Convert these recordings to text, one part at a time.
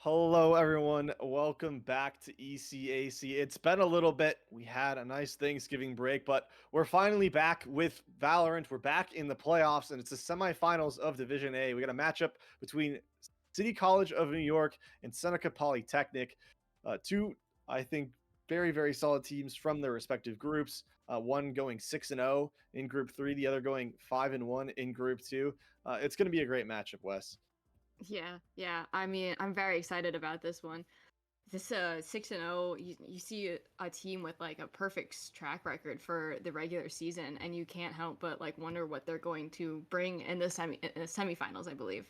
Hello, everyone. Welcome back to ECAC. It's been a little bit. We had a nice Thanksgiving break, but we're finally back with Valorant. We're back in the playoffs, and it's the semifinals of Division A. We got a matchup between City College of New York and Seneca Polytechnic. Two, I think, very, very solid teams from their respective groups. One going 6-0 in Group 3, the other going 5-1 in Group 2. It's going to be a great matchup, Wes. Yeah. I mean, I'm very excited about this one. This 6-0, you see a team with like a perfect track record for the regular season, and you can't help but like wonder what they're going to bring in the semifinals, I believe.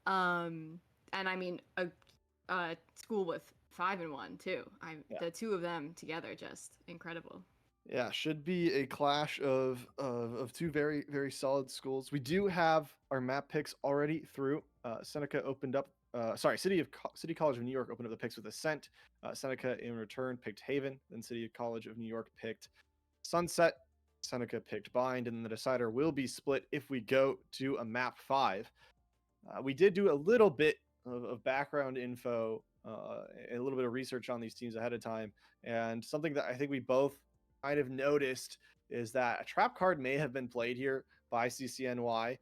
And I mean a school with 5-1 too. The two of them together just incredible. Yeah, should be a clash of two very very solid schools. We do have our map picks already through. Seneca opened up. City College of New York opened up the picks with Ascent. Seneca in return picked Haven. Then City College of New York picked Sunset. Seneca picked Bind, and the decider will be split if we go to a map 5. We did do a little bit of background info, and a little bit of research on these teams ahead of time, and something that I think we both kind of noticed is that a trap card may have been played here by CCNY.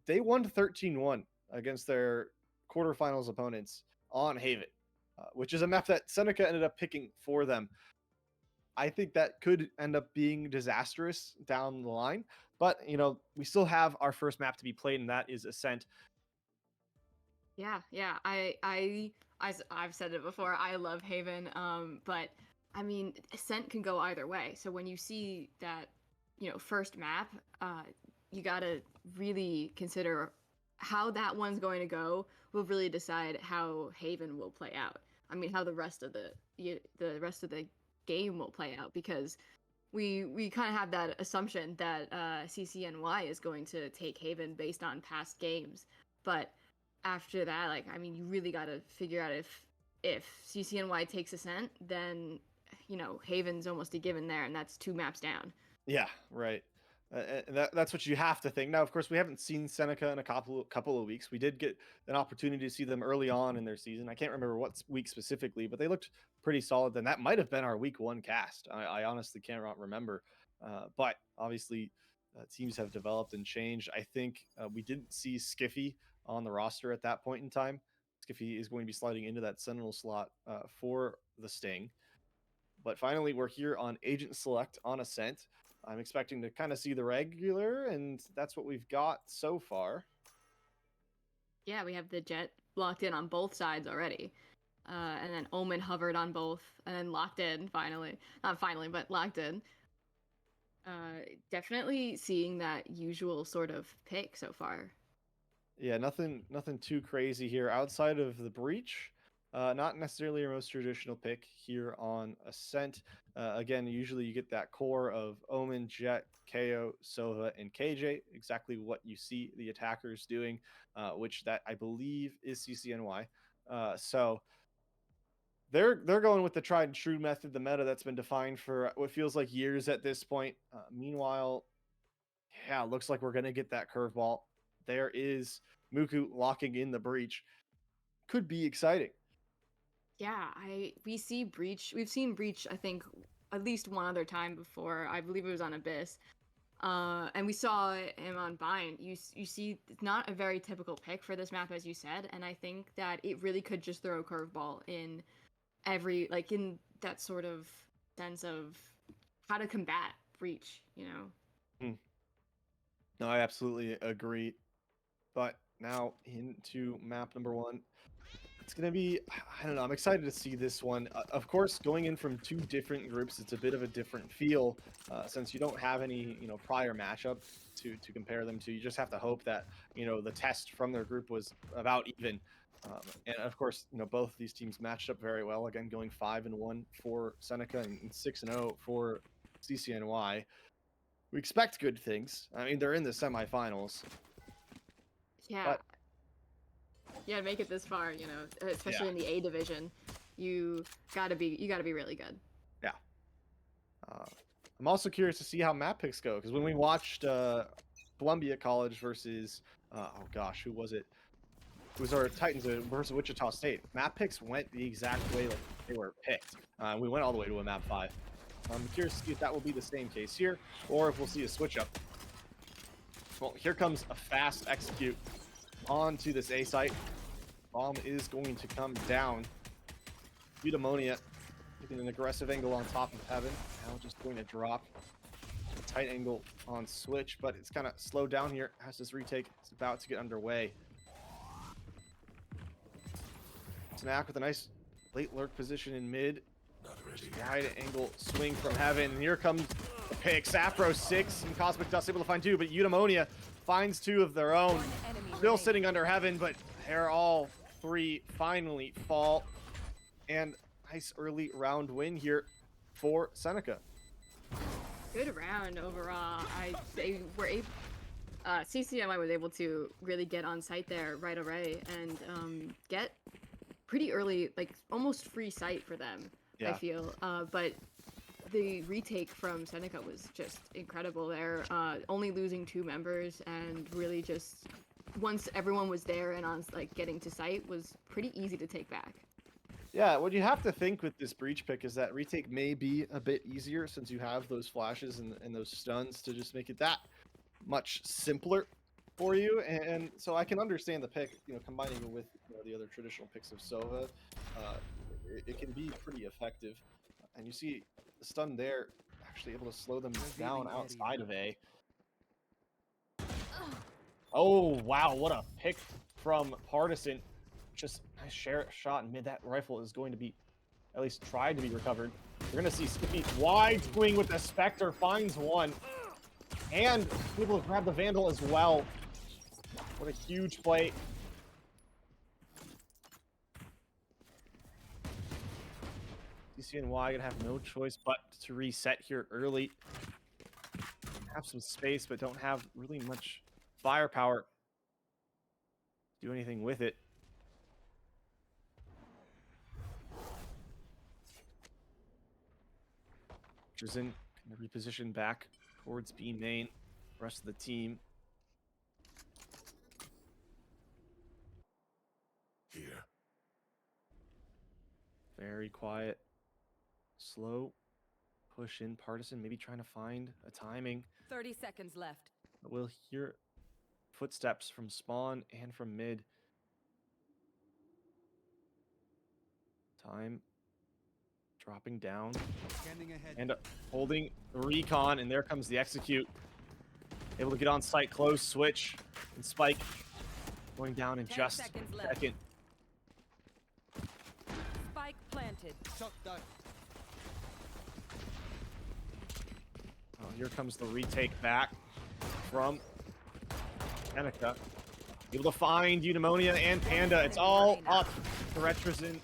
They won 13-1 against their quarterfinals opponents on Haven, which is a map that Seneca ended up picking for them. I think that could end up being disastrous down the line, but we still have our first map to be played, and that is Ascent. Yeah. I've said it before. I love Haven. But I mean, Ascent can go either way. So when you see that, first map, you gotta really consider how that one's going to go. Will really decide how Haven will play out. I mean, how the rest of the game will play out, because we kind of have that assumption that CCNY is going to take Haven based on past games, but after that, like, I mean, you really got to figure out if CCNY takes Ascent, then Haven's almost a given there, and that's two maps down. Yeah, right. And that's what you have to think. Now, of course, we haven't seen Seneca in a couple of weeks. We did get an opportunity to see them early on in their season. I can't remember what week specifically, but they looked pretty solid. Then that might have been our week 1 cast. I honestly can't remember. But obviously, teams have developed and changed. I think we didn't see Skiffy on the roster at that point in time. Skiffy is going to be sliding into that Sentinel slot for the Sting. But finally, we're here on Agent Select on Ascent. I'm expecting to kind of see the regular, and that's what we've got so far. Yeah, we have the Jet locked in on both sides already. And then Omen hovered on both, and then locked in finally. Not finally, but locked in. Definitely seeing that usual sort of pick so far. Yeah, nothing too crazy here outside of the Breach. Not necessarily your most traditional pick here on Ascent. Again, usually you get that core of Omen, Jet, KO, Sova, and KJ. Exactly what you see the attackers doing, which that I believe is CCNY. So they're going with the tried and true method, the meta that's been defined for what feels like years at this point. Meanwhile, yeah, looks like we're gonna get that curveball. There is Muku locking in the Breach. Could be exciting. Yeah, we've seen Breach, I think, at least one other time before. I believe it was on Abyss. And we saw him on Bind. You see, it's not a very typical pick for this map, as you said, and I think that it really could just throw a curveball in in that sort of sense of how to combat Breach. Hmm. No, I absolutely agree. But now into map number 1. It's going to be, I don't know, I'm excited to see this one. Of course, going in from 2 different groups, it's a bit of a different feel since you don't have any, prior matchup to compare them to. You just have to hope that, the test from their group was about even. And of course, both of these teams matched up very well. Again, going 5-1 for Seneca and 6-0 for CCNY. We expect good things. I mean, they're in the semifinals, Yeah, but yeah, to make it this far, especially yeah, in the A division, you gotta be really good. yeah. I'm also curious to see how map picks go because when we watched Columbia College versus oh gosh, who was it? who's our Titans versus Wichita State. Map picks went the exact way like they were picked. We went all the way to a map 5. I'm curious to see if that will be the same case here, or if we'll see a switch up. Well, here comes a fast execute onto this A site. Bomb is going to come down. Eudaimonia taking an aggressive angle on top of Heaven. Now just going to drop a tight angle on switch, but it's kind of slowed down here as this retake is about to get underway. Snack with a nice late lurk position in mid. Wide angle swing from Heaven. And here comes the pick. Sapro 6 and Cosmic Dust able to find 2, but Eudaimonia finds 2 of their own. Still sitting under Heaven, but they're all 3 finally fall. And nice early round win here for Seneca. Good round overall. They were able. CCNY was able to really get on site there right away and get pretty early, like almost free sight for them. Yeah. I feel, but the retake from Seneca was just incredible. They're only losing 2 members, and really just once everyone was there and on like getting to site was pretty easy to take back. Yeah, what you have to think with this breach pick is that retake may be a bit easier since you have those flashes and those stuns to just make it that much simpler for you. And so I can understand the pick, combining it with the other traditional picks of Sova. It can be pretty effective. And you see the stun there actually able to slow them down outside of A. Oh, wow, what a pick from Partisan. Just nice shot in mid. That rifle is going to be at least tried to be recovered. We're going to see Skippy wide swing with the Spectre, finds 1. And able to grab the Vandal as well. What a huge play. CCNY gonna have no choice but to reset here early. Have some space, but don't have really much firepower to do anything with it. Trizin can reposition back towards B main. Rest of the team. Here. Very quiet. Slow push in. Partisan maybe trying to find a timing. 30 seconds left. We'll hear footsteps from spawn and from mid. Time dropping down and holding the recon, and there comes the execute. Able to get on site close, switch, and spike going down in just a second. Spike planted. Oh, here comes the retake back from Seneca. Able to find Eudaimonia and Panda. It's all up to Retrizin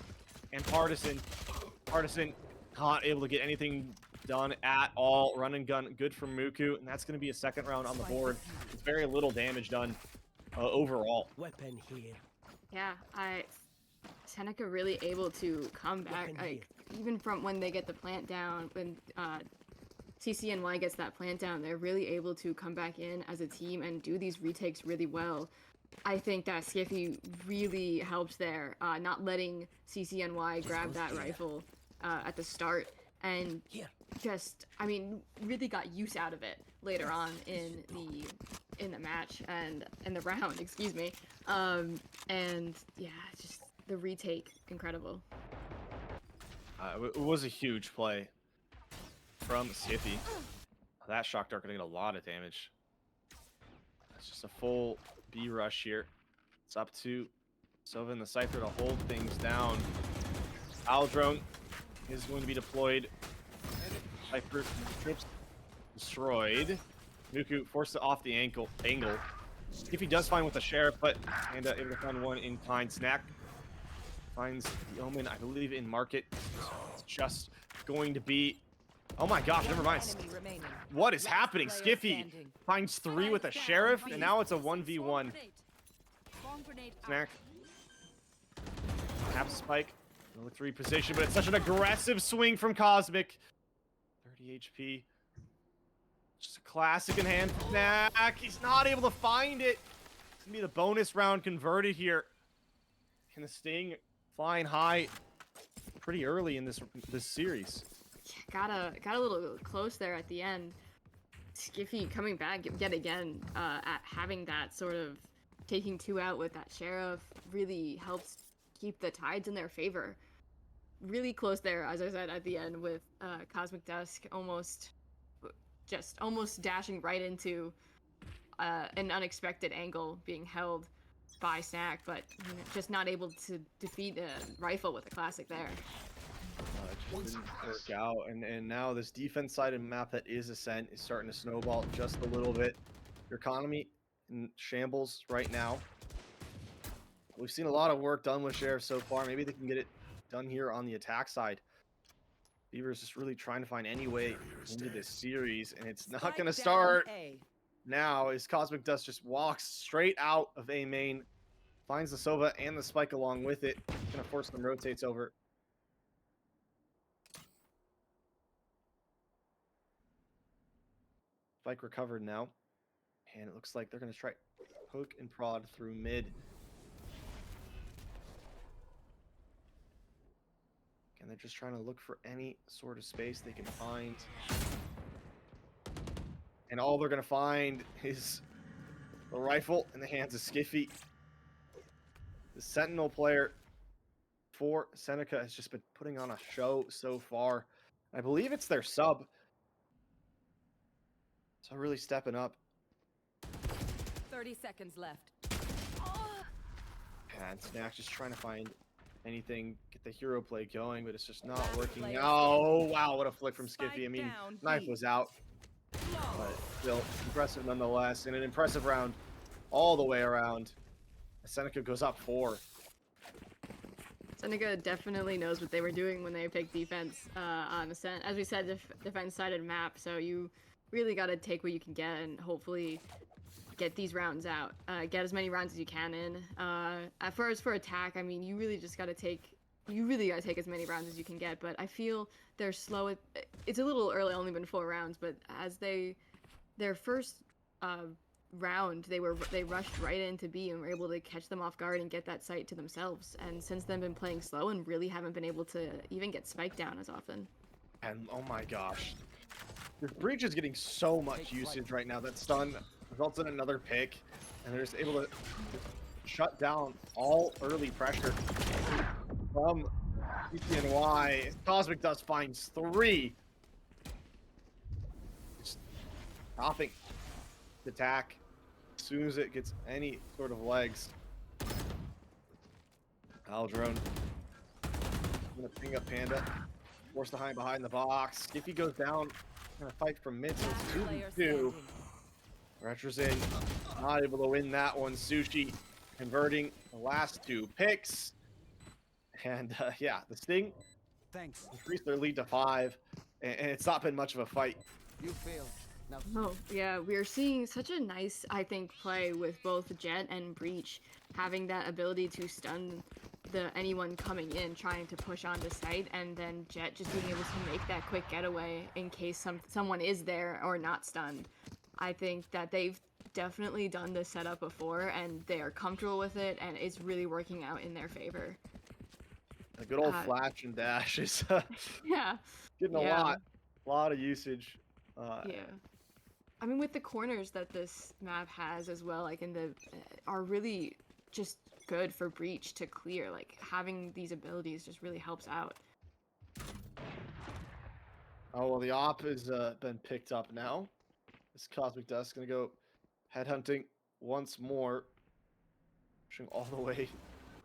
and Partisan. Partisan not able to get anything done at all. Run and gun good from Muku, and that's going to be a second round on the board. It's very little damage done overall. Weapon here. Yeah, Seneca really able to come back, like even from when they get the plant down, when CCNY gets that plant down, they're really able to come back in as a team and do these retakes really well. I think that Skiffy really helped there, not letting CCNY grab that rifle at the start, and just, I mean, really got use out of it later on in the match and in the round, excuse me. And yeah, just the retake, incredible. It was a huge play from Skiffy. That shock dart gonna get a lot of damage. It's just a full B rush here. It's up to Sova and the Cypher to hold things down. Owl drone is going to be deployed. Cypher trips destroyed. Muku forced it off the angle. Skiffy does find with the Sheriff, but able to find one in kind. Snack finds the Omen, I believe, in market. It's just going to be... Oh my gosh, never mind. What is happening? Skiffy finds 3 with a Sheriff, and now it's a 1v1. Snack. Half spike. Another 3 position, but it's such an aggressive swing from Cosmic. 30 HP. Just a classic in hand. Snack. He's not able to find it. It's gonna be the bonus round converted here And the Sting flying high pretty early in this series. Yeah, got a little close there at the end. Skiffy coming back yet again at having that sort of taking 2 out with that Sheriff really helps keep the tides in their favor. Really close there, as I said, at the end with Cosmic Dusk almost dashing right into an unexpected angle being held by Snack, but just not able to defeat Rifle with a classic there. It just didn't work out, and now this defense sided map that is Ascent is starting to snowball just a little bit. Your economy in shambles right now. We've seen a lot of work done with Sheriff so far. Maybe they can get it done here on the attack side. Beaver's just really trying to find any way into this series, and it's not going to start now as Cosmic Dust just walks straight out of A main, finds the Sova and the Spike along with it. Going to force them rotates over. Spike recovered now, and it looks like they're going to try poke and prod through mid. And they're just trying to look for any sort of space they can find. And all they're going to find is the rifle in the hands of Skiffy. The Sentinel player for Seneca has just been putting on a show so far. I believe it's their sub. So really stepping up. 30 seconds left. And Snack just trying to find anything, get the hero play going, but it's just not Last working. player Oh, wow, what a flick from Spike Skiffy. I mean, down, knife B. was out, but still impressive nonetheless. And an impressive round all the way around. Seneca goes up 4. Seneca definitely knows what they were doing when they picked defense on Ascent. As we said, defense-sided map, so you really got to take what you can get and hopefully get these rounds out. Get as many rounds as you can in. As far as for attack, I mean, you really got to take as many rounds as you can get, but I feel they're slow. It's a little early, only been 4 rounds, but as their first round, they rushed right into B and were able to catch them off guard and get that site to themselves. And since then, been playing slow and really haven't been able to even get spiked down as often. And oh my gosh, this breach is getting so much usage right now. That stun results in another pick, and they're just able to shut down all early pressure from CCNY. Cosmic Dust finds 3. Just stopping the attack as soon as it gets any sort of legs. Aldrone gonna ping up Panda, force the high behind the box. Skiffy goes down, gonna fight from mid, so it's 2v2. Retrazin not able to win that one. Sushi converting the last 2 picks. And yeah, the Sting increased their lead to 5, and it's not been much of a fight. You failed. Now Oh, yeah, we're seeing such a nice, I think, play with both Jet and Breach, having that ability to stun anyone coming in, trying to push onto site, and then Jet just being able to make that quick getaway in case someone is there or not stunned. I think that they've definitely done this setup before, and they are comfortable with it, and it's really working out in their favor. A good old flash and dash is Yeah. getting a lot of usage. Yeah. I mean, with the corners that this map has as well, like are really just good for Breach to clear. Like, having these abilities just really helps out. Oh, well, the op has been picked up now. This Cosmic Dust gonna go headhunting once more, pushing all the way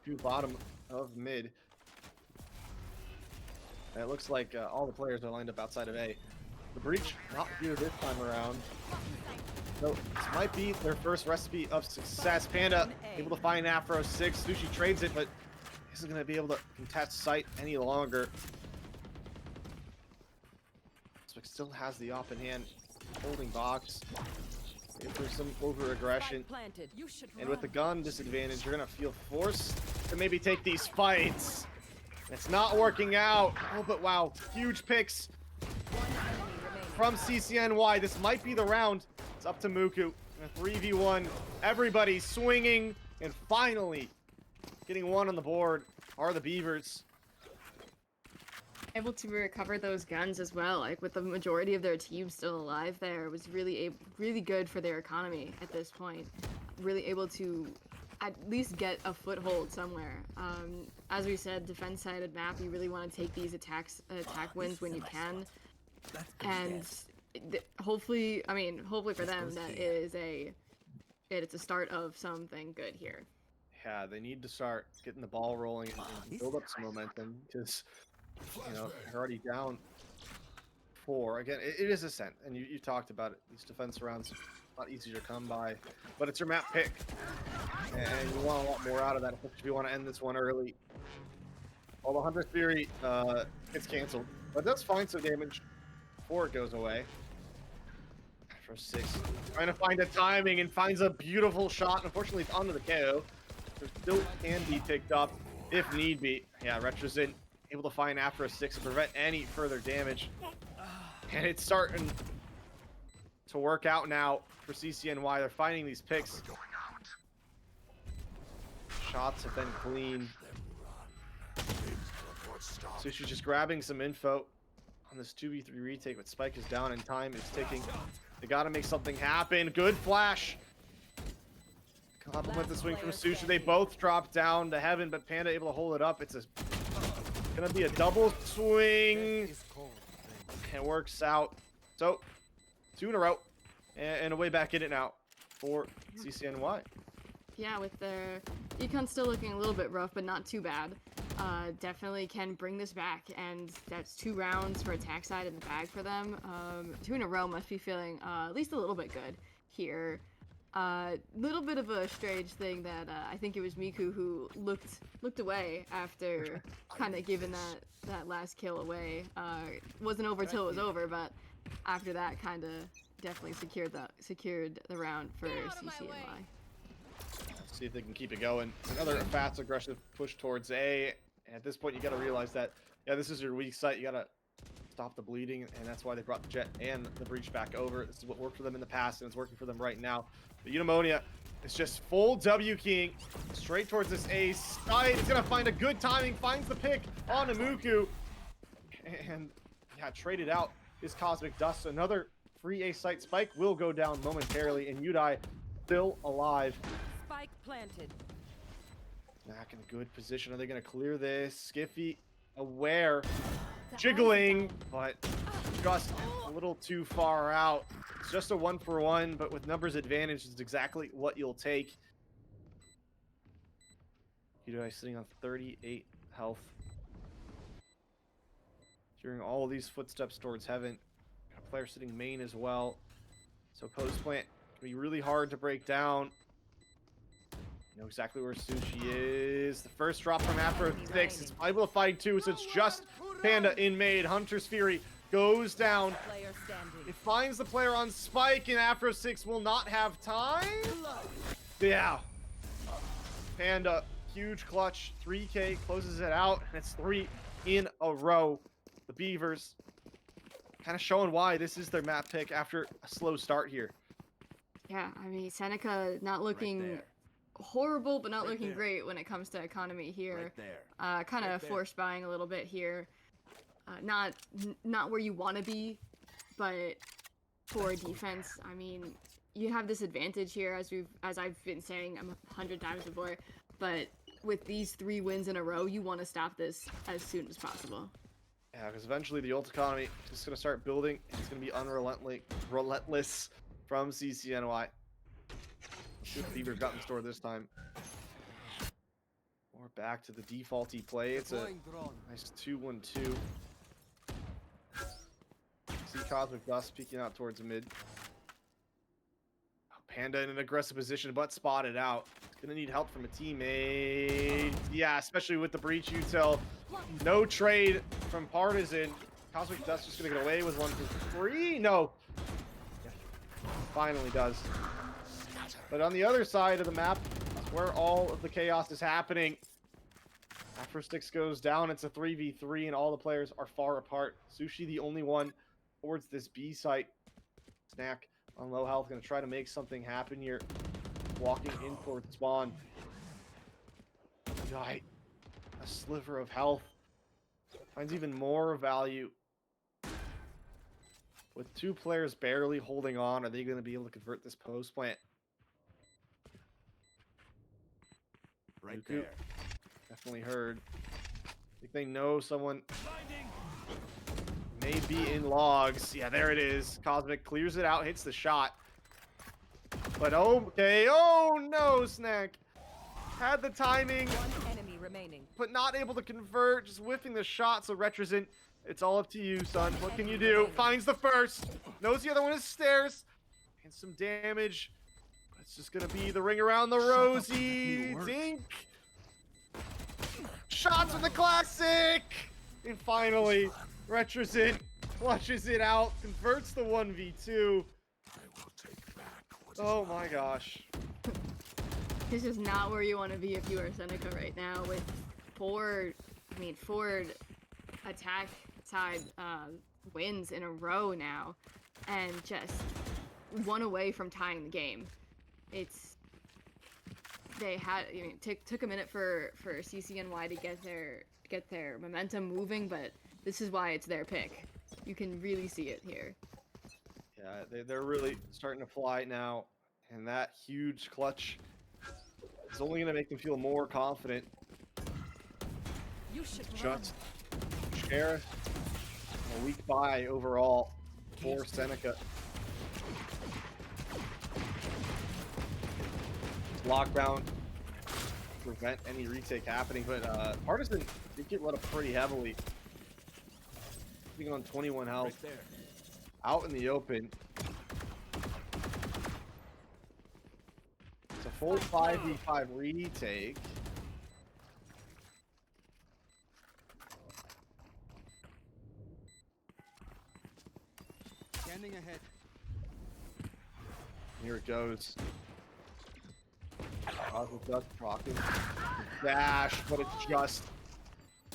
to bottom of mid. And it looks like all the players are lined up outside of A. The Breach not here this time around. So this might be their first recipe of success. Panda able to find Afro 6. Sushi trades it, but isn't going to be able to contest site any longer. Swick still has the op in hand, holding box. If there's some over-aggression. And with the gun disadvantage, you're going to feel forced to maybe take these fights. It's not working out. Oh, but wow, huge picks from CCNY. This might be the round. It's up to Muku. A 3v1. Everybody swinging. And finally, getting one on the board are the Beavers. Able to recover those guns as well, like with the majority of their team still alive there, was really good for their economy at this point. Really able to at least get a foothold somewhere. As we said, defense-sided map, you really want to take these attack wins when you can. And hopefully for them, it's a start of something good here. Yeah, they need to start getting the ball rolling and build up some momentum because, you know, they're already down 4. Again, it is Ascent, and you talked about it. These defense rounds, not easy to come by, but it's your map pick, and you want a lot more out of that if you want to end this one early. Well, the Hunter's Fury gets canceled, but that's fine some damage before it goes away. For 6, trying to find a timing and finds a beautiful shot. Unfortunately, it's onto the KO. There still can be picked up if need be. Yeah, Retro's in, able to find after a 6 to prevent any further damage. And it's starting to work out now for CCNY. They're finding these picks. Shots have been clean. So she's just grabbing some info on this 2v3 retake, but Spike is down and time is ticking. They gotta make something happen. Good flash. Compliment the swing from Sushi. They both drop down to heaven, but Panda able to hold it up. It's gonna be a double swing. It works out. So 2 in a row, and a way back in it now for CCNY. Yeah, with their econ still looking a little bit rough, but not too bad. Definitely can bring this back, and that's 2 rounds for attack side in the bag for them. 2 in a row must be feeling at least a little bit good here. Little bit of a strange thing that I think it was Miku who looked away after kind of giving that last kill away. Wasn't over till it was over, but after that, kind of definitely secured the round for CCNY. See if they can keep it going. Another fast, aggressive push towards A. And at this point, you got to realize that, yeah, this is your weak site. You got to stop the bleeding, and that's why they brought the Jet and the Breach back over. This is what worked for them in the past, and it's working for them right now. But Eudaimonia is just full W keying straight towards this A site. It's going to find a good timing, finds the pick on Imuku. And, yeah, traded out is Cosmic Dust. Another free A site. Spike will go down momentarily, and Udai still alive. Spike planted. Back in a good position. Are they going to clear this? Skiffy aware. Jiggling, but just a little too far out. It's just a 1-for-1, but with numbers advantage, it's exactly what you'll take. Udai sitting on 38 health. Hearing all these footsteps towards heaven. A player sitting main as well. So post plant can be really hard to break down. You know exactly where Sushi is. The first drop from Afro 6. It's able to find 2, so it's just Panda in mid. Hunter's Fury goes down. It finds the player on Spike, and Afro 6 will not have time. Yeah. Panda, huge clutch. 3K closes it out, and it's 3 in a row. The Beavers kind of showing why this is their map pick after a slow start here. Yeah, I mean, Seneca not looking horrible, but not looking great when it comes to economy here. Kind of force buying a little bit here. Not where you want to be, but for defense, I mean, you have this advantage here, as I've been saying 100 times before. But with these 3 wins in a row, you want to stop this as soon as possible. Yeah, because eventually the ult economy is just going to start building. It's going to be relentless from CCNY. See what the Beavers got in store this time. We're back to the defaulty play. It's a nice 2-1-2. See Cosmic Dust peeking out towards the mid. Panda in an aggressive position, but spotted out. Gonna need help from a teammate. Yeah, especially with the breach util. No trade from Partisan. Cosmic Dust just gonna get away with 1 for 3. No. Yeah, finally does. But on the other side of the map, where all of the chaos is happening, after Sticks goes down, it's a 3v3, and all the players are far apart. Sushi, the only one towards this B site. Snack on low health, gonna try to make something happen here. Walking in towards spawn. Udai, a sliver of health, finds even more value. With 2 players barely holding on, are they going to be able to convert this post plant? Right Nuku there. definitely heard. I think they know someone may be in logs. Yeah, there it is. Cosmic clears it out, hits the shot. But okay, oh no, Snack. Had the timing, One enemy remaining. but not able to convert, just whiffing the shot. So Retrosant, it's all up to you, son. What can you do? Finds the first, knows the other one is stairs, and some damage. It's just gonna be the ring around the rosy. Dink. Shots with the classic, and finally, Retrosant flushes it out, converts the 1v2. Oh my gosh. This is not where you want to be if you are Seneca right now with four attack side wins in a row now, and just one away from tying the game. They had, took a minute for CCNY to get their momentum moving, but this is why it's their pick. You can really see it here. Yeah, they're really starting to fly now, and that huge clutch is only going to make them feel more confident. You should Just Sheriff, a weak bye overall for Seneca. Lockdown prevent any retake happening, but Partisan did get lit up pretty heavily. Being on 21 health, Right there. out in the open. It's a full 5v5 retake. Scanning ahead. Here it goes. Just rocking. Dash, but it's just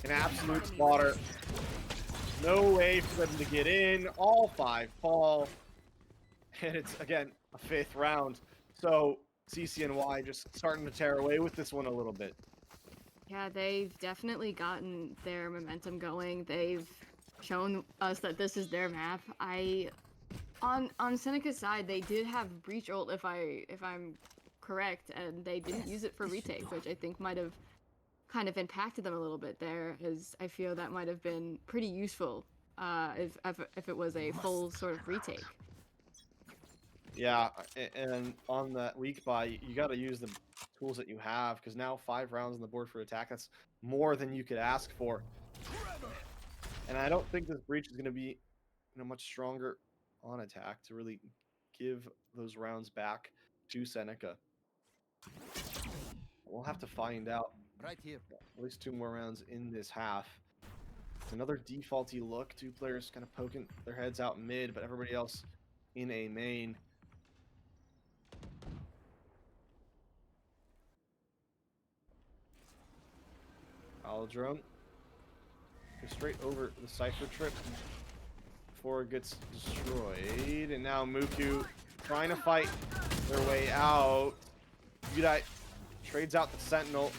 an absolute slaughter. No way for them to get in. All 5 fall. And it's, again, a 5th round. So CCNY just starting to tear away with this one a little bit. Yeah, they've definitely gotten their momentum going. They've shown us that this is their map. On Seneca's side, they did have breach ult if I'm correct, and they didn't use it for retake, which I think might have kind of impacted them a little bit there, as I feel that might have been pretty useful if it was a full sort of retake. Yeah, and on that weak buy, you got to use the tools that you have, because now 5 rounds on the board for attack, that's more than you could ask for. And I don't think this breach is going to be much stronger on attack to really give those rounds back to Seneca. We'll have to find out. Right here. At least 2 more rounds in this half. Another defaulty look. 2 players kind of poking their heads out mid, but everybody else in a main. Drone. Go straight over the Cypher trip before it gets destroyed. And now Muku trying to fight their way out. Udai trades out the Sentinel.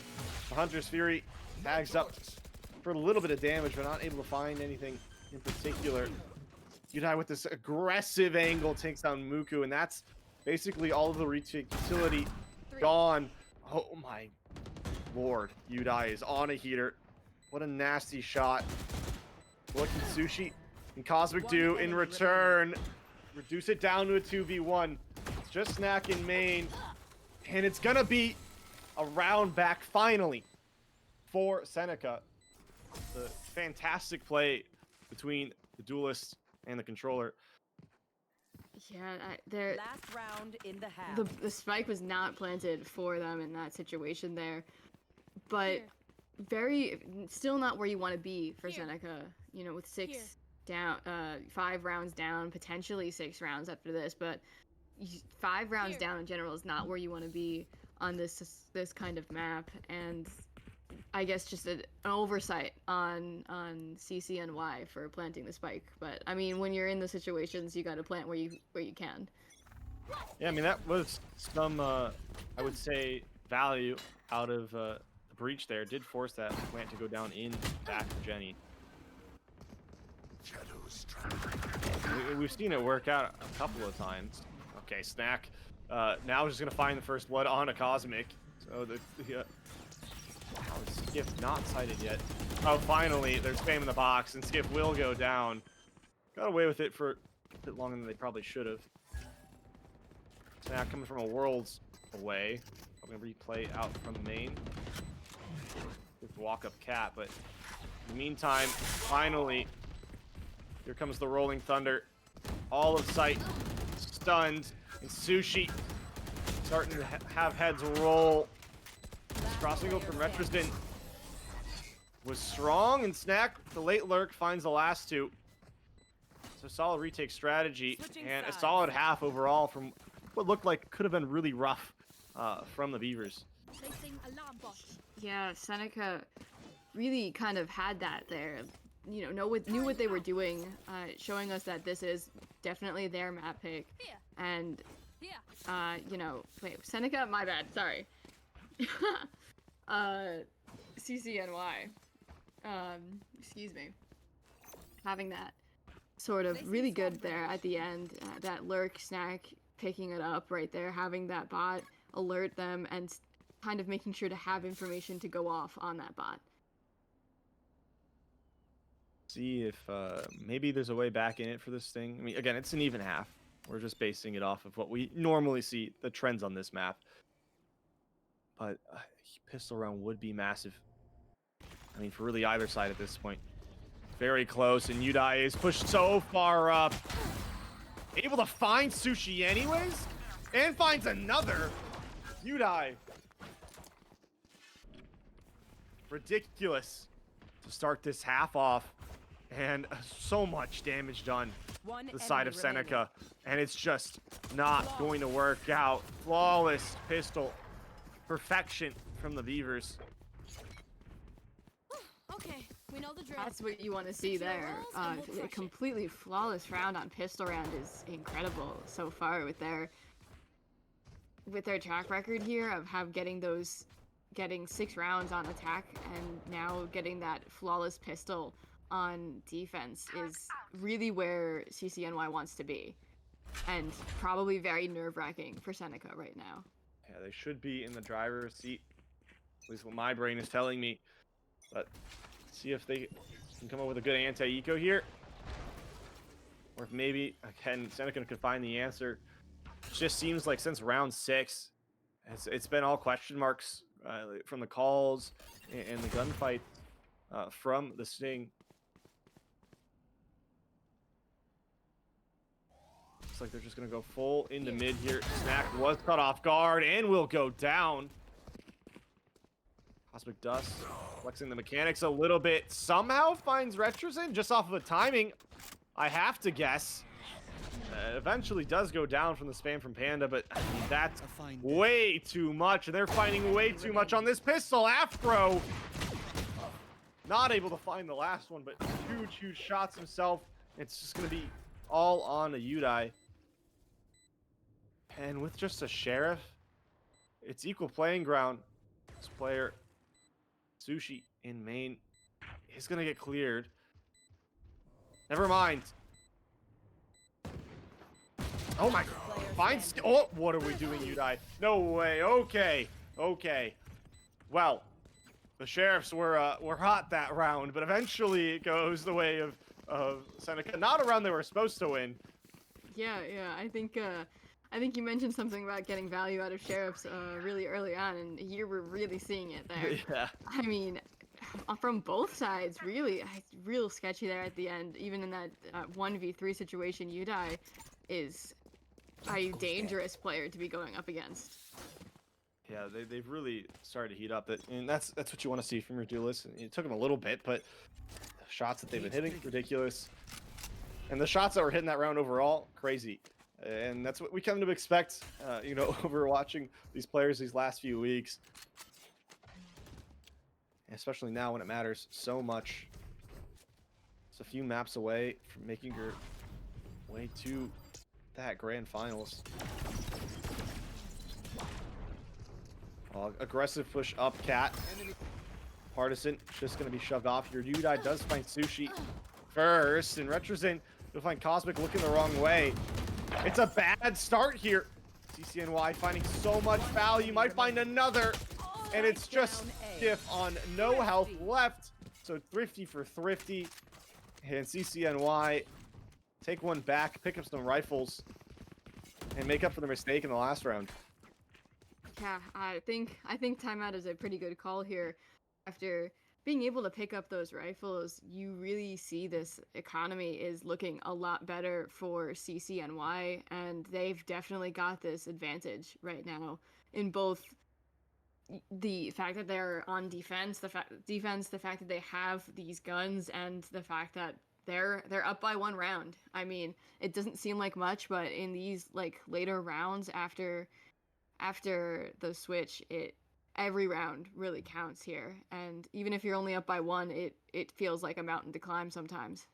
The Hunter's Fury tags up for a little bit of damage, but not able to find anything in particular. Udai with this aggressive angle takes down Muku, and that's basically all of the retake utility gone. Oh my lord, Udai is on a heater. What a nasty shot. What can Sushi and Cosmic do in return? Reduce it down to a 2v1. It's just Snack in main, and it's gonna be a round back finally for Seneca. The fantastic play between the duelist and the controller. Yeah, Last round in the half. the spike was not planted for them in that situation there, but still not where you want to be for Seneca. With 6 down, 5 rounds down, potentially 6 rounds after this, but 5 rounds down in general is not where you want to be on this kind of map. And I guess just an oversight on CCNY for planting the spike. But I mean, when you're in the situations, you got to plant where you can. Yeah, I mean that was some I would say value out of the breach there did force that plant to go down in back of Jenny. We've seen it work out a couple of times. Okay, Snack. Now just gonna find the first blood on a Cosmic. So the Skiff not sighted yet. Oh, finally, they're spamming the box, and Skiff will go down. Got away with it for a bit longer than they probably should have. Snack coming from a world's away. I'm gonna replay out from the main. With walk-up cat, but in the meantime, finally, here comes the Rolling Thunder. All of sight, stunned, and Sushi starting to have heads roll. Crossing over from Retrosden was strong, and Snack, the late lurk, finds the last two. So solid retake strategy, and a solid half overall from what looked like could have been really rough from the Beavers. Yeah, Seneca really kind of had that there. You know, knew what they were doing, showing us that this is definitely their map pick. And, you know, wait, Seneca? My bad, sorry. CCNY. Excuse me. Having that sort of really good there at the end, that lurk Snack picking it up right there, having that bot alert them and kind of making sure to have information to go off on that bot. See if maybe there's a way back in it for this thing. I mean, again, it's an even half. We're just basing it off of what we normally see, the trends on this map. But pistol round would be massive. I mean, for really either side at this point. Very close, and Udai is pushed so far up. Able to find Sushi anyways? And finds another. Udai. Ridiculous to start this half off. And so much damage done to the side of Seneca. And it's just not going to work out. Flawless pistol. Perfection from the Beavers. Okay, we know the drill. That's what you want to see there. A completely flawless round on pistol round is incredible so far with their track record here of getting 6 rounds on attack and now getting that flawless pistol on defense is really where CCNY wants to be, and probably very nerve-wracking for Seneca right now. Yeah, they should be in the driver's seat, at least what my brain is telling me. But see if they can come up with a good anti-eco here, or if maybe again Seneca could find the answer. It just seems like since round 6, it's been all question marks from the calls and the gunfight from the Sting. Looks like they're just gonna go full into mid here. Snack was caught off guard and will go down. Cosmic Dust flexing the mechanics a little bit. Somehow finds Retrosin just off of the timing, I have to guess. Eventually does go down from the spam from Panda, but I mean, that's way too much. And they're finding way too much on this pistol. Afro not able to find the last one, but huge shots himself. It's just gonna be all on a Udai. And with just a Sheriff, it's equal playing ground. This player, Sushi in main, is gonna get cleared. Never mind. Oh my god. Fine. Oh, what are we doing, Udai? No way. Okay. Well, the Sheriffs were hot that round, but eventually it goes the way of Seneca. Not a round they were supposed to win. Yeah. I think you mentioned something about getting value out of Sheriffs really early on, and here we're really seeing it there. Yeah. I mean, from both sides, really, real sketchy there at the end. Even in that 1v3 situation, Udai is a dangerous player to be going up against. Yeah, they've really started to heat up. And that's what you want to see from your duelists. It took them a little bit, but the shots that they've been hitting, ridiculous. And the shots that were hitting that round overall, crazy. And that's what we come to expect, you know, over watching these players these last few weeks. Especially now when it matters so much. It's a few maps away from making your way to that grand finals. Aggressive push up, Cat. Partisan just going to be shoved off here. Udai does find Sushi first, and Retrozen will find Cosmic looking the wrong way. It's a bad start here. CCNY finding so much value, might find another, and it's just Skiff on no health left. So Thrifty for Thrifty, and CCNY take one back, pick up some rifles, and make up for the mistake in the last round. Yeah, I think timeout is a pretty good call here. After being able to pick up those rifles, you really see this economy is looking a lot better for CCNY, and they've definitely got this advantage right now in both the fact that they're on defense, the fact that they have these guns, and the fact that they're up by 1 round. I mean, it doesn't seem like much, but in these like later rounds after the switch, every round really counts here, and even if you're only up by 1, it feels like a mountain to climb sometimes.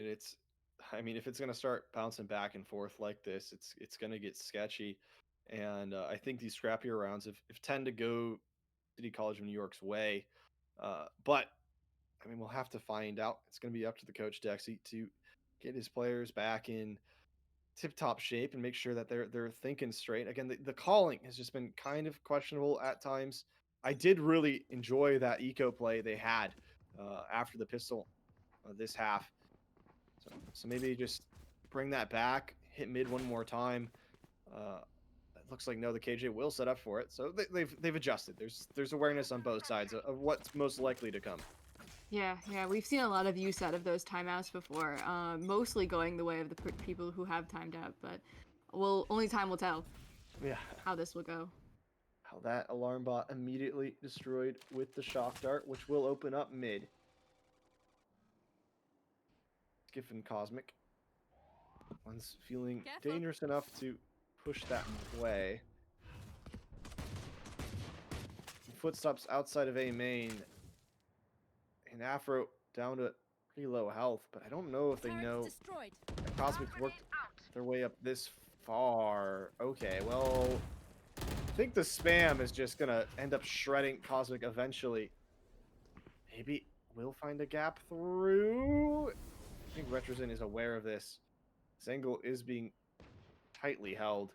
I mean, if it's gonna start bouncing back and forth like this, it's gonna get sketchy, and I think these scrappier rounds, if tend to go City College of New York's way, but I mean, we'll have to find out. It's gonna be up to the coach Dexy to get his players back in tip-top shape and make sure that they're thinking straight. Again, the calling has just been kind of questionable at times. I did really enjoy that eco play they had after the pistol this half. So maybe just bring that back, hit mid one more time. It looks like no, the KJ will set up for it. So they've adjusted. There's awareness on both sides of what's most likely to come. Yeah, we've seen a lot of use out of those timeouts before, mostly going the way of the people who have timed out, but only time will tell how this will go. How that alarm bot immediately destroyed with the shock dart, which will open up mid. Skiff and Cosmic. One's feeling dangerous enough to push that way. Footsteps outside of A main. And Afro down to pretty low health, but I don't know if they know that Cosmic's worked their way up this far. Okay, well, I think the spam is just gonna end up shredding Cosmic eventually. Maybe we'll find a gap through. I think Retrozen is aware of this. This angle is being tightly held.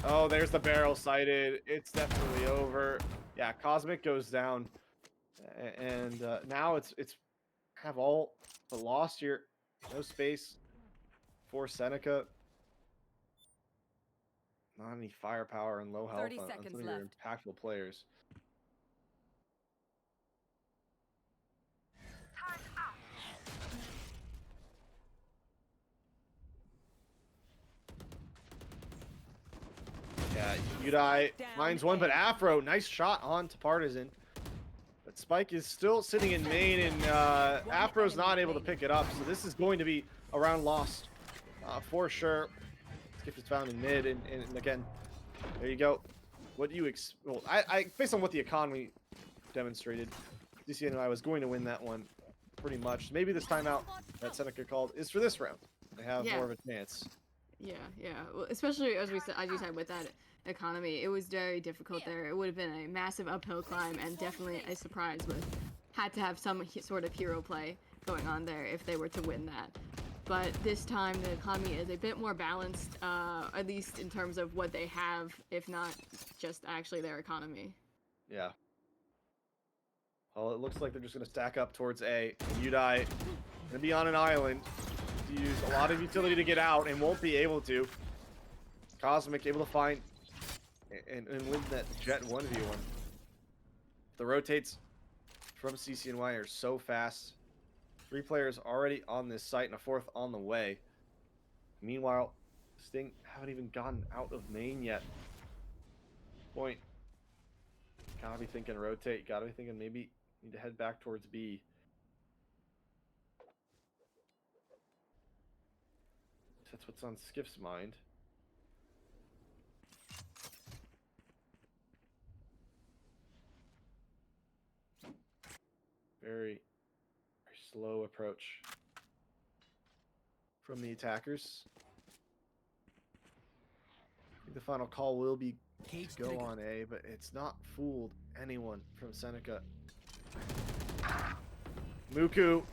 Oh, there's the barrel sighted. It's definitely over. Yeah, Cosmic goes down, and now it's have all but lost here. No space for Seneca. Not any firepower and low health 30 on seconds some of your left. impactful players. Yeah, Udai finds one, but Afro, nice shot on to Partisan. But Spike is still sitting in main, and Afro's not able to pick it up, so this is going to be a round lost for sure. Skiff is found in mid, and again, there you go. What do you well, I based on what the economy demonstrated, CCNY was going to win that one pretty much. Maybe this timeout that Seneca called is for this round. They have more of a chance. Yeah. Well, especially as you said with that economy, it was very difficult there. It would have been a massive uphill climb, and definitely a surprise had to have some sort of hero play going on there if they were to win that. But this time the economy is a bit more balanced, at least in terms of what they have, if not just actually their economy. Yeah. Well, it looks like they're just going to stack up towards A. And Udai going to be on an island. To use a lot of utility to get out and won't be able to. Cosmic able to find and win that Jet 1v1. The rotates from CCNY are so fast. 3 players already on this site and a 4th on the way. Meanwhile, Sting haven't even gotten out of main yet. Point. Gotta be thinking rotate. Gotta be thinking maybe need to head back towards B. That's what's on Skiff's mind. Very slow approach from the attackers. I think the final call will be Cage go trigger. on A, but it's not fooled anyone from Seneca. Muku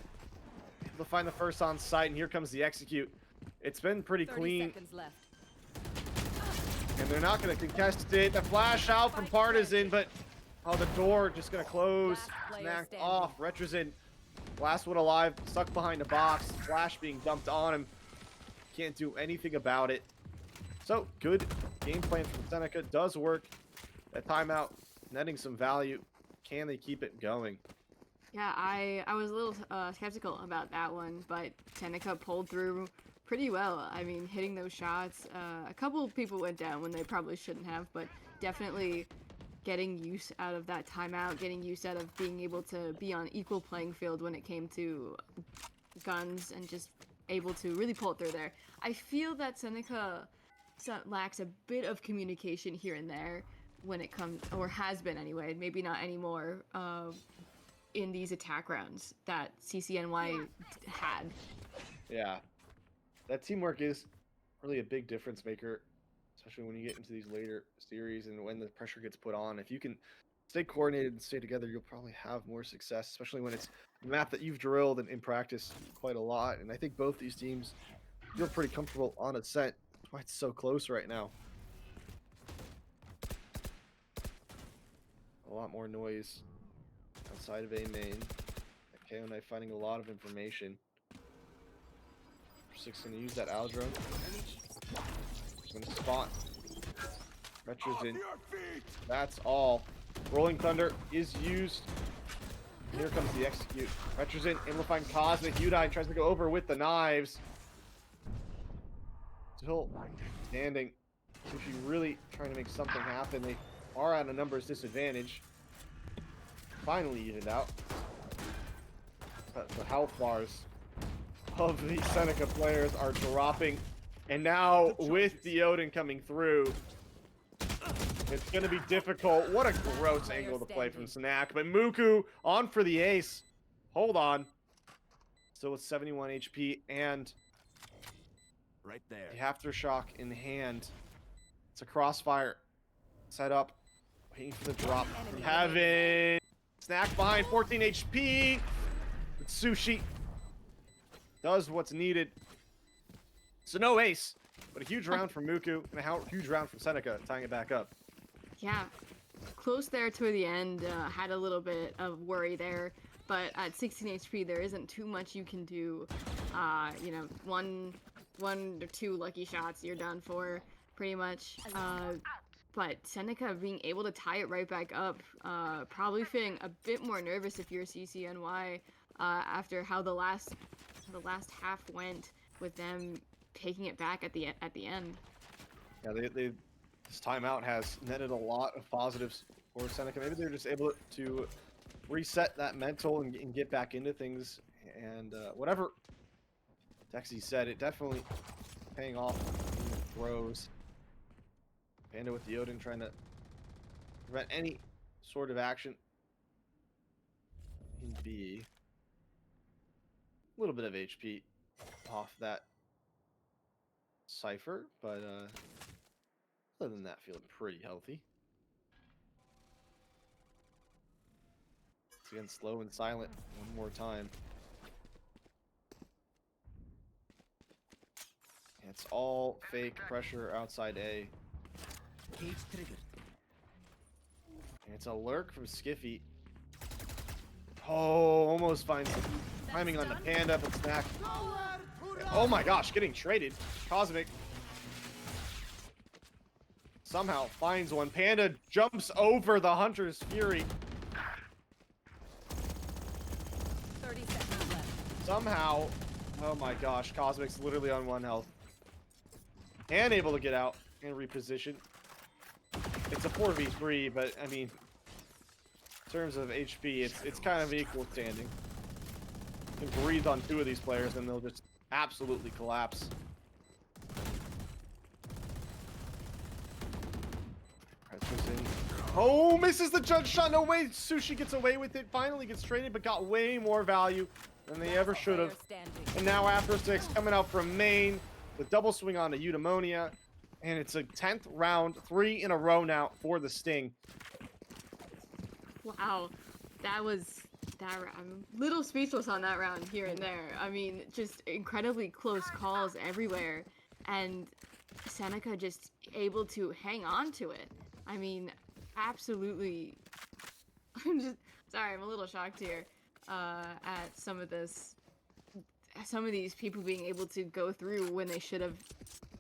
able to find the first on site, and here comes the execute. It's been pretty 30 clean, seconds left. and they're not going to contest it. The flash out from Partisan, but oh, the door just going to close. Last player Snapped standing. off. Retrosin, last one alive, stuck behind a box. Flash being dumped on him. Can't do anything about it. So, good game plan from Seneca. Does work. That timeout, netting some value. Can they keep it going? Yeah, I was a little skeptical about that one, but Seneca pulled through pretty well. I mean, hitting those shots. A couple people went down when they probably shouldn't have, but definitely getting use out of that timeout, getting use out of being able to be on equal playing field when it came to guns, and just able to really pull it through there. I feel that Seneca lacks a bit of communication here and there when it comes, or has been anyway, maybe not anymore, in these attack rounds that CCNY had. Yeah. That teamwork is really a big difference maker, especially when you get into these later series and when the pressure gets put on. If you can stay coordinated and stay together, you'll probably have more success, especially when it's a map that you've drilled and in practice quite a lot. And I think both these teams feel pretty comfortable on Ascent. That's why it's so close right now. A lot more noise outside of A main. KO9 finding a lot of information. 6 gonna use that Aldro. Gonna spot. Retro's in. That's all. Rolling Thunder is used. And here comes the execute. Retro's in. Able to find Cosmic. Udine tries to go over with the knives. Still standing. Sushi really trying to make something happen. They are at a numbers disadvantage. Finally evened out. But the health bars of the Seneca players are dropping. And now with the Odin coming through, it's going to be difficult. What a gross angle to play from Snack. But Muku on for the ace. Hold on. Still with 71 HP and Right there. the Aftershock in hand. It's a crossfire set up. Waiting for the drop. We have it. Snack behind 14 HP. But Sushi does what's needed. So no ace, but a huge round from Muku and a huge round from Seneca, tying it back up. Yeah, close there to the end. Had a little bit of worry there, but at 16 HP, there isn't too much you can do. You know, one or two lucky shots, you're done for, pretty much. But Seneca being able to tie it right back up, probably feeling a bit more nervous if you're CCNY after how the last half went with them taking it back at the end. Yeah, this timeout has netted a lot of positives for Seneca. Maybe they're just able to reset that mental and get back into things. And whatever Texie said, it definitely paying off in the throws. Panda with the Odin trying to prevent any sort of action in B. A little bit of HP off that Cypher, but other than that, feeling pretty healthy. It's again slow and silent one more time. It's all fake pressure outside A. Cage triggered. And it's a lurk from Skiffy. Oh, almost finds the timing on the Panda, but Snack. Oh my gosh, getting traded. Cosmic somehow finds one. Panda jumps over the Hunter's Fury. 30 seconds left. Somehow, oh my gosh, Cosmic's literally on 1 health. And able to get out and reposition. It's a 4v3, but I mean, in terms of HP, it's kind of equal standing. You can breathe on 2 of these players and they'll just absolutely collapse. Oh, misses the judge shot. No way. Sushi gets away with it. Finally gets traded, but got way more value than they ever should have. And now after 6, coming out from main, the double swing on to Eudaimonia. And it's a 10th round, 3 in a row now for the Sting. Wow, that was I'm a little speechless on that round here and there. I mean, just incredibly close calls everywhere, and Seneca just able to hang on to it. I mean, absolutely. I'm just sorry, I'm a little shocked here at some of these people being able to go through when they should have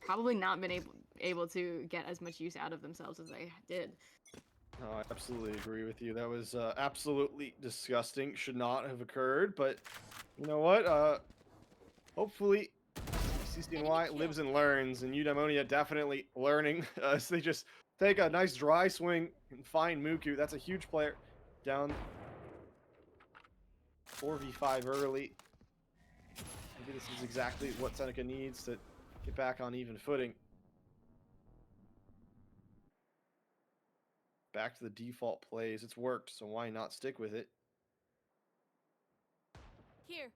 probably not been able to get as much use out of themselves as they did. No, I absolutely agree with you. That was absolutely disgusting. Should not have occurred. But you know what? Hopefully, CCNY lives and learns, and Eudaimonia definitely learning as they just take a nice dry swing and find Muku. That's a huge player. Down 4v5 early. Maybe this is exactly what Seneca needs to get back on even footing. Back to the default plays. It's worked, so why not stick with it? Here.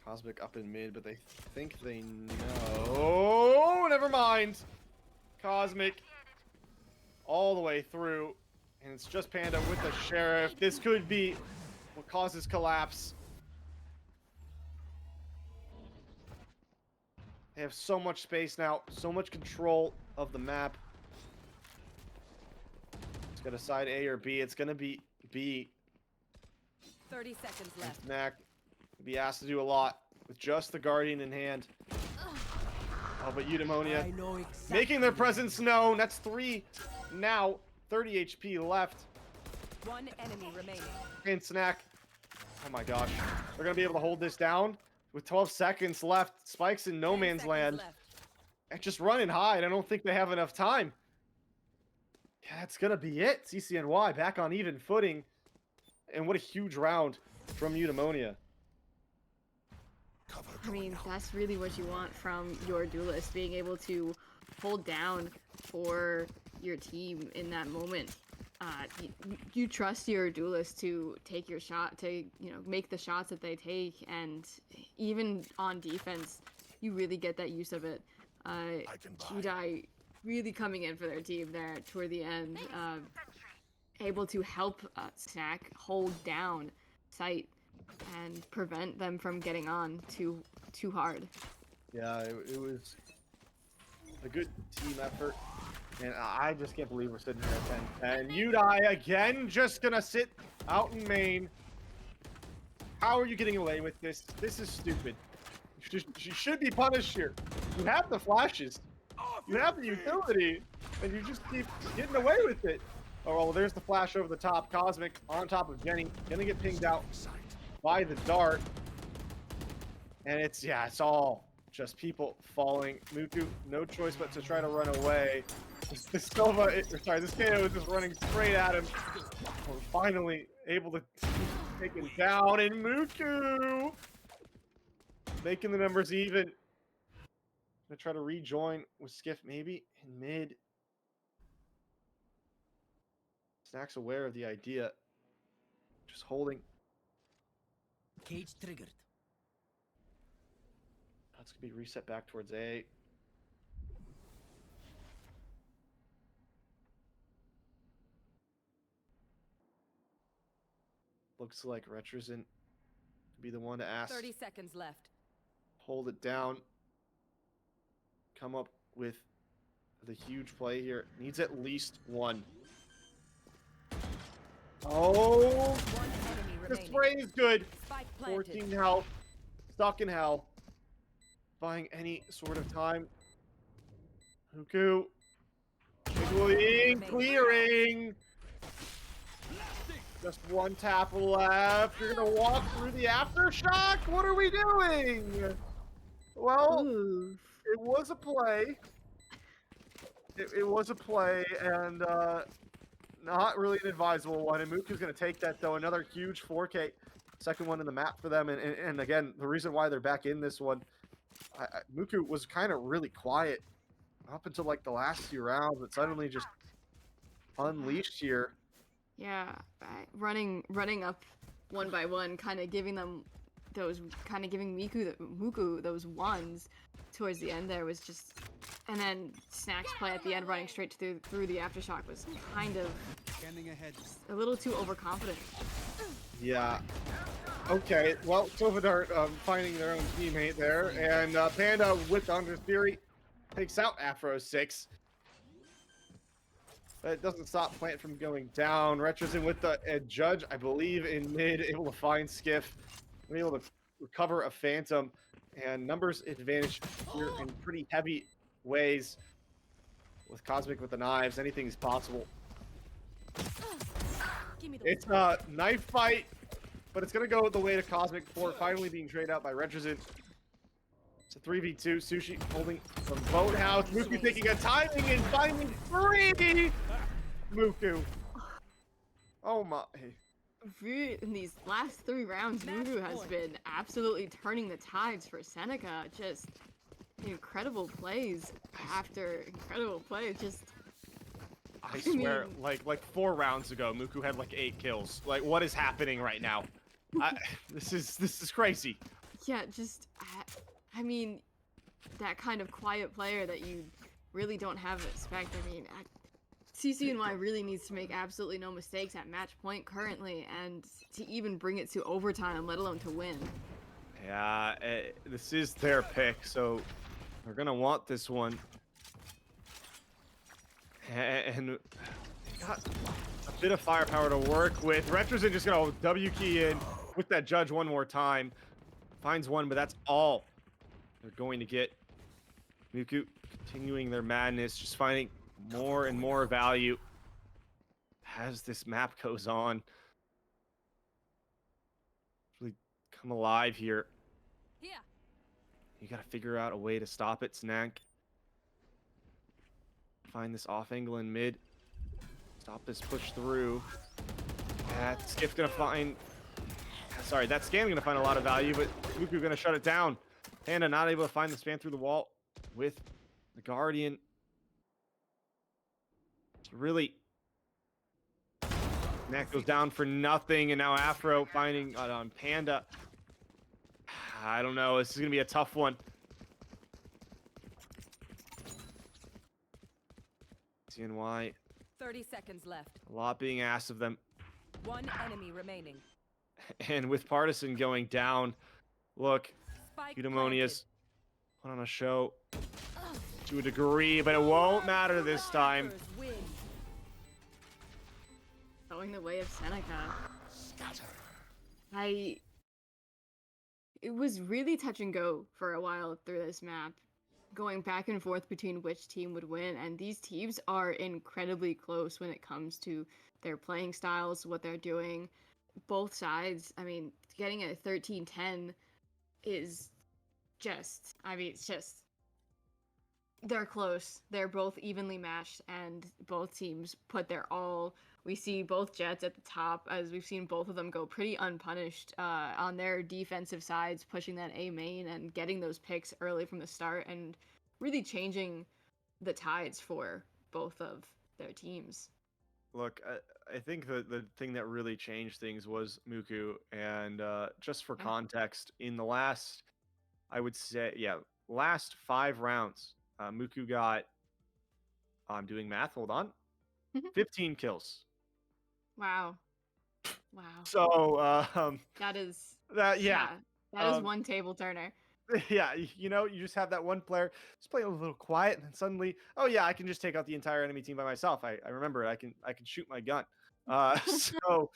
Cosmic up in mid, but they think they know. Never mind. Cosmic all the way through, and it's just Panda with the Sheriff. This could be what causes collapse. They have so much space now, so much control of the map. It's gonna decide A or B. It's gonna be B. 30 seconds left. Mac be asked to do a lot with just the Guardian in hand. Oh, but Eudaimonia I know exactly. making their presence known. That's 3 now. 30 HP left. One enemy remaining. And Snack. Oh my gosh. They're going to be able to hold this down with 12 seconds left. Spike's in no 10 man's seconds land. left. And just running high. I don't think they have enough time. Yeah, that's going to be it. CCNY back on even footing. And what a huge round from Eudaimonia. I mean, that's really what you want from your duelist, being able to hold down for your team in that moment. You trust your duelist to take your shot, to make the shots that they take, and even on defense, you really get that use of it. Judai really coming in for their team there toward the end, able to help Snack hold down Sight and prevent them from getting on too hard. Yeah, it was a good team effort. And I just can't believe we're sitting here at 10. And Udai again just gonna sit out in main. How are you getting away with this? This is stupid. She should be punished here. You have the flashes. You have the utility. And you just keep getting away with it. Oh, well, there's the flash over the top. Cosmic on top of Jenny. Gonna get pinged out by the dart. And it's all just people falling. Muku, no choice but to try to run away. This KO is just running straight at him. We're finally able to take him down, and Muku making the numbers even. Gonna try to rejoin with Skiff maybe in mid. Snack's aware of the idea. Just holding. Cage triggered. That's gonna be reset back towards A. Looks like Retrozen could be the one to ask. 30 seconds left. Hold it down. Come up with the huge play here. Needs at least one. Oh, One enemy the remaining. spray is good. Spike 14 planted. health. Stuck in hell. Buying any sort of time. Huku. Clearing. Just one tap left. You're gonna walk through the aftershock? What are we doing? Well, Ooh. it was a play. It was a play, and not really an advisable one. And Muku's gonna take that though. Another huge 4K. Second one in the map for them. And again, the reason why they're back in this one, Muku was kind of really quiet up until like the last few rounds, but suddenly just unleashed here. Yeah, running up one by one, kind of giving them those kind of giving Muku those ones towards the end there was just, and then Snack's play at the end running straight through the aftershock was kind of Scanning ahead. a little too overconfident. Yeah. Okay, well, Sovadart finding their own teammate there, and Panda with the Hunter's Fury takes out Afro 6. But it doesn't stop Plant from going down. Retrosin with the Judge, I believe, in mid, able to find Skiff, able to recover a Phantom, and numbers advantage here in pretty heavy ways. With Cosmic with the knives, anything is possible. Give me the It's a knife fight, but it's going to go the way to Cosmic before finally being traded out by Retrosin. It's a 3v2. Sushi holding from Boathouse. Muku taking a timing and finding 3! Muku. Oh my. In these last 3 rounds, Muku has been absolutely turning the tides for Seneca. Just incredible plays after incredible plays. Just I swear, like 4 rounds ago, Muku had like 8 kills. Like, what is happening right now? This is crazy. yeah, just I mean, that kind of quiet player that you really don't have expect. I mean, CCNY really needs to make absolutely no mistakes at match point currently, and to even bring it to overtime, let alone to win. Yeah, this is their pick, so they're gonna want this one. And got a bit of firepower to work with. Retrosin just gonna W key in with that Judge one more time. Finds one, but that's all they're going to get. Muku continuing their madness, just finding more and more value as this map goes on. Really come alive here. Here. You gotta figure out a way to stop it, Snack. Find this off angle in mid. Stop this push through. That Skiff gonna find. Sorry, that Scam gonna find a lot of value, but Muku gonna shut it down. Panda not able to find the span through the wall with the Guardian. It's really. Snack goes down for nothing, and now Afro finding on Panda. I don't know. This is gonna be a tough one. CCNY, 30 seconds left. a lot being asked of them. 1 enemy remaining. And with Partisan going down, look, Spike Eudaimonious put on a show to a degree, but it won't matter this time. planted. Win. Going the way of Seneca. It was really touch and go for a while through this map, going back and forth between which team would win, and these teams are incredibly close when it comes to their playing styles, what they're doing. Both sides, I mean, getting a 13-10 is just, I mean, it's just, they're close. They're both evenly matched, and both teams put their all. We see both Jets at the top, as we've seen both of them go pretty unpunished on their defensive sides, pushing that A main and getting those picks early from the start, and really changing the tides for both of their teams. Look, I think the thing that really changed things was Muku, and just for context, in the last, I would say, last 5 rounds, Muku got, I'm doing math, hold on, 15 kills. Wow. Wow. So, That is, that, yeah. that is one table turner. Yeah, you know, you just have that one player just playing a little quiet, and then suddenly, oh yeah, I can just take out the entire enemy team by myself. I remember it. I can shoot my gun. So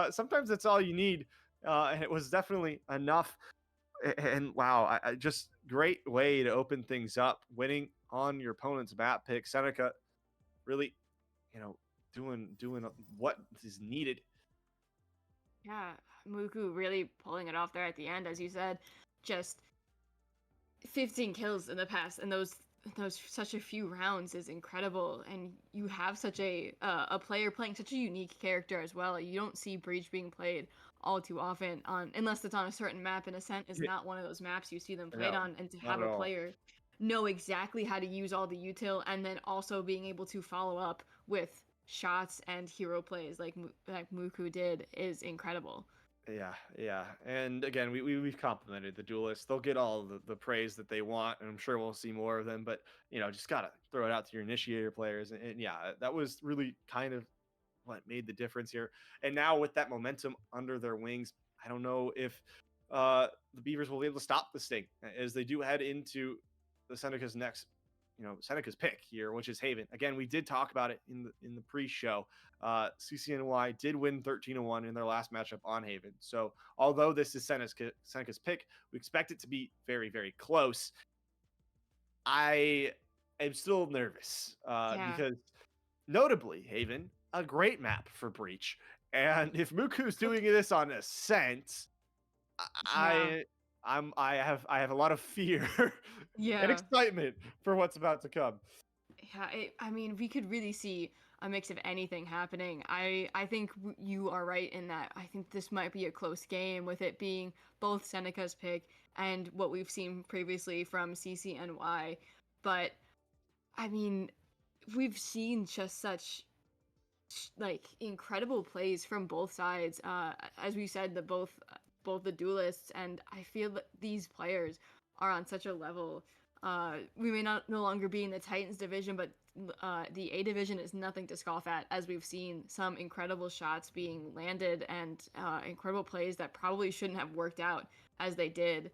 sometimes that's all you need, and it was definitely enough. And wow, I just great way to open things up, winning on your opponent's map pick. Seneca really, doing what is needed. Yeah, Muku really pulling it off there at the end, as you said. Just 15 kills in the past, and those such a few rounds is incredible. And you have such a player playing such a unique character as well. You don't see Breach being played all too often unless it's on a certain map, and Ascent is not one of those maps you see them played on. And to have a player know exactly how to use all the util, and then also being able to follow up with shots and hero plays like Muku did is incredible. Yeah. And again, we've complimented the duelists. They'll get all the praise that they want, and I'm sure we'll see more of them. But just gotta throw it out to your initiator players. And yeah, that was really kind of what made the difference here. And now with that momentum under their wings, I don't know if the Beavers will be able to stop this thing as they do head into the Seneca's next, Seneca's pick here, which is Haven. Again, we did talk about it in the pre-show. CCNY did win 13-1 in their last matchup on Haven. So although this is Seneca's pick, we expect it to be very, very close. I am still nervous Yeah. because notably, Haven, a great map for Breach. And if Muku's doing this on Ascent, Yeah. I I have a lot of fear and Yeah. excitement for what's about to come. Yeah, I mean, we could really see a mix of anything happening. I think you are right in that. I think this might be a close game with it being both Seneca's pick and what we've seen previously from CCNY. But I mean, we've seen just such like incredible plays from both sides. As we said, both the duelists, and I feel that these players are on such a level. We may not no longer be in the Titans division, but the A division is nothing to scoff at. As we've seen some incredible shots being landed and incredible plays that probably shouldn't have worked out as they did,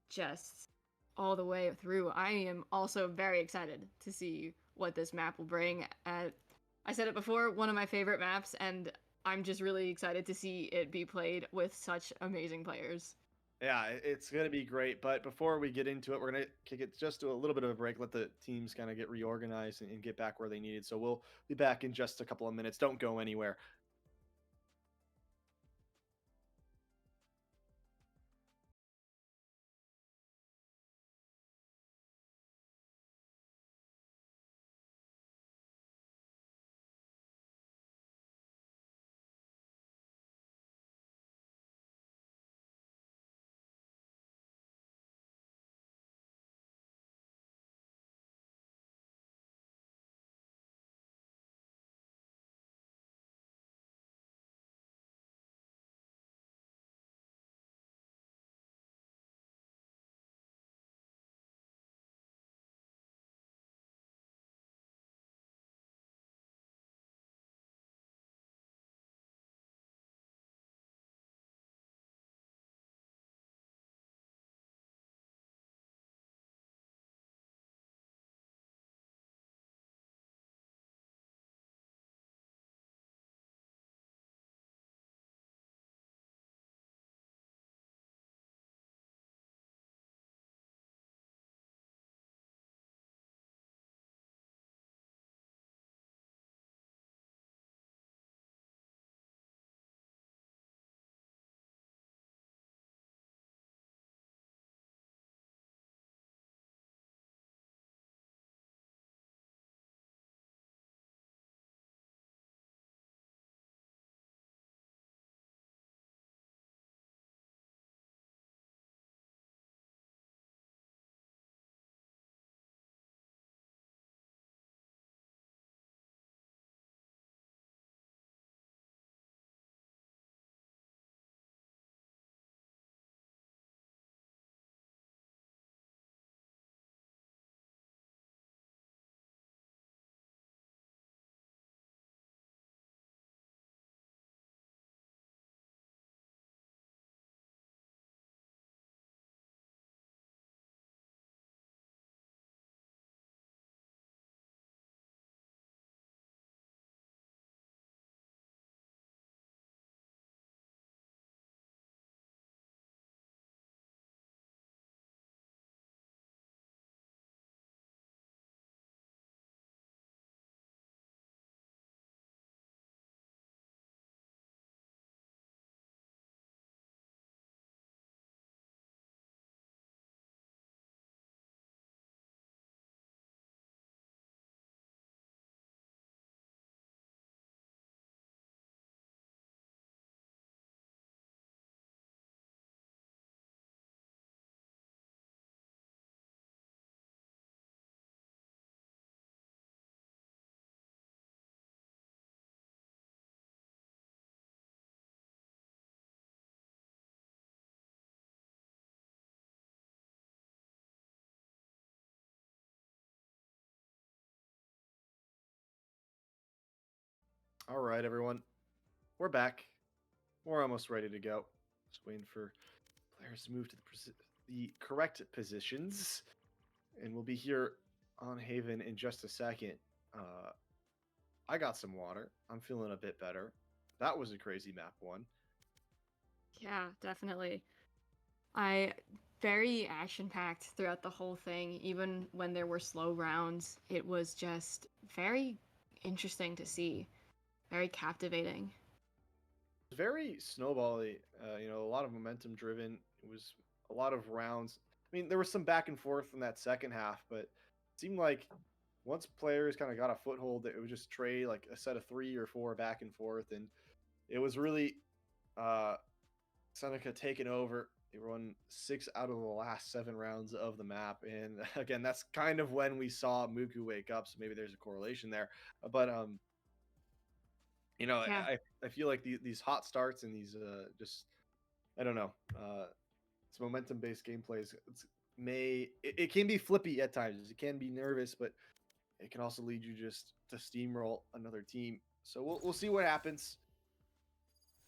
just all the way through. I am also very excited to see what this map will bring. I said it before, one of my favorite maps, and I'm just really excited to see it be played with such amazing players. Yeah, it's going to be great. But before we get into it, we're going to kick it just to a little bit of a break, let the teams kind of get reorganized and get back where they needed. So we'll be back in just a couple of minutes. Don't go anywhere. All right, everyone. We're back. We're almost ready to go. Just waiting for players to move to the correct positions. And we'll be here on Haven in just a second. I got some water. I'm feeling a bit better. That was a crazy map one. Yeah, definitely. I very action packed throughout the whole thing. Even when there were slow rounds, it was just very interesting to see. Very captivating. Very snowbally, a lot of momentum driven. It was a lot of rounds. I mean, there was some back and forth in that second half, but it seemed like once players kind of got a foothold, that it would just trade like a set of 3 or 4 back and forth, and it was really uh, Seneca taking over. They won 6 out of the last 7 rounds of the map, and again, that's kind of when we saw Muku wake up. So maybe there's a correlation there, but Yeah. I feel like these hot starts and these just I don't know, it's momentum based gameplays. It can be flippy at times. It can be nervous, but it can also lead you just to steamroll another team. So we'll see what happens.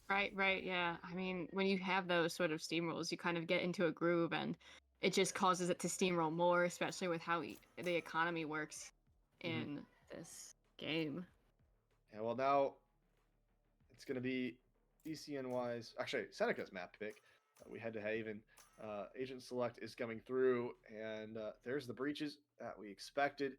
Right, yeah. I mean, when you have those sort of steamrolls, you kind of get into a groove and it just causes it to steamroll more, especially with how the economy works in this game. Yeah, well now it's gonna be CCNY's actually Seneca's map pick. We head to Haven. Agent Select is coming through, and there's the breaches that we expected.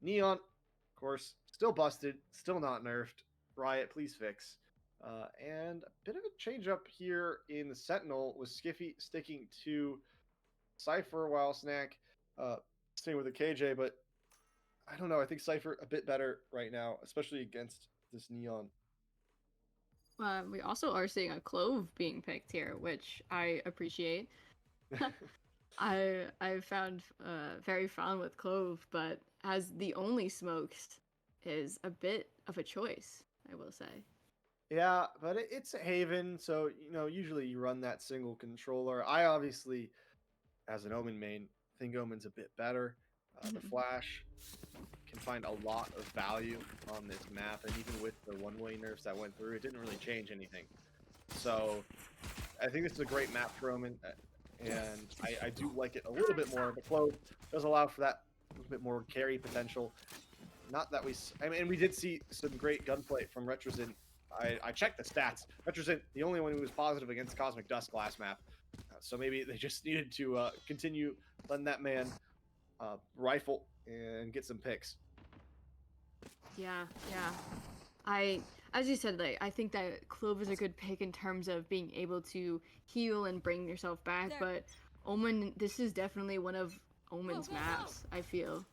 Neon, of course, still busted, still not nerfed. Riot, please fix. And a bit of a change up here in the Sentinel with Skiffy sticking to Cypher while Snack staying with the KJ, but I don't know. I think Cypher a bit better right now, especially against this Neon. We also are seeing a Clove being picked here, which I appreciate. I found very fond with Clove, but as the only smokes is a bit of a choice, I will say. Yeah, but it's a Haven, so usually you run that single controller. I obviously, as an Omen main, think Omen's a bit better. The Flash can find a lot of value on this map, and even with the one-way nerfs that went through, it didn't really change anything. So I think this is a great map for Omen, and I do like it a little bit more. The Clove does allow for that little bit more carry potential. Not that we did see some great gunplay from Retrozin. I checked the stats. Retrozin, the only one who was positive against Cosmic Dust last map. So maybe they just needed to continue letting that man rifle and get some picks. Yeah. As you said, like, I think that Clove is a good pick in terms of being able to heal and bring yourself back, but Omen, this is definitely one of Omen's maps, I feel.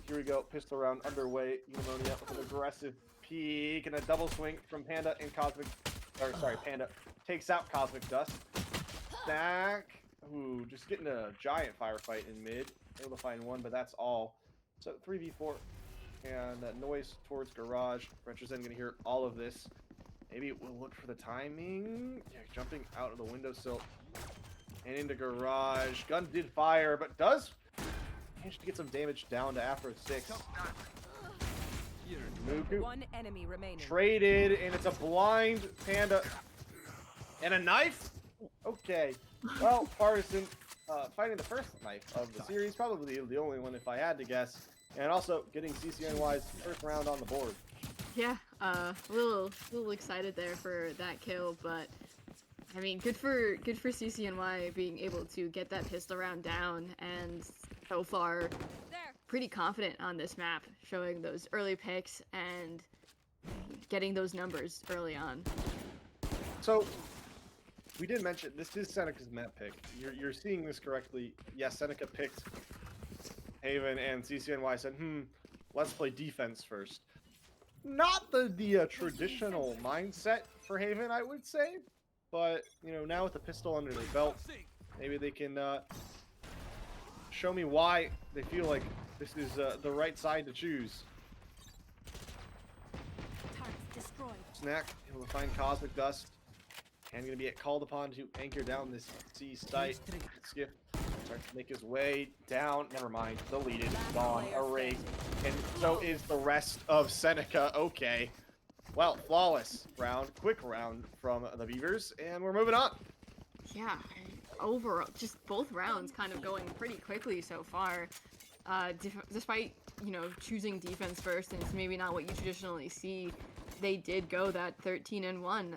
Here we go, pistol round underway. Pneumonia with an aggressive peek and a double swing from Panda and Panda takes out Cosmic Dust. Stack. Ooh, just getting a giant firefight in mid. Able to find one, but that's all. So 3v4 and noise towards garage. Retrozen gonna hear all of this. Maybe we'll look for the timing. Yeah, jumping out of the windowsill and into garage. Gun did fire, but does manage to get some damage down to Afro 6. Muku One enemy remaining. traded, and it's a blind Panda and a knife. Okay, well, Partisan fighting the first knife of the series, probably the only one if I had to guess, and also getting CCNY's first round on the board. Yeah, a little excited there for that kill, but I mean, good for CCNY being able to get that pistol round down, and so far pretty confident on this map, showing those early picks and getting those numbers early on. So we did mention this is Seneca's map pick. You're seeing this correctly. Yes, Seneca picked Haven, and CCNY said, let's play defense first. Not the traditional mindset for Haven, I would say, but now with the pistol under their belt, maybe they can show me why they feel like this is the right side to choose. Snack able to find Cosmic Dust, and going to be called upon to anchor down this C site. Skiff starts to make his way down. Never mind. Deleted. Last Gone. player Erased. standing. And so is the rest of Seneca. Okay. Well, flawless round. Quick round from the Beavers. And we're moving on. Yeah, overall, just both rounds kind of going pretty quickly so far. Despite, you know, choosing defense first, and it's maybe not what you traditionally see, they did go that 13-1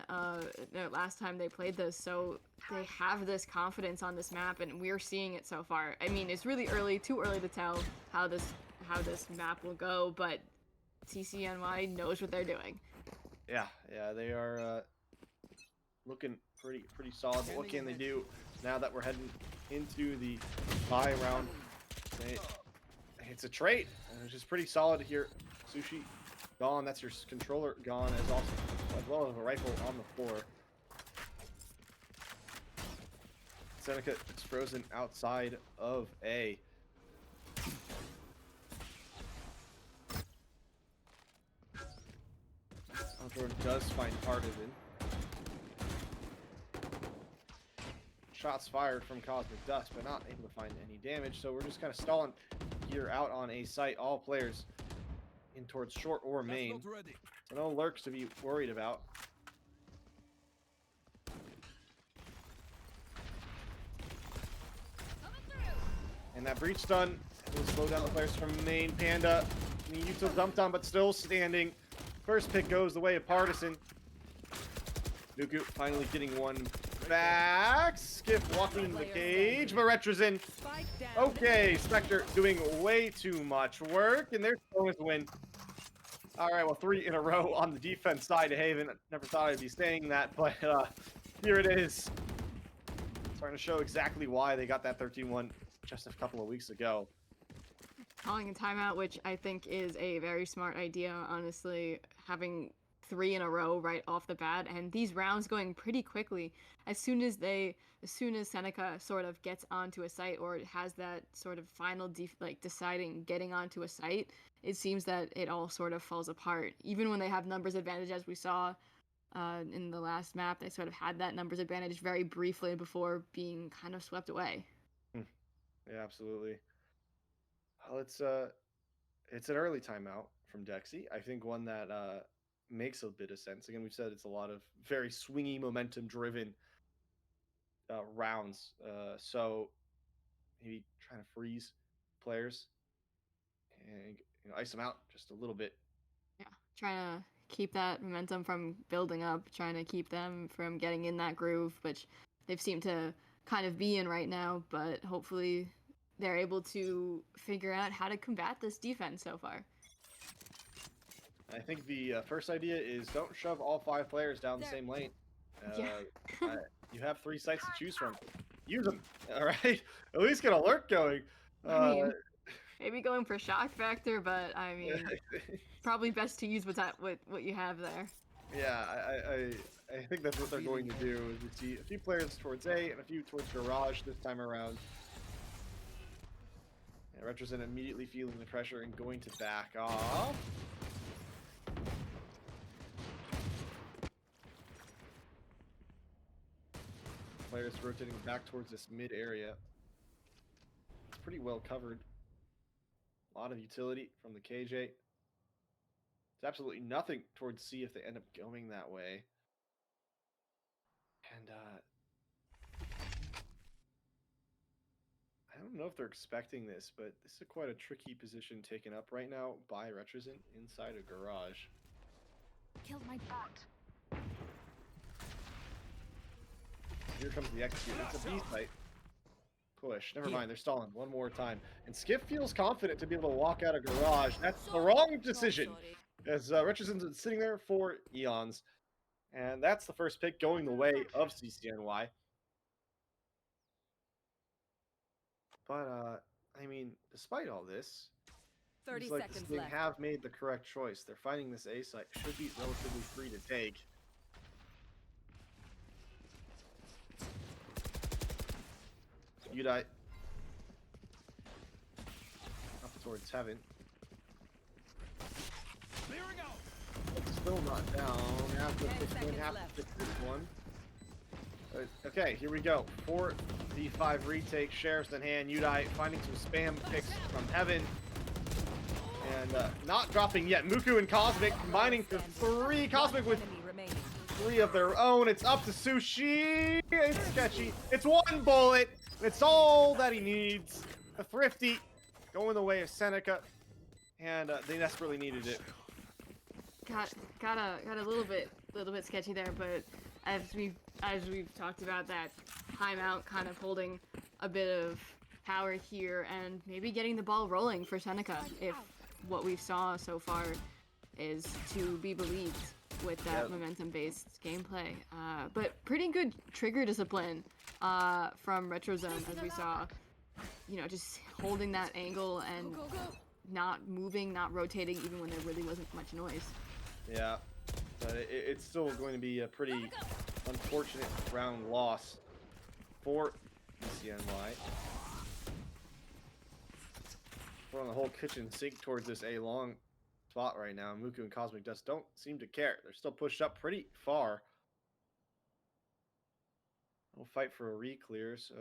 the last time they played this, so they have this confidence on this map, and we're seeing it so far. I mean, it's really early, too early to tell how this map will go, but CCNY knows what they're doing. Yeah, they are looking pretty solid. But what can they do now that we're heading into the bye round? It's a trade, which is pretty solid here. Sushi gone. That's your controller gone, as well as a rifle on the floor. Seneca is frozen outside of A. Jordan does find Partisan. Shots fired from Cosmic Dust, but not able to find any damage. So we're just kind of stalling here out on A site. All players in towards short or main. So no lurks to be worried about. And that breach stun will slow down the players from main. Panda, Yuto dumped on, but still standing. First pick goes the way of Partisan. Nuku finally getting one back. Skip walking in the cage. Maretra's Spike down. okay, Spectre doing way too much work, and they're showing us a win. All right, well, 3 in a row on the defense side of Haven. Never thought I'd be saying that, but here it is. Starting to show exactly why they got that 13-1 just a couple of weeks ago. Calling a timeout, which I think is a very smart idea, honestly, having 3 in a row right off the bat, and these rounds going pretty quickly. As soon as Seneca sort of gets onto a site, or has that sort of final deciding getting onto a site, it seems that it all sort of falls apart. Even when they have numbers advantage, as we saw in the last map, they sort of had that numbers advantage very briefly before being kind of swept away. Yeah, absolutely. Well, it's an early timeout from Dexy. I think one that makes a bit of sense. Again, we've said it's a lot of very swingy, momentum-driven rounds. So maybe trying to freeze players and ice them out just a little bit. Yeah, trying to keep that momentum from building up, trying to keep them from getting in that groove, which they've seemed to kind of be in right now, but hopefully they're able to figure out how to combat this defense so far. I think the first idea is don't shove all 5 players down the same lane. You have 3 sites to choose from. Use them, all right? At least get a lurk going. I mean, maybe going for shock factor, but I mean, probably best to use what you have there. Yeah, I think that's what they're going to do. Is you see a few players towards A and a few towards Garage this time around. And Retrozen immediately feeling the pressure and going to back off. Players rotating back towards this mid area. It's pretty well covered. A lot of utility from the KJ. It's absolutely nothing towards C if they end up going that way. And I don't know if they're expecting this, but this is quite a tricky position taken up right now by Retrozen inside a Garage. Killed my bot. Here comes the execute. It's a B site. Push. Never mind, they're stalling one more time. And Skip feels confident to be able to walk out of Garage. That's the wrong decision. As Retrozen's been sitting there for eons. And that's the first pick going the way of CCNY. But, I mean, despite all this, 30 seems like seconds they left. have made the correct choice. They're finding this A site. Should be relatively free to take. Udite. Up towards heaven. Still not down. Have to 10 pick seconds one, have left. to pick this one. Okay, here we go. 4 V5 retake, sheriffs in hand. Udai finding some spam picks from heaven. And not dropping yet. Muku and Cosmic combining for 3. Cosmic with Enemy remaining. 3 of their own. It's up to Sushi. It's sketchy. It's 1 bullet. It's all that he needs. The Thrifty going the way of Seneca. And they desperately needed it. Got a little bit sketchy there, but as we've talked about, that timeout kind of holding a bit of power here and maybe getting the ball rolling for Seneca if what we saw so far is to be believed with that momentum-based gameplay. But pretty good trigger discipline from Retrozone, as we saw. You know, just holding that angle and not moving, not rotating, even when there really wasn't much noise. Yeah, but it's still going to be a pretty unfortunate round loss for CCNY. We're on the whole kitchen sink towards this A long spot right now. Muku and Cosmic Dust don't seem to care. They're still pushed up pretty far. We'll fight for a re-clear, so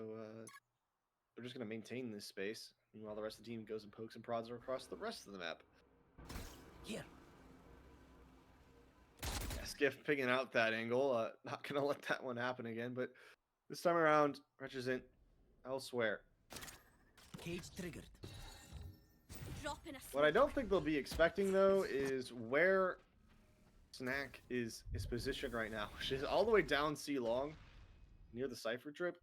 they're just going to maintain this space. Meanwhile, the rest of the team goes and pokes and prods across the rest of the map. Here. Yeah, Skiff picking out that angle. Not going to let that one happen again, but this time around, represent elsewhere. Cage triggered. Drop in a What I don't think they'll be expecting, though, is where Snack is positioned right now, which is all the way down C long, near the Cypher trip.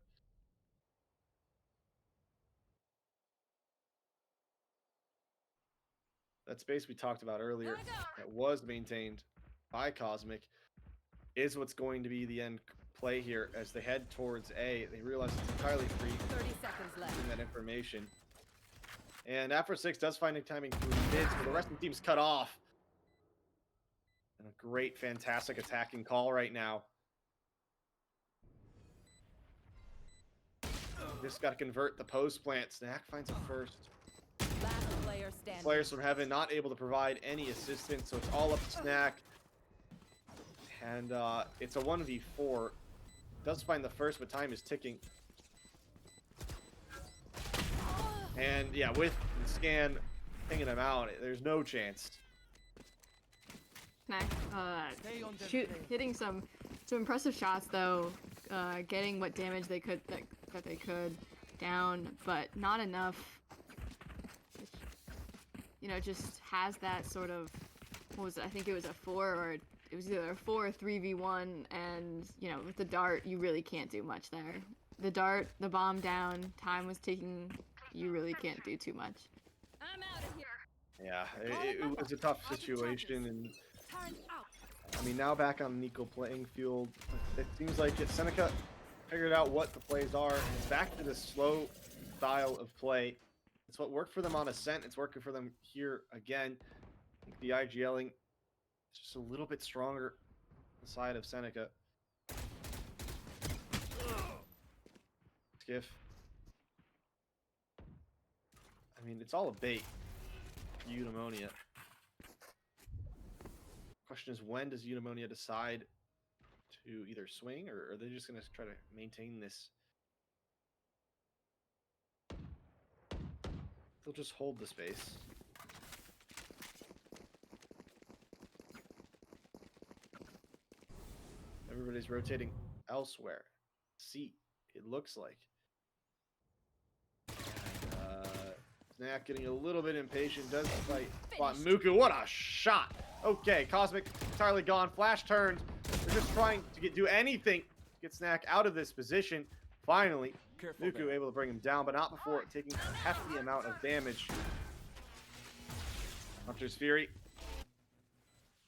That space we talked about earlier that was maintained by Cosmic is what's going to be the end play here as they head towards A. They realize it's entirely free. 30 seconds left. That information. And Afro 6 does find a timing through mids, but the rest of the team's cut off. And a great, fantastic attacking call right now. Just got to convert the post plant. Snack finds it first. Last player standing. Players from Heaven not able to provide any assistance, so it's all up to Snack. And it's a 1v4. Does find the first, but time is ticking. And yeah, with the scan pinging him out, there's no chance. Snack, hitting some impressive shots though, getting what damage they could that they could down, but not enough. You know, just has that sort of, what was it? I think it was a 4 or it was either a 4 or 3v1, and you know, with the dart, you really can't do much there. The dart, the bomb down, time was ticking. You really can't do too much. I'm out of here. Yeah, it was a tough situation, and I mean, now back on an equal playing field, it seems like Seneca figured out what the plays are, and it's back to this slow style of play. It's what worked for them on Ascent. It's working for them here again. I think the IGLing is just a little bit stronger on the side of Seneca. Skiff. I mean, it's all a bait. Eudaimonia. Question is, when does Eudaimonia decide to either swing, or are they just going to try to maintain this? They'll just hold the space. Everybody's rotating elsewhere. C, it looks like. Snack getting a little bit impatient. Does fight Muku. What a shot! Okay, Cosmic entirely gone. Flash turned. They're just trying to do anything to get Snack out of this position. Finally, Muku able to bring him down, but not before taking a hefty amount of damage. Hunter's Fury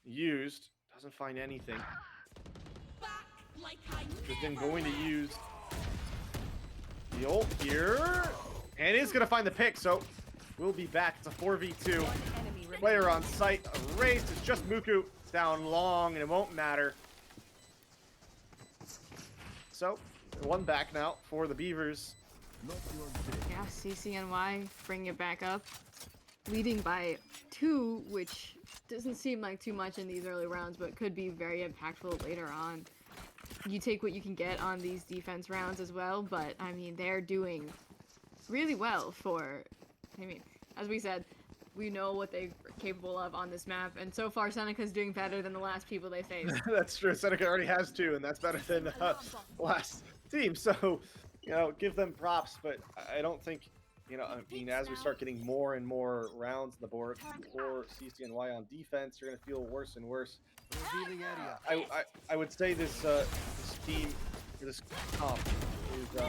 used. Doesn't find anything. Is then going to use the ult here. And is going to find the pick, so we'll be back. It's a 4v2. Player on site. Erased. It's just Muku down long, and it won't matter. So, one back now for the Beavers. Yeah, CCNY bring it back up. Leading by 2, which doesn't seem like too much in these early rounds, but could be very impactful later on. you take what you can get on these defense rounds as well. But I mean, they're doing really well for. I mean, as we said, we know what they're capable of on this map, and so far Seneca's doing better than the last people they faced. That's true. Seneca already has 2, and that's better than the last team. So, give them props. But I don't think, I mean, as we start getting more and more rounds on the board for CCNY on defense, you're going to feel worse and worse. Revealing area. I would say this team, or this comp, is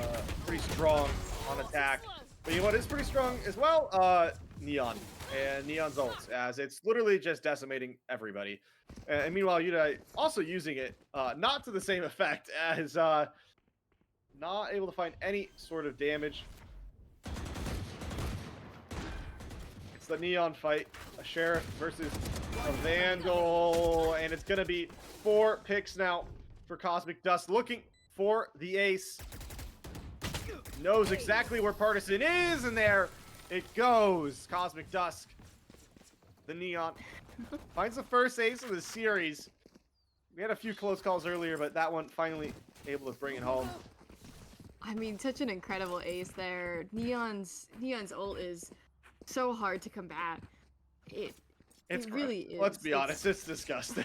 pretty strong on attack. But you know what is pretty strong as well? Neon. And Neon's ults, as it's literally just decimating everybody. And meanwhile, Yudai also using it, not to the same effect, as not able to find any sort of damage. It's the Neon fight, a Sheriff versus a Vandal, and it's going to be 4 picks now for Cosmic Dust, looking for the ace. Knows exactly where Partisan is, and there it goes. Cosmic Dusk, the Neon, finds the first ace of the series. We had a few close calls earlier, but that one finally able to bring it home. I mean, such an incredible ace there. Neon's ult is so hard to combat. It really is. Let's be honest, it's disgusting.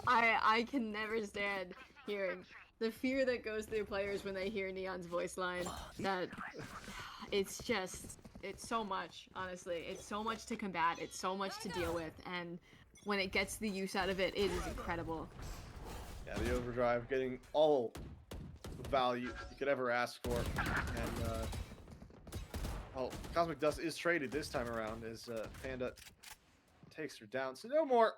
I can never stand hearing the fear that goes through players when they hear Neon's voice line. That it's so much, honestly. It's so much to combat, it's so much to deal with, and when it gets the use out of it, it is incredible. Yeah, the overdrive, getting all the value you could ever ask for. And Cosmic Dust is traded this time around as Panda takes her down. So no more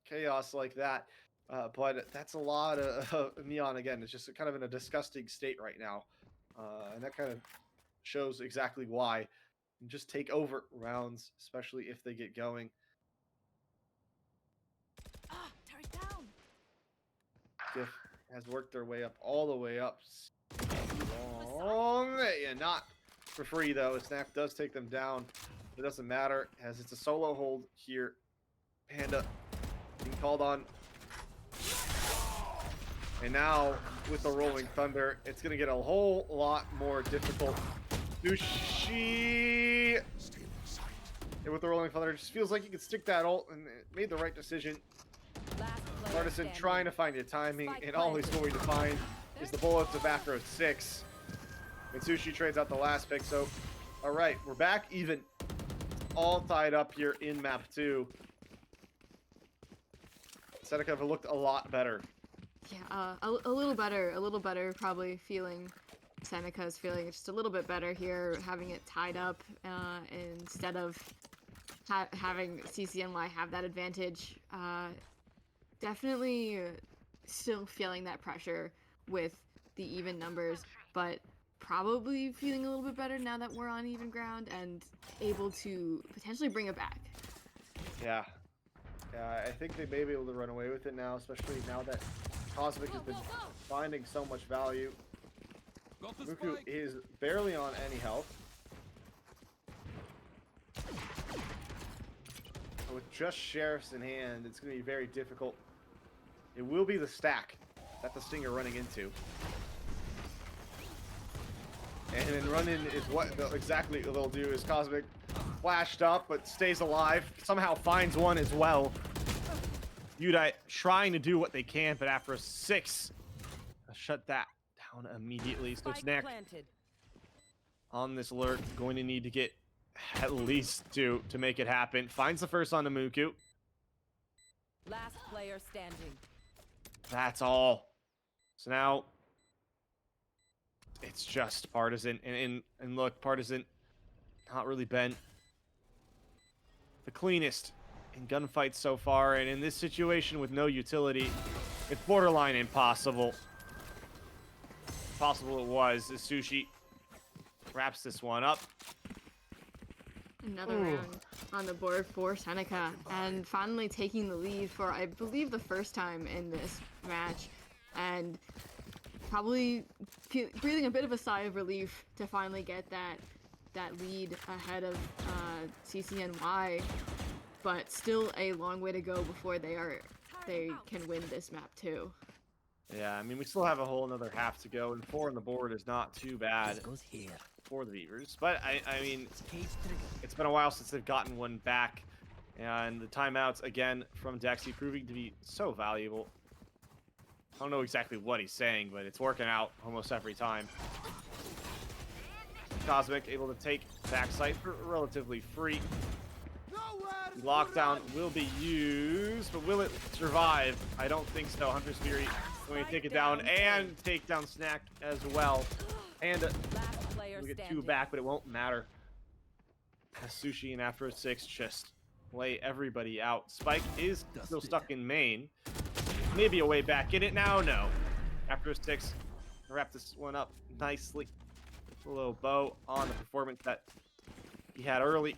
chaos like that. But that's a lot of Neon again. It's just kind of in a disgusting state right now. And that kind of shows exactly why. And just take over rounds, especially if they get going. Turret down. Diff has worked their way up all the way up. Long. Yeah, not for free though. Snap does take them down. It doesn't matter as it's a solo hold here. Panda being called on. And now with the Rolling Thunder, it's going to get a whole lot more difficult. Sushi. And with the Rolling Thunder, it just feels like you could stick that ult and it made the right decision. Partisan trying to find your timing, and all he's going to find is the bullets of Afro 6. And Sushi trades out the last pick, so alright, we're back even. All tied up here in map 2. Seneca have looked a lot better. Yeah, a little better probably feeling. Seneca's feeling just a little bit better here, having it tied up instead of having CCNY have that advantage. Definitely still feeling that pressure with the even numbers, but probably feeling a little bit better now that we're on even ground and able to potentially bring it back. Yeah. Yeah, I think they may be able to run away with it now, especially now that Cosmic has been finding so much value. Muku is barely on any health. With just Sheriffs in hand, it's going to be very difficult. It will be the stack that the Stinger running into. And then run-in is what exactly they'll do is Cosmic flashed up, but stays alive. Somehow finds one as well. Yudai trying to do what they can, but after a 6, shut that down immediately. So Snack on this alert, going to need to get at least 2 to make it happen. Finds the first on the Muku. Last player standing. That's all. So now it's just Partisan, and look, Partisan not really been the cleanest in gunfights so far, and in this situation with no utility, it's borderline impossible. Possible it was as Sushi wraps this one up. Another round on the board for Seneca, and finally taking the lead for, I believe, the first time in this match, and probably breathing a bit of a sigh of relief to finally get that lead ahead of CCNY, but still a long way to go before they can win this map too. Yeah, I mean, we still have a whole another half to go, and 4 on the board is not too bad Goes here. for the Beavers. But, I mean, Page trigger. it's been a while since they've gotten one back, and the timeouts, again, from Dexy proving to be so valuable. I don't know exactly what he's saying, but it's working out almost every time. Cosmic able to take backside for relatively free. The lockdown will be used, but will it survive? I don't think so. Hunter's Fury going to take it down and take down Snack as well. And Last player we'll get 2 standing. back, but it won't matter. As Sushi and Afro 6 just lay everybody out. Spike is still stuck in main. Maybe a way back in it now. No. Afro 6 wrap this one up nicely. A little bow on the performance that he had early.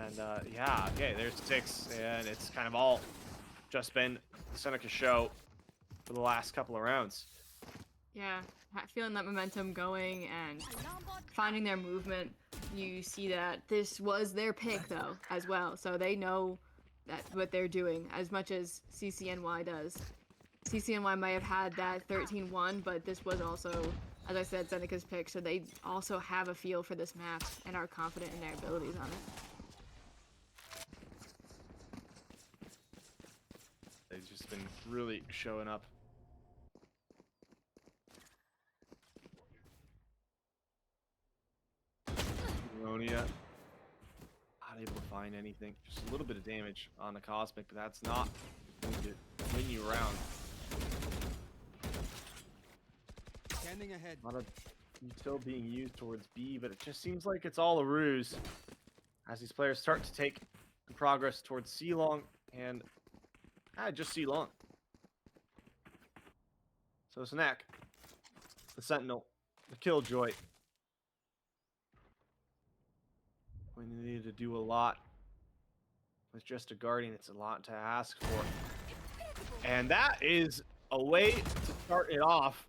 And yeah, okay, there's 6, and it's kind of all just been the Seneca show for the last couple of rounds. Yeah, feeling that momentum going and finding their movement. You see that this was their pick though as well, so they know that what they're doing as much as CCNY does. CCNY might have had that 13-1, but this was also, as I said, Seneca's pick, so they also have a feel for this map and are confident in their abilities on it. They've just been really showing up. Ronia, not able to find anything. Just a little bit of damage on the Cosmic, but that's not going to win you around. Standing ahead. A lot of util being used towards B, but it just seems like it's all a ruse as these players start to take progress towards C long and just C long. So Snack, the Sentinel, the Killjoy. We need to do a lot with just a Guardian. It's a lot to ask for. And that is a way to start it off.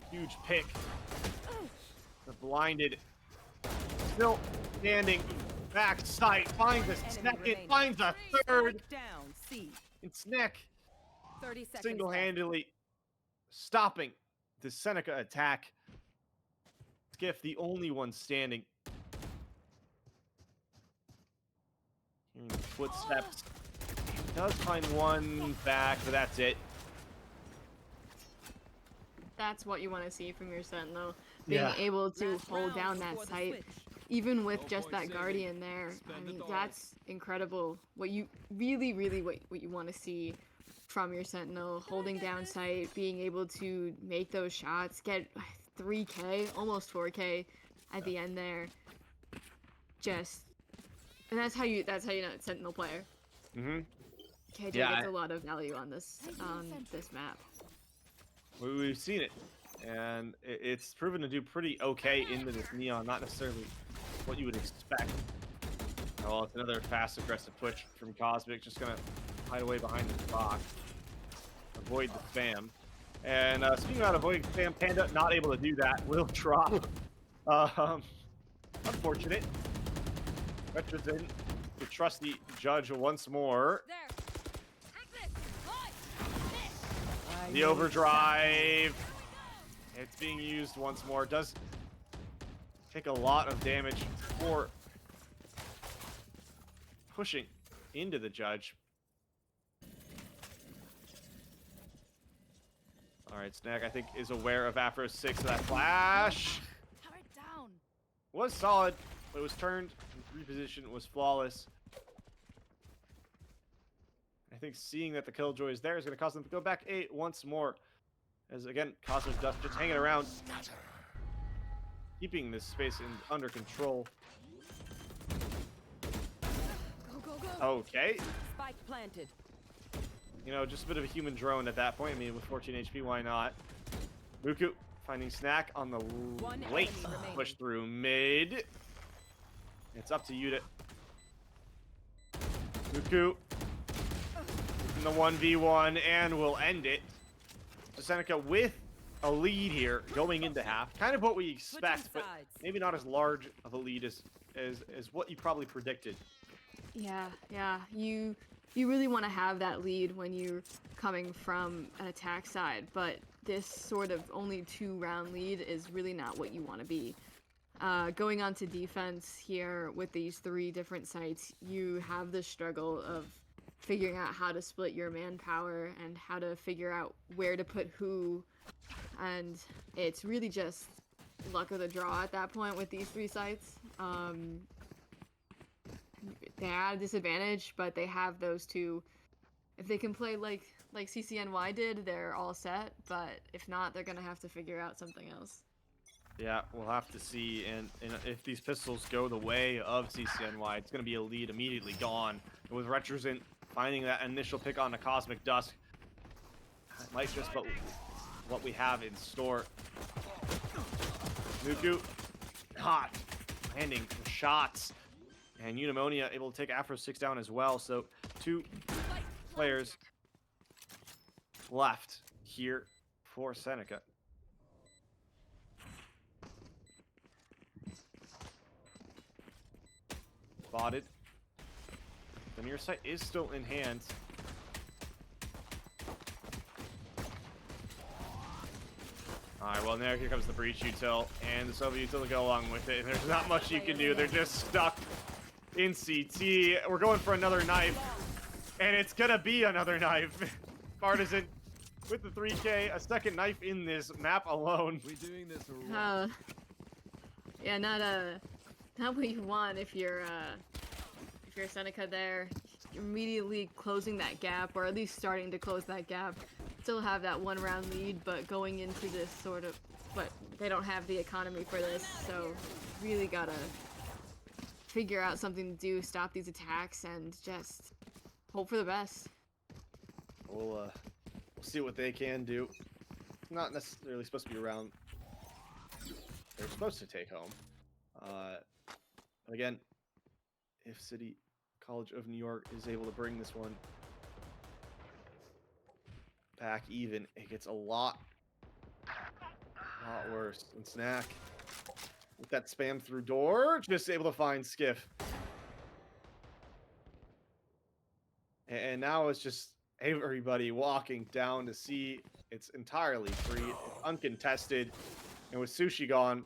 Huge pick. The blinded, still standing, backside, finds a second, finds a third. Strike down. C. And Snack 30 seconds. single-handedly stopping the Seneca attack. Skiff, the only one standing. Hearing footsteps. Does find one back, but that's it. That's what you want to see from your Sentinel, being able to hold down that site, even with just that Guardian there. I mean, that's incredible. What you really, what you want to see from your Sentinel, holding down site, being able to make those shots, get 3K, almost 4K at the end there. And that's how you know it's Sentinel player. KJ gets a lot of value on this map. We've seen it, and it's proven to do pretty okay into this Neon, not necessarily what you would expect. Oh, it's another fast, aggressive push from Cosmic, just gonna hide away behind the rock, avoid the spam. And speaking about avoiding spam, Panda not able to do that, will drop. Unfortunate. Retro's in, the trusty Judge once more. The overdrive. It's being used once more. Does take a lot of damage for pushing into the Judge. All right, Snack, I think, is aware of Afro 6. That flash Turret down. was solid, but it was turned. Reposition was flawless. I think seeing that the Killjoy is there is going to cause them to go back 8 once more. As again, Cosmic Dust just hanging around, keeping this space under control. Okay. Spike planted. You know, just a bit of a human drone at that point. I mean, with 14 HP, why not? Muku finding Snack on the late push through mid. It's up to you to... Muku in the 1v1 and will end it. So Seneca with a lead here going into half. Kind of what we expect, but maybe not as large of a lead as what you probably predicted. Yeah. you really want to have that lead when you're coming from an attack side, but this sort of only 2-round lead is really not what you want to be. Going on to defense here with these 3 different sites, you have the struggle of figuring out how to split your manpower and how to figure out where to put who, and it's really just luck of the draw at that point with these 3 sites. They have a disadvantage, but they have those 2. If they can play like CCNY did, they're all set, but if not, they're gonna have to figure out something else. Yeah, we'll have to see, and if these pistols go the way of CCNY, it's going to be a lead immediately gone. And with Retrosint finding that initial pick on the Cosmic Dusk, it might just be what we have in store. Nuku, hot, landing shots, and Unimonia able to take Afro 6 down as well, so 2 players left here for Seneca. Spotted. The near site is still in hand. Alright, well now here comes the breach util, and the Soviet util to go along with it, and there's not much you can do. They're just stuck in CT. We're going for another knife, and it's gonna be another knife. Partisan with the 3K, a second knife in this map alone. We doing this or what? Yeah, not what you want if you're Seneca there. You're immediately closing that gap, or at least starting to close that gap. Still have that 1-round lead, but going into this sort of, but they don't have the economy for this, so really gotta figure out something to do, stop these attacks, and just hope for the best. We'll see what they can do. Not necessarily supposed to be around. They're supposed to take home. Again, if City College of New York is able to bring this one back even, it gets a lot worse. And Snack with that spam through door, just able to find Skiff. And now it's just everybody walking down to see it's entirely free, it's uncontested, and with Sushi gone,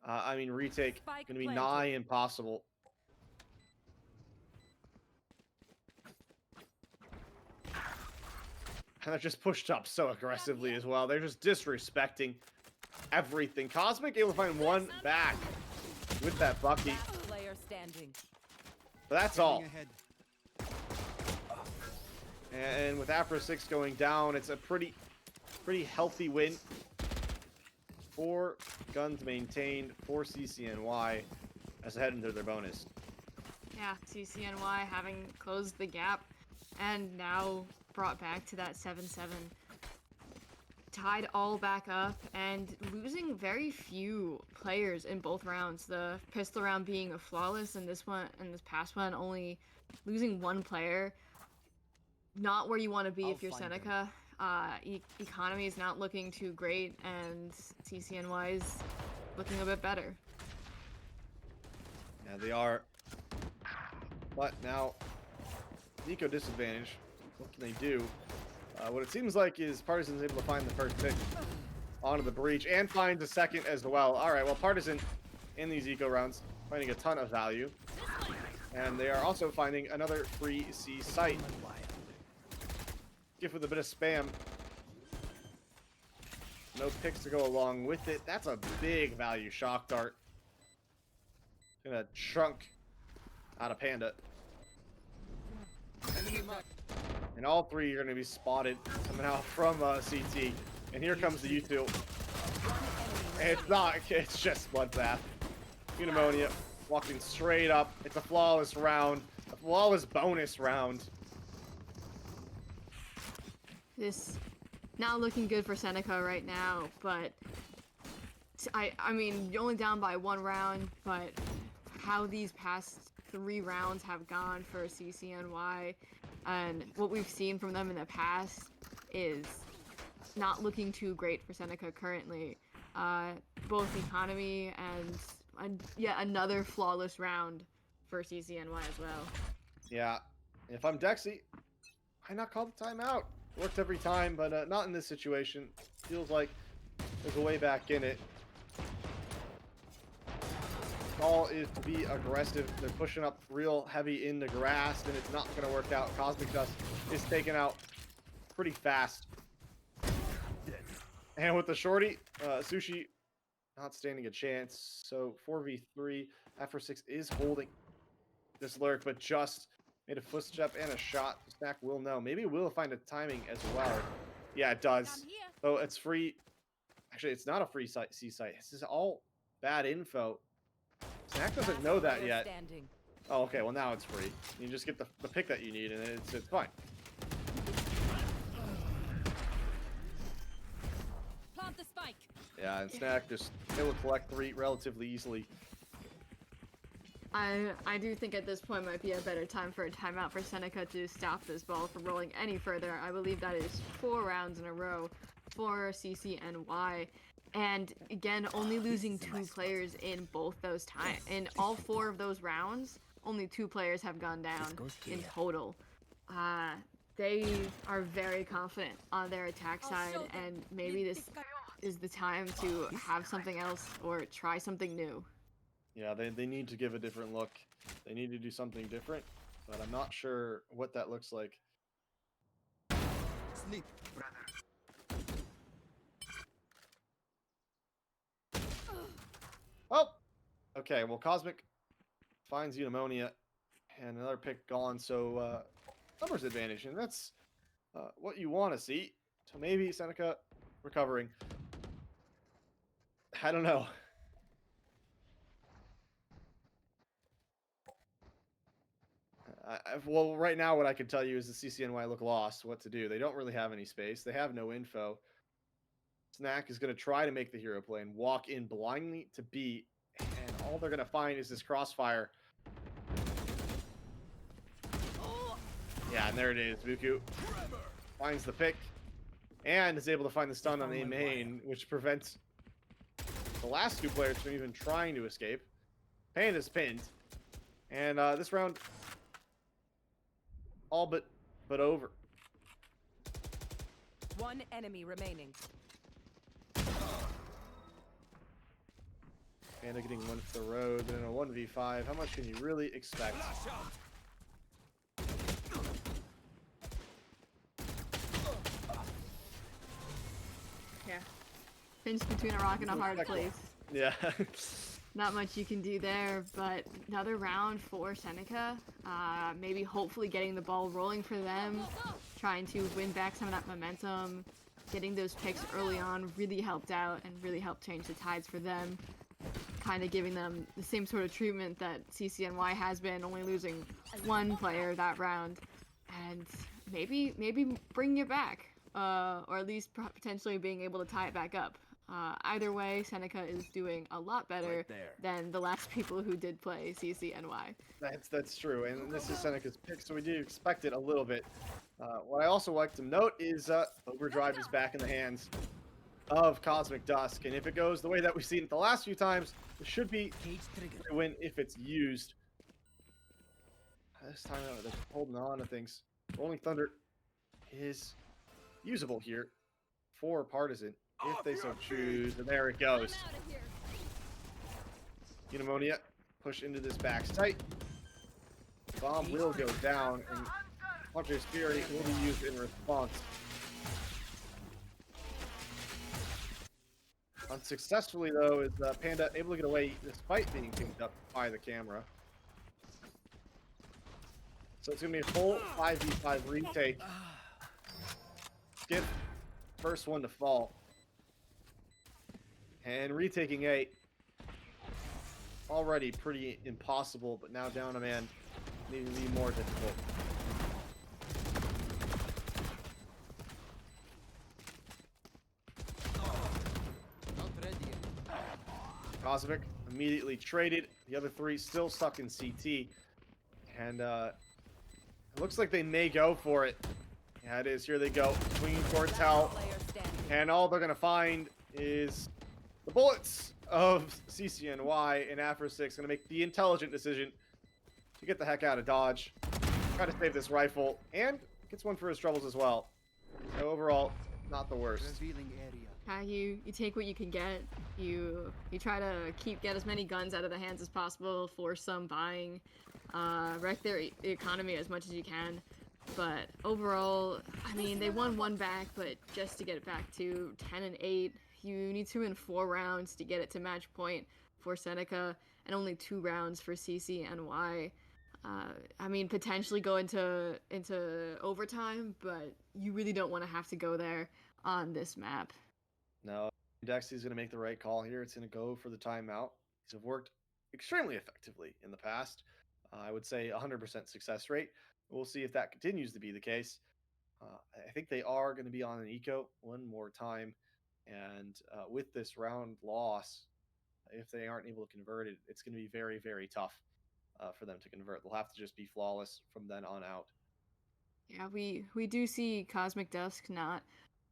I mean, retake Spike gonna be planted. nigh impossible. And they're just pushed up so aggressively as well. They're just disrespecting everything. Cosmic able to find one back with that Bucky, Player standing. but that's all. Scanning ahead. And with Afro 6 going down, it's a pretty healthy win. 4 guns maintained for CCNY as they head into their bonus. Yeah, CCNY having closed the gap and now brought back to that 7-7. Tied all back up and losing very few players in both rounds. The pistol round being a flawless, and this past one only losing 1 player. Not where you want to be I'll if you're find Seneca. Economy is not looking too great, and CCNY is looking a bit better. Yeah, they are. But now, Eco disadvantage. What can they do? What it seems like is Partisan's able to find the first pick onto the breach and finds a second as well. All right, well, Partisan in these eco rounds finding a ton of value. And they are also finding another free C site. Gift with a bit of spam. No picks to go along with it. That's a big value shock dart. Gonna trunk out of Panda. And all 3 are going to be spotted somehow from CT. And here comes the U2. And it's not, it's just bloodbath. Unimonia walking straight up. It's a flawless round. A flawless bonus round. This not looking good for Seneca right now, but I mean, you're only down by 1 round, but how these past 3 rounds have gone for CCNY and what we've seen from them in the past is not looking too great for Seneca currently. Both economy and yet another flawless round for CCNY as well. Yeah. If I'm Dexy, why not call the timeout? Worked every time, but not in this situation. Feels like there's a way back in it. Call is to be aggressive. They're pushing up real heavy in the grass, and it's not going to work out. Cosmic Dust is taken out pretty fast. And with the shorty, Sushi not standing a chance. So 4v3, Afro6 is holding this lurk, but just made a footstep and a shot. Snack will know. Maybe we'll find a timing as well. Yeah, it does. Down here. So it's free. Actually, it's not a free site, C site. This is all bad info. Snack doesn't Last know that player yet. standing. Oh, okay. Well, now it's free. You just get the pick that you need, and it's fine. Plant the spike. Yeah, and Snack just able to collect 3 relatively easily. I do think at this point might be a better time for a timeout for Seneca to stop this ball from rolling any further. I believe that is 4 rounds in a row for CCNY. And again, only losing 2 players in both those times. In all 4 of those rounds, only 2 players have gone down in total. They are very confident on their attack side, and maybe this is the time to have something else or try something new. Yeah, they need to give a different look. They need to do something different, but I'm not sure what that looks like. Sleep. Oh! Okay, well, Cosmic finds Eudaimonia, and another pick gone, so numbers advantage, and that's what you want to see. So maybe Seneca recovering. I don't know. Well, right now, what I can tell you is the CCNY look lost. What to do? They don't really have any space. They have no info. Snack is going to try to make the hero play and walk in blindly to B, and all they're going to find is this crossfire. Yeah, and there it is. Buku finds the pick and is able to find the stun on A main, which prevents the last 2 players from even trying to escape. Panda's pinned, and this round all but over. 1 enemy remaining. Panda getting 1 for the road, and in a 1v5, how much can you really expect? Yeah. Pinched between a rock and a hard place. Yeah. Not much you can do there, but another round for Seneca. Maybe hopefully getting the ball rolling for them, trying to win back some of that momentum. Getting those picks early on really helped out and really helped change the tides for them. Kind of giving them the same sort of treatment that CCNY has been, only losing 1 player that round. And maybe bringing it back, or at least potentially being able to tie it back up. Either way, Seneca is doing a lot better than the last people who did play CCNY. That's true, and this is Seneca's pick, so we do expect it a little bit. What I also like to note is Overdrive is back in the hands of Cosmic Dusk, and if it goes the way that we've seen it the last few times, it should be a win if it's used. This time they're holding on to things. Rolling Thunder is usable here for Partisan, if they so choose, and there it goes. Eudaimonia push into this back site. Bomb will go down, and Hunter's Fury will be used in response. Unsuccessfully, though, is Panda able to get away despite being picked up by the camera. So it's going to be a full 5v5 retake. Skip, first one to fall. And retaking A, already pretty impossible, but now down a man, needing to be more difficult. Not ready yet. Cosmic immediately traded. The other 3 still stuck in CT. And it looks like they may go for it. Yeah, it is. Here they go. Swinging towards Hell. Player standing. And all they're going to find is the bullets of CCNY, and Afro6 going to make the intelligent decision to get the heck out of Dodge. Try to save this rifle, and gets one for his troubles as well. So overall, not the worst. Revealing area. You take what you can get. You try to get as many guns out of the hands as possible, force some buying, wreck their economy as much as you can. But overall, I mean, they won one back, but just to get it back to 10-8, you need to win 4 rounds to get it to match point for Seneca, and only 2 rounds for CCNY. I mean, potentially go into overtime, but you really don't want to have to go there on this map. No, Dexy's going to make the right call here. It's going to go for the timeout. These have worked extremely effectively in the past. I would say 100% success rate. We'll see if that continues to be the case. I think they are going to be on an eco one more time. And with this round loss, if they aren't able to convert it, it's going to be very, very tough for them to convert. They'll have to just be flawless from then on out. Yeah, we do see Cosmic Dusk not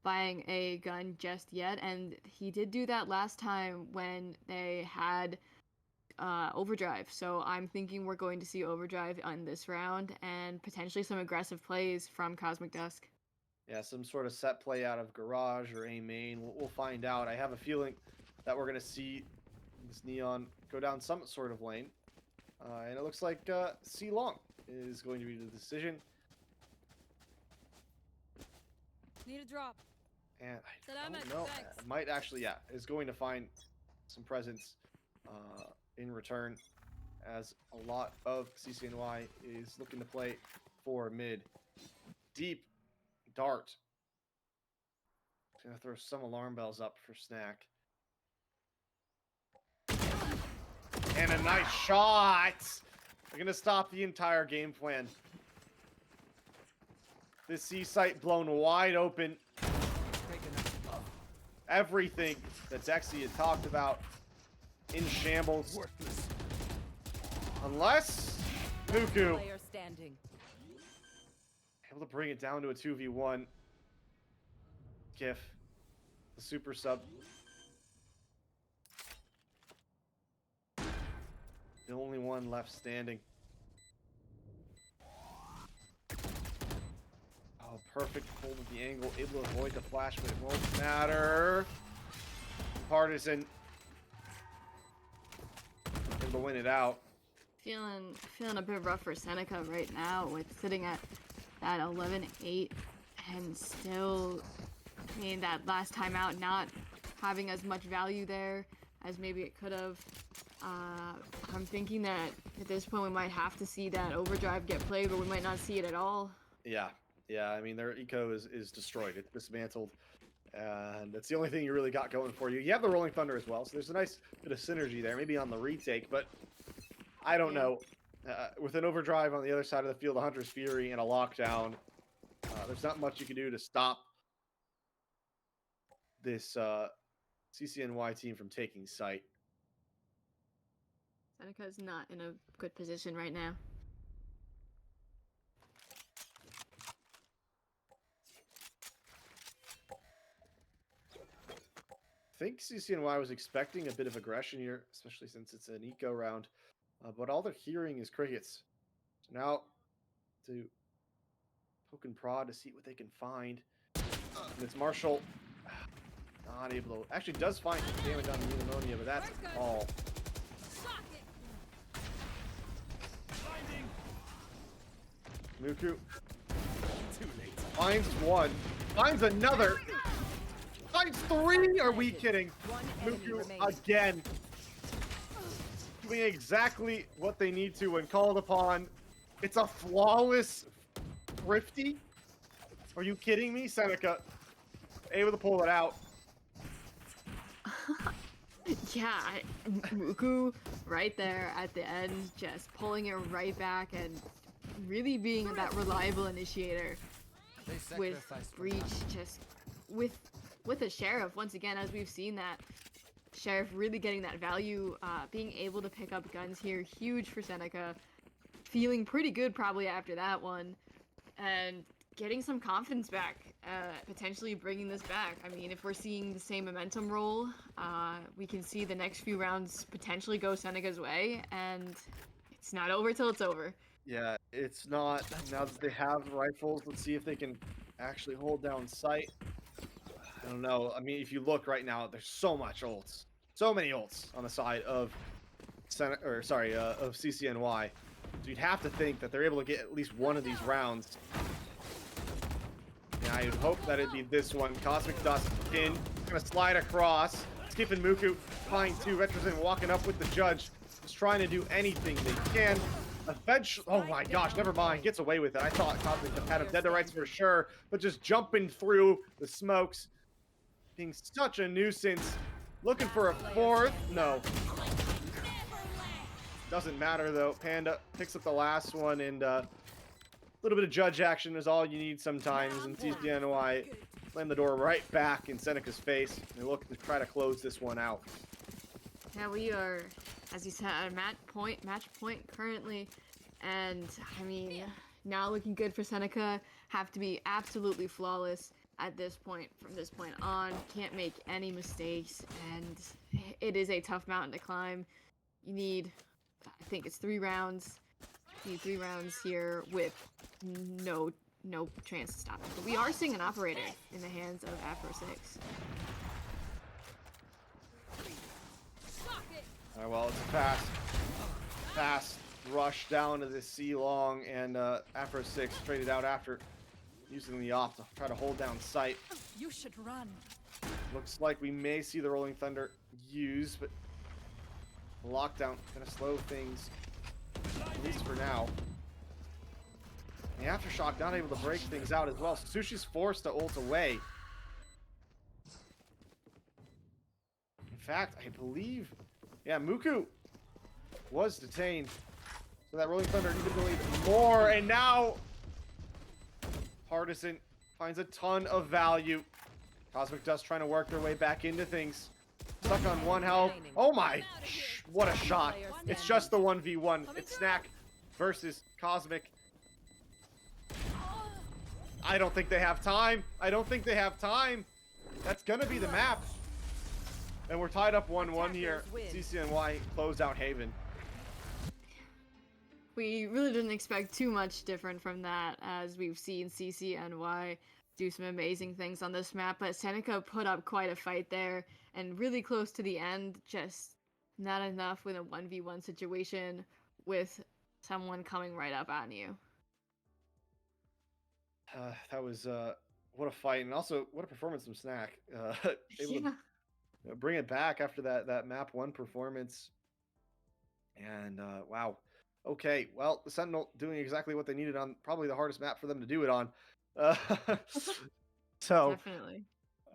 buying a gun just yet, and he did do that last time when they had Overdrive. So I'm thinking we're going to see Overdrive on this round, and potentially some aggressive plays from Cosmic Dusk. Yeah, some sort of set play out of Garage or A main. We'll find out. I have a feeling that we're going to see this Neon go down some sort of lane. And it looks like C Long is going to be the decision. Need a drop. And I Salamat, don't know. thanks. Might actually, yeah, is going to find some presence in return, as a lot of CCNY is looking to play for mid. Deep dart. Gonna throw some alarm bells up for Snack. And a nice shot! They're gonna stop the entire game plan. This C site blown wide open. Everything that Dexy had talked about in shambles. Worthless. Unless Muku Player standing. able to bring it down to a 2v1. GIF. The super sub. The only one left standing. Oh, perfect hold of the angle. Able to avoid the flash, but it won't matter. Partisan. Able to win it out. Feeling a bit rough for Seneca right now, with sitting at that 11-8, and still, I mean, that last time out not having as much value there as maybe it could have. I'm thinking that at this point we might have to see that Overdrive get played, but we might not see it at all. Yeah, I mean, their eco is destroyed. It's dismantled. And that's the only thing you really got going for you. You have the Rolling Thunder as well, so there's a nice bit of synergy there, maybe on the retake, but I don't know. With an Overdrive on the other side of the field, a Hunter's Fury, and a lockdown, there's not much you can do to stop this CCNY team from taking site. Seneca's not in a good position right now. I think CCNY was expecting a bit of aggression here, especially since it's an eco round. But all they're hearing is crickets. So now to poke and prod to see what they can find. And it's Marshall. Not able to. Actually does find damage on the pneumonia, but that's all. Muku Too late. finds one. Finds another. Finds 3? Are we kidding? One enemy Muku remaining. again. Doing exactly what they need to when called upon. It's a flawless thrifty. Are you kidding me, Seneca? Able to pull it out. Yeah, Muku right there at the end, just pulling it right back and really being that reliable initiator They with sacrificed for Breach, nothing. just with the Sheriff, once again, as we've seen that Sheriff really getting that value, being able to pick up guns here, huge for Seneca, feeling pretty good probably after that one, and getting some confidence back, potentially bringing this back. I mean, if we're seeing the same momentum roll, we can see the next few rounds potentially go Seneca's way, and it's not over till it's over. Yeah, it's not. Now that they have rifles, let's see if they can actually hold down sight. I don't know. I mean, if you look right now, there's so much ults. So many ults on the side of of CCNY. So you'd have to think that they're able to get at least one of these rounds. And I would hope that it'd be this one. Cosmic Dust in, gonna slide across. Skip and Muku trying to Retrozen walking up with the judge, just trying to do anything they can. Eventually, oh my gosh, never mind. Gets away with it. I thought Cosmic Dust had him dead to rights for sure, but just jumping through the smokes, being such a nuisance. Looking for a fourth. No. Doesn't matter though. Panda picks up the last one, and a little bit of judge action is all you need sometimes. And CCNY slam the door right back in Seneca's face. They look to try to close this one out. Yeah, we are, as you said, at a match point currently, and I mean, not looking good for Seneca. Have to be absolutely flawless at this point. From this point on, can't make any mistakes, and it is a tough mountain to climb. You need, I think it's 3 rounds. You need 3 rounds here with no chance to stop it. But we are seeing an operator in the hands of Afro 6. All right, well, it's a fast rush down to the C long, and Afro 6 traded out after using the op to try to hold down sight. You should run. Looks like we may see the Rolling Thunder used, but lockdown gonna slow things, at least for now. The Aftershock not able to break things out as well. Sushi's forced to ult away. In fact, I believe, yeah, Muku was detained. So that Rolling Thunder needed to believe more, and now Partisan finds a ton of value. Cosmic Dust trying to work their way back into things. Stuck on 1 health. Oh my, what a shot. It's just the 1v1. It's Snack versus Cosmic. I don't think they have time. I don't think they have time. That's gonna be the map. And we're tied up 1-1 here. CCNY closed out Haven. We really didn't expect too much different from that, as we've seen CCNY do some amazing things on this map, but Seneca put up quite a fight there, and really close to the end, just not enough with a 1v1 situation with someone coming right up on you. That was what a fight, and also what a performance from Snack. Able Yeah. to bring it back after that map 1 performance. And wow. Okay, well, the Sentinel doing exactly what they needed on probably the hardest map for them to do it on. Uh, so, Definitely.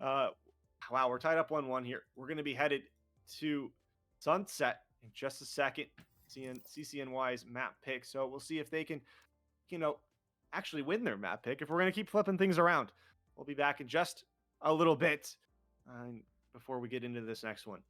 wow, we're tied up 1-1 here. We're going to be headed to Sunset in just a second. CCNY's map pick. So we'll see if they can, actually win their map pick. If we're going to keep flipping things around, we'll be back in just a little bit before we get into this next one.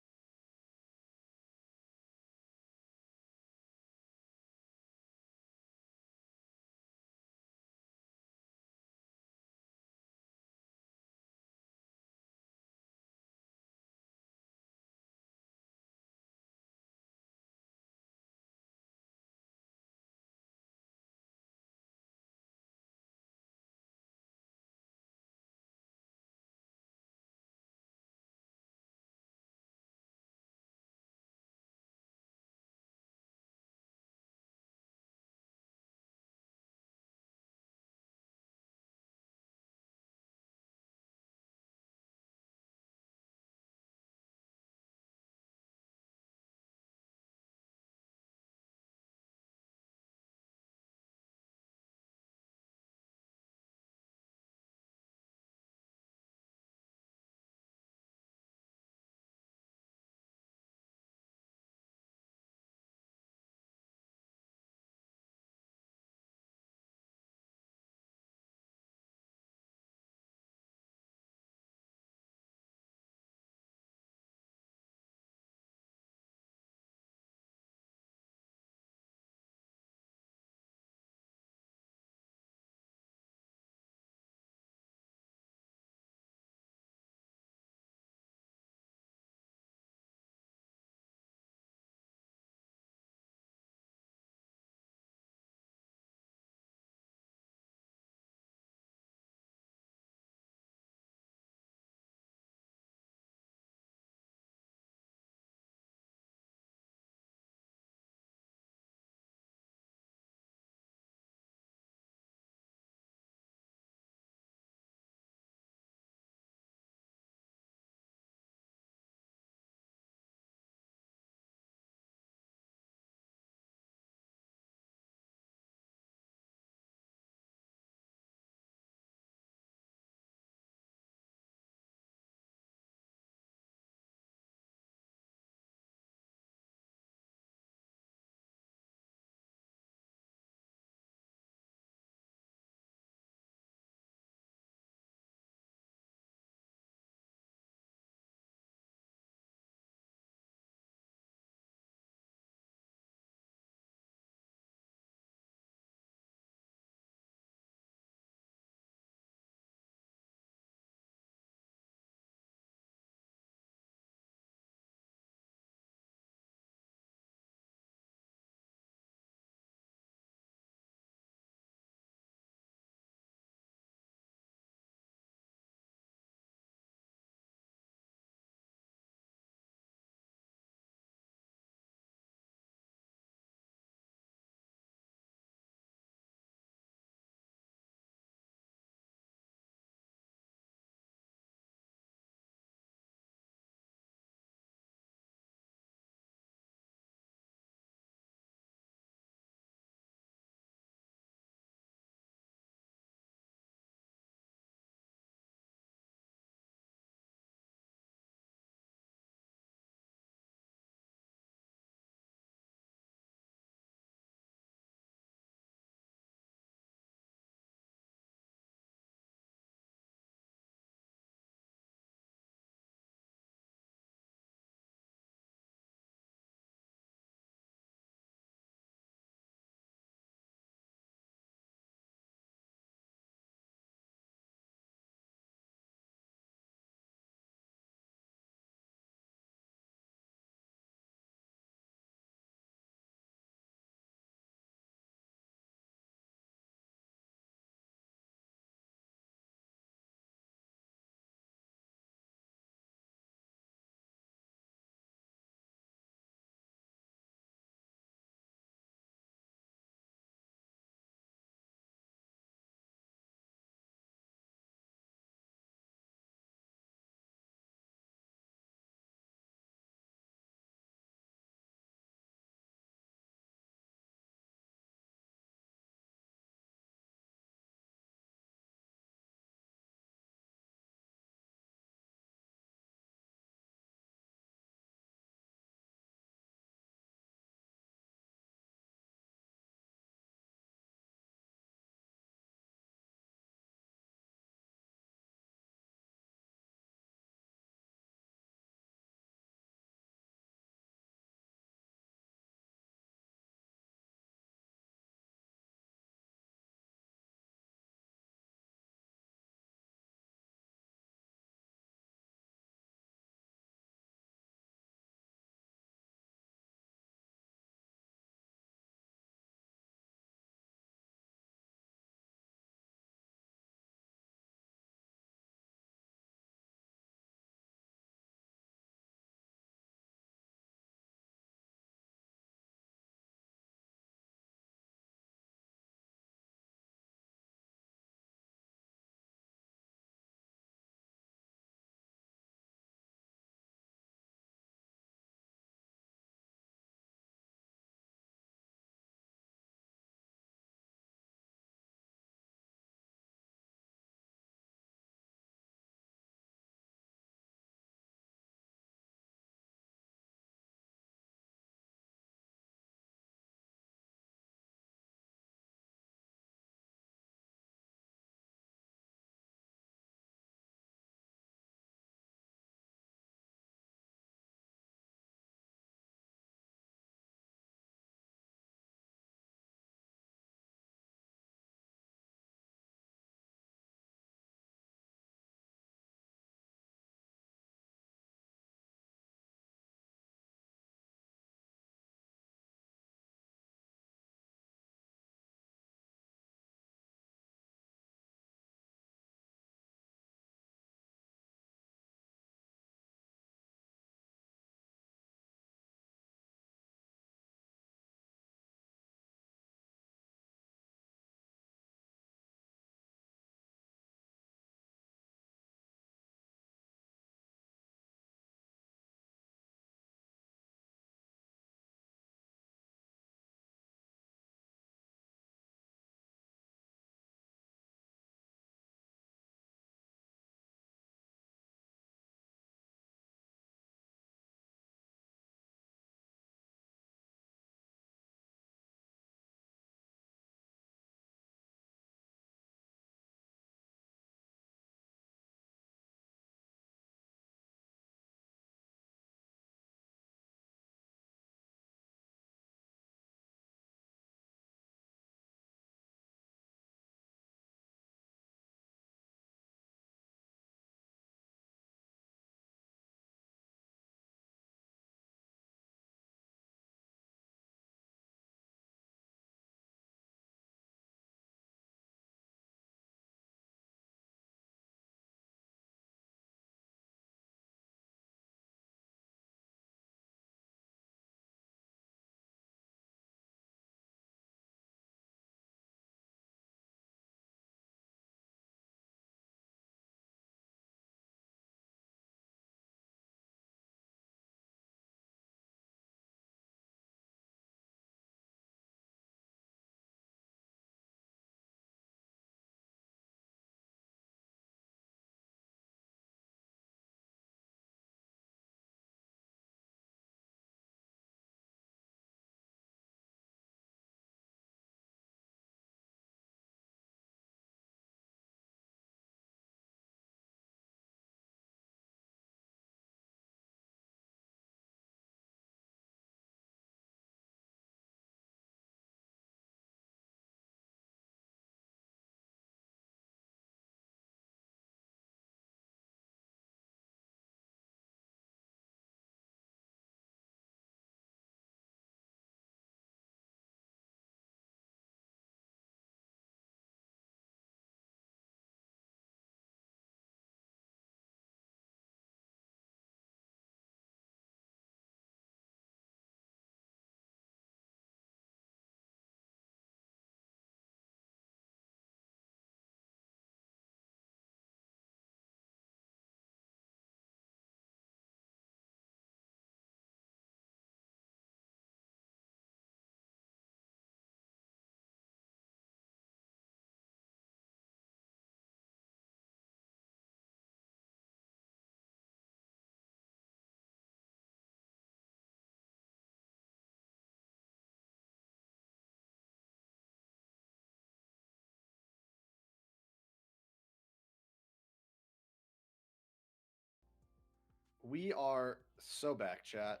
We are so back, chat.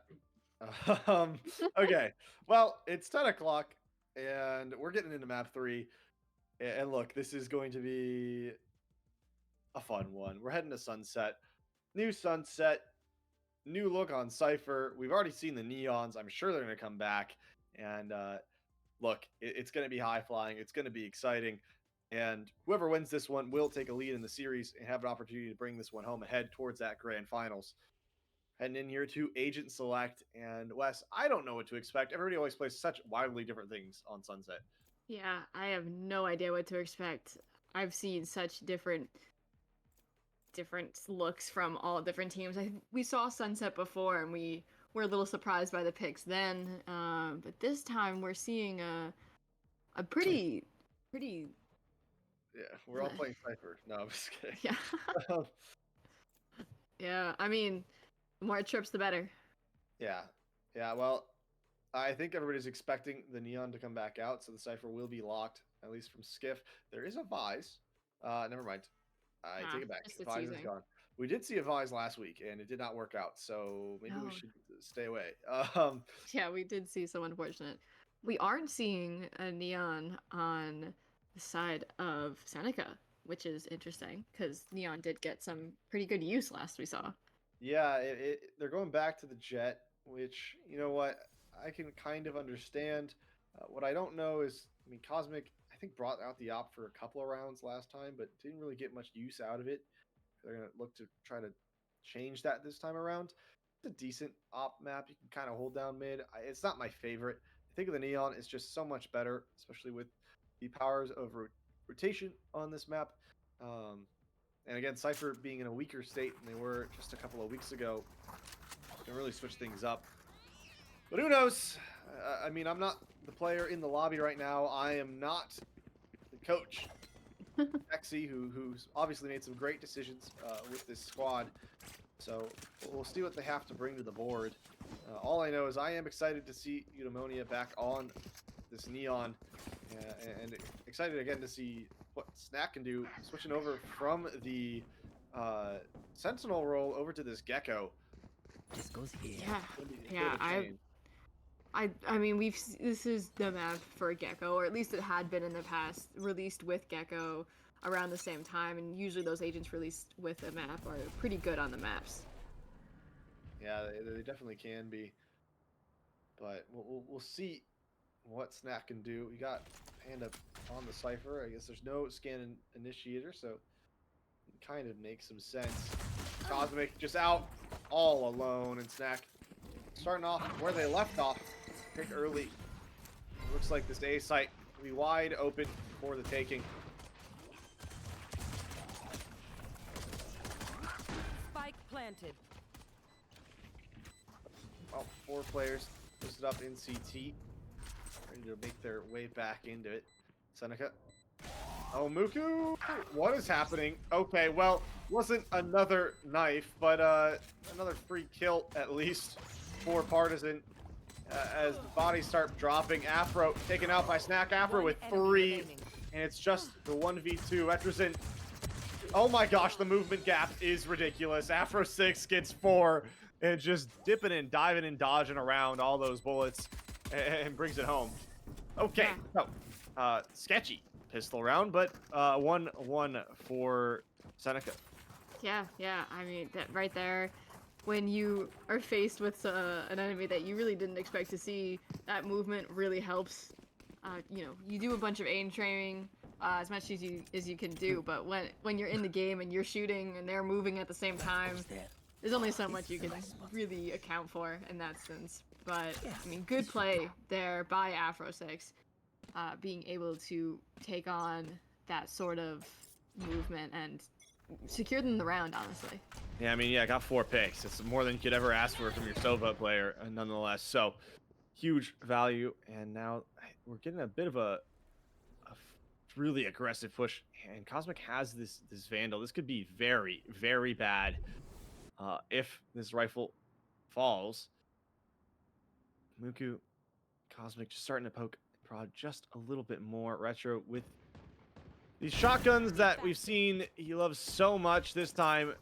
Um, okay, well, it's 10 o'clock, and we're getting into map 3. And look, this is going to be a fun one. We're heading to Sunset. New Sunset, new look on Cypher. We've already seen the neons. I'm sure they're going to come back. And look, it's going to be high flying. It's going to be exciting. And whoever wins this one will take a lead in the series and have an opportunity to bring this one home ahead towards that grand finals. Heading in here to Agent Select and Wes. I don't know what to expect. Everybody always plays such wildly different things on Sunset. Yeah, I have no idea what to expect. I've seen such different looks from all different teams. We saw Sunset before, and we were a little surprised by the picks then. But this time we're seeing a pretty. Yeah, we're all playing Cypher. No, I'm just kidding. Yeah. Yeah, I mean, the more trips, the better. Yeah. Well, I think everybody's expecting the neon to come back out, so the Cypher will be locked, at least from Skiff. There is a Vise. Never mind. I take it back. Just a Vise is teasing. gone. We did see a Vise last week, and it did not work out, so maybe we No. should stay away. Yeah, we did see some unfortunate. We aren't seeing a neon on the side of Seneca, which is interesting because neon did get some pretty good use last we saw. Yeah, they're going back to the Jet, which, you know what, I can kind of understand. What I don't know is, I mean, Cosmic, I think, brought out the op for a couple of rounds last time, but didn't really get much use out of it. They're going to look to try to change that this time around. It's a decent op map. You can kind of hold down mid. It's not my favorite. I think of the Neon is just so much better, especially with the powers of rotation on this map. And again, Cypher being in a weaker state than they were just a couple of weeks ago, can really switch things up. But who knows? I mean, I'm not the player in the lobby right now. I am not the coach. Exy, who's obviously made some great decisions with this squad. So we'll see what they have to bring to the board. All I know is I am excited to see Eudaimonia back on this Neon, and excited again to see what Snack can do, switching over from the Sentinel role over to this Gecko. This goes here. Yeah, I mean, this is the map for Gecko, or at least it had been in the past, released with Gecko around the same time, and usually those agents released with a map are pretty good on the maps. Yeah, they definitely can be. But we'll see what Snack can do. We got Panda on the Cypher. I guess there's no scan initiator, so it kind of makes some sense. Cosmic just out all alone, and Snack starting off where they left off. Pick early. It looks like this A site will be wide open for the taking. Spike planted. Well, 4 players posted up in CT, ready to make their way back into it. Seneca. Oh, Muku! What is happening? Okay, well, wasn't another knife, but another free kill at least for Partisan. As the bodies start dropping, Afro taken out by Snack. Afro with 3, and it's just the 1v2. Etrison. Oh my gosh, the movement gap is ridiculous. Afro 6 gets 4, and just dipping and diving and dodging around all those bullets, and brings it home. Okay, so sketchy pistol round, but 1-1 for Seneca. Yeah, I mean, that right there, when you are faced with an enemy that you really didn't expect to see, that movement really helps. You know, you do a bunch of aim training as much as you can do, but when you're in the game and you're shooting and they're moving at the same time, there's only so much you can really account for in that sense. But I mean, good play there by Afro6, being able to take on that sort of movement and secure them the round, honestly. Yeah, I mean, yeah, I got 4 picks. It's more than you could ever ask for from your Sova player, nonetheless. So, huge value. And now we're getting a bit of a really aggressive push. And Cosmic has this Vandal. This could be very, very bad if this rifle falls. Muku, Cosmic just starting to poke prod just a little bit more. Retro with these shotguns that we've seen he loves so much. This time,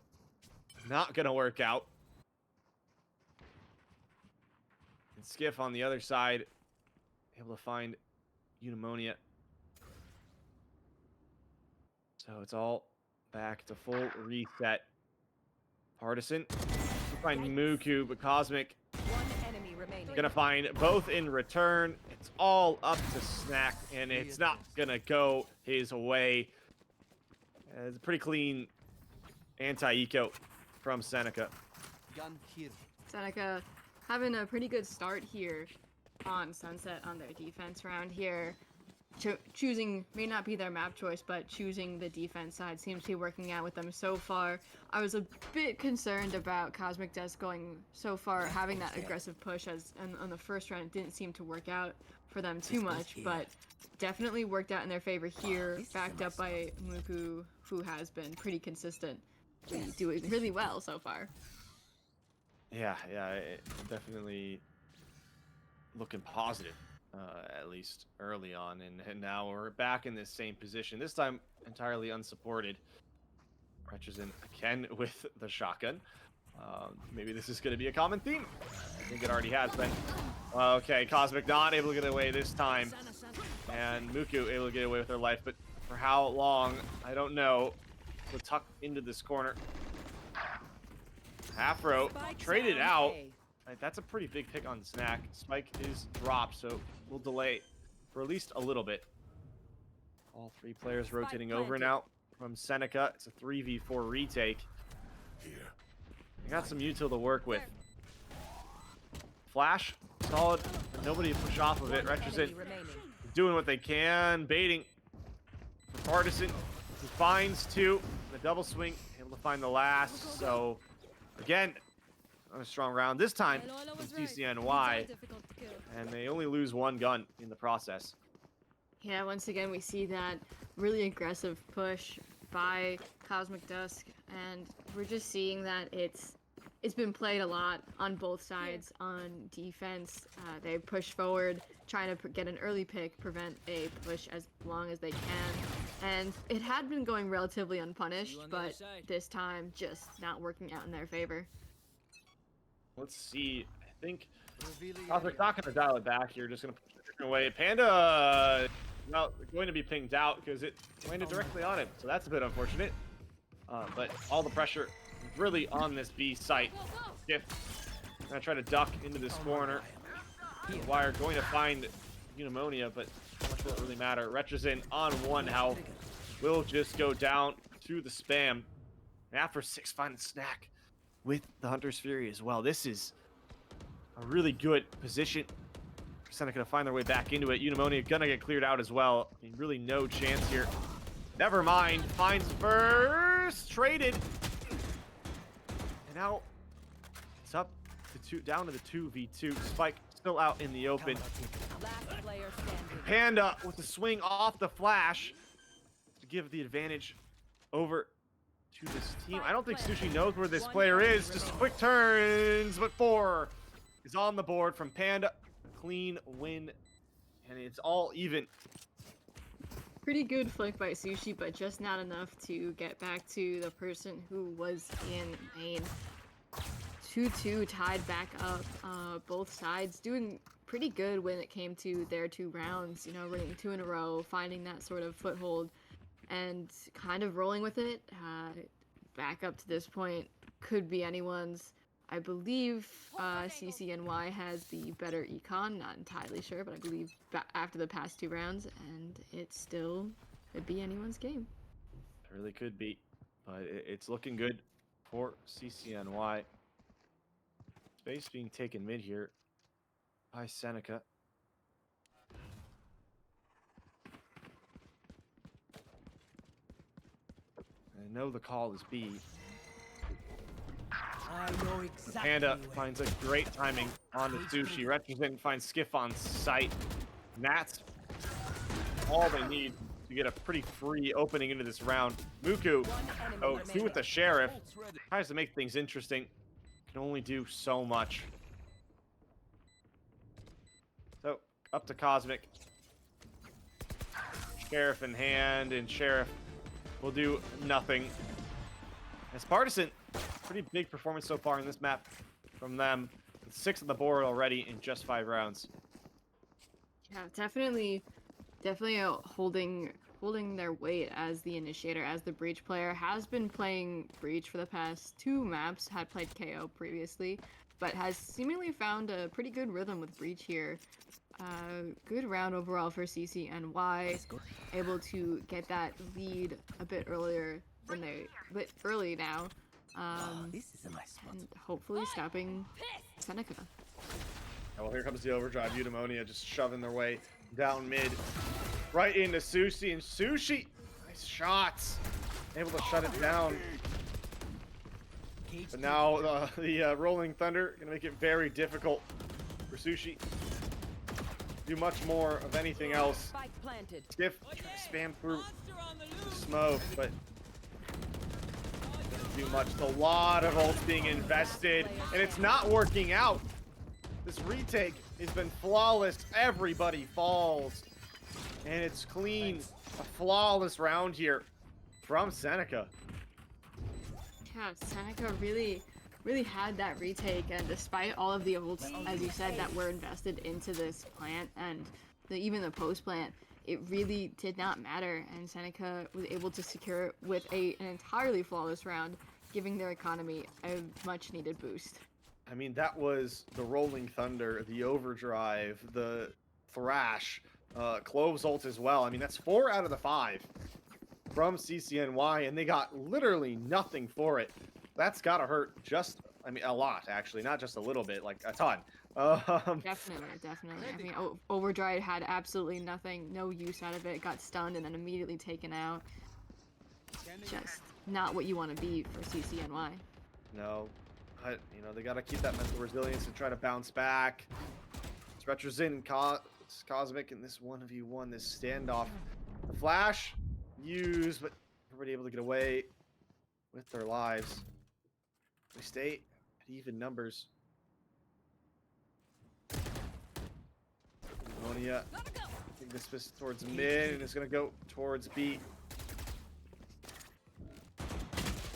not gonna work out. Skiff on the other side, able to find Eudaimonia. So it's all back to full reset. Partisan find Muku, but Cosmic One enemy remaining. gonna find both in return. It's all up to Snack, and it's not gonna go his way. It's a pretty clean anti-eco from Seneca. Gun here. Seneca having a pretty good start here on Sunset on their defense round here. Choosing, may not be their map choice, but choosing the defense side seems to be working out with them so far. I was a bit concerned about Cosmic Desk going so far, having that aggressive push as on the first round. It didn't seem to work out for them too much, but definitely worked out in their favor here, backed up by Muku, who has been pretty consistent, doing really well so far. Yeah, definitely looking positive, at least early on, and now we're back in this same position. This time entirely unsupported. Retches again with the shotgun. Maybe this is going to be a common theme. I think it already has been. Okay, Cosmic not able to get away this time, and Muku able to get away with her life, but for how long, I don't know. We'll tuck into this corner. Half row traded out. Right, that's a pretty big pick on Snack. Spike is dropped, so we'll delay for at least a little bit. All three players rotating over now from Seneca. It's a 3v4 retake. I got some util to work with. Flash, solid, but nobody to push off of it. Retches doing what they can, baiting for Partisan. He finds two, the double swing, able to find the last. So again, on a strong round this time from CCNY, and they only lose one gun in the process. Yeah, once again we see that really aggressive push by Cosmic Dusk, and we're just seeing that it's been played a lot on both sides. On defense, they push forward, trying to get an early pick, prevent a push as long as they can, and it had been going relatively unpunished, but this time just not working out in their favor. Let's see. I think Cosmic's not going to dial it back here. Just going to push it away. Panda, well, going to be pinged out because it landed directly on him. So that's a bit unfortunate. But all the pressure is really on this B site. Skiff going to try to duck into this corner. Wire going to find Eudaimonia, but how much will it really matter? Retches in on 1 health. Will just go down to the spam. And after 6, find Snack with the Hunter's Fury as well. This is a really good position. Seneca gonna find their way back into it. Eudaimonia gonna get cleared out as well. I mean, really no chance here. Never mind. Finds first. Traded. And now it's up to down to the 2v2. Spike still out in the open. Last player standing. Panda with the swing off the flash to give the advantage over to this team. I don't think Sushi knows where this player is. Just quick turns, but 4 is on the board from Panda. Clean win, and it's all even. Pretty good flank by Sushi, but just not enough to get back to the person who was in main. 2-2 tied back up. Both sides doing pretty good when it came to their 2 rounds. You know, winning 2 in a row, finding that sort of foothold, and kind of rolling with it. Back up to this point could be anyone's. I believe CCNY has the better econ, not entirely sure, but I believe after the past 2 rounds, and it still could be anyone's game. It really could be, but it's looking good for CCNY. Space being taken mid here by Seneca. I know the call is B. I know exactly. Panda finds a great timing on the Sushi. Retches finds Skiff on sight. And that's all they need to get a pretty free opening into this round. Muku, 2 with the Sheriff. Tries to make things interesting. Can only do so much. So, up to Cosmic. Sheriff in hand, and Sheriff will do nothing. As Partisan, pretty big performance so far in this map from them. 6 on the board already in just 5 rounds. Yeah, definitely holding their weight as the initiator, as the Breach player. Has been playing Breach for the past 2 maps, had played KO previously, but has seemingly found a pretty good rhythm with Breach here. Good round overall for CCNY, able to get that lead a bit earlier than bit early now. This is a nice spot. And hopefully stopping Seneca. Well, here comes the overdrive. Eudaimonia just shoving their way down mid, right into Sushi, and Sushi, nice shots, able to shut it down. But now the Rolling Thunder gonna make it very difficult for Sushi. Do much more of anything else. Spike planted. Skiff trying to spam through the smoke, but doesn't do much. It's a lot of ults being invested, and it's not working out. This retake has been flawless. Everybody falls, and it's clean. A flawless round here from Seneca. Yeah, Seneca really had that retake, and despite all of the ults, as you said, that were invested into this plant and even the post plant, it really did not matter, and Seneca was able to secure it with an entirely flawless round, giving their economy a much needed boost. I mean, that was the Rolling Thunder, the Overdrive, the Thrash, Clove's ult as well. I mean, that's 4 out of the 5 from CCNY, and they got literally nothing for it. That's gotta hurt I mean, a lot, actually, not just a little bit, like a ton. Definitely. I mean, Overdrive had absolutely nothing, no use out of it, got stunned and then immediately taken out. Just not what you want to be for CCNY. No, but, you know, they gotta keep that mental resilience and try to bounce back. It's Retrozin, Cosmic, and this 1v1, this standoff. The flash used, but everybody able to get away with their lives. They stay at even numbers. Monia, I think this is towards mid, and it's gonna go towards B.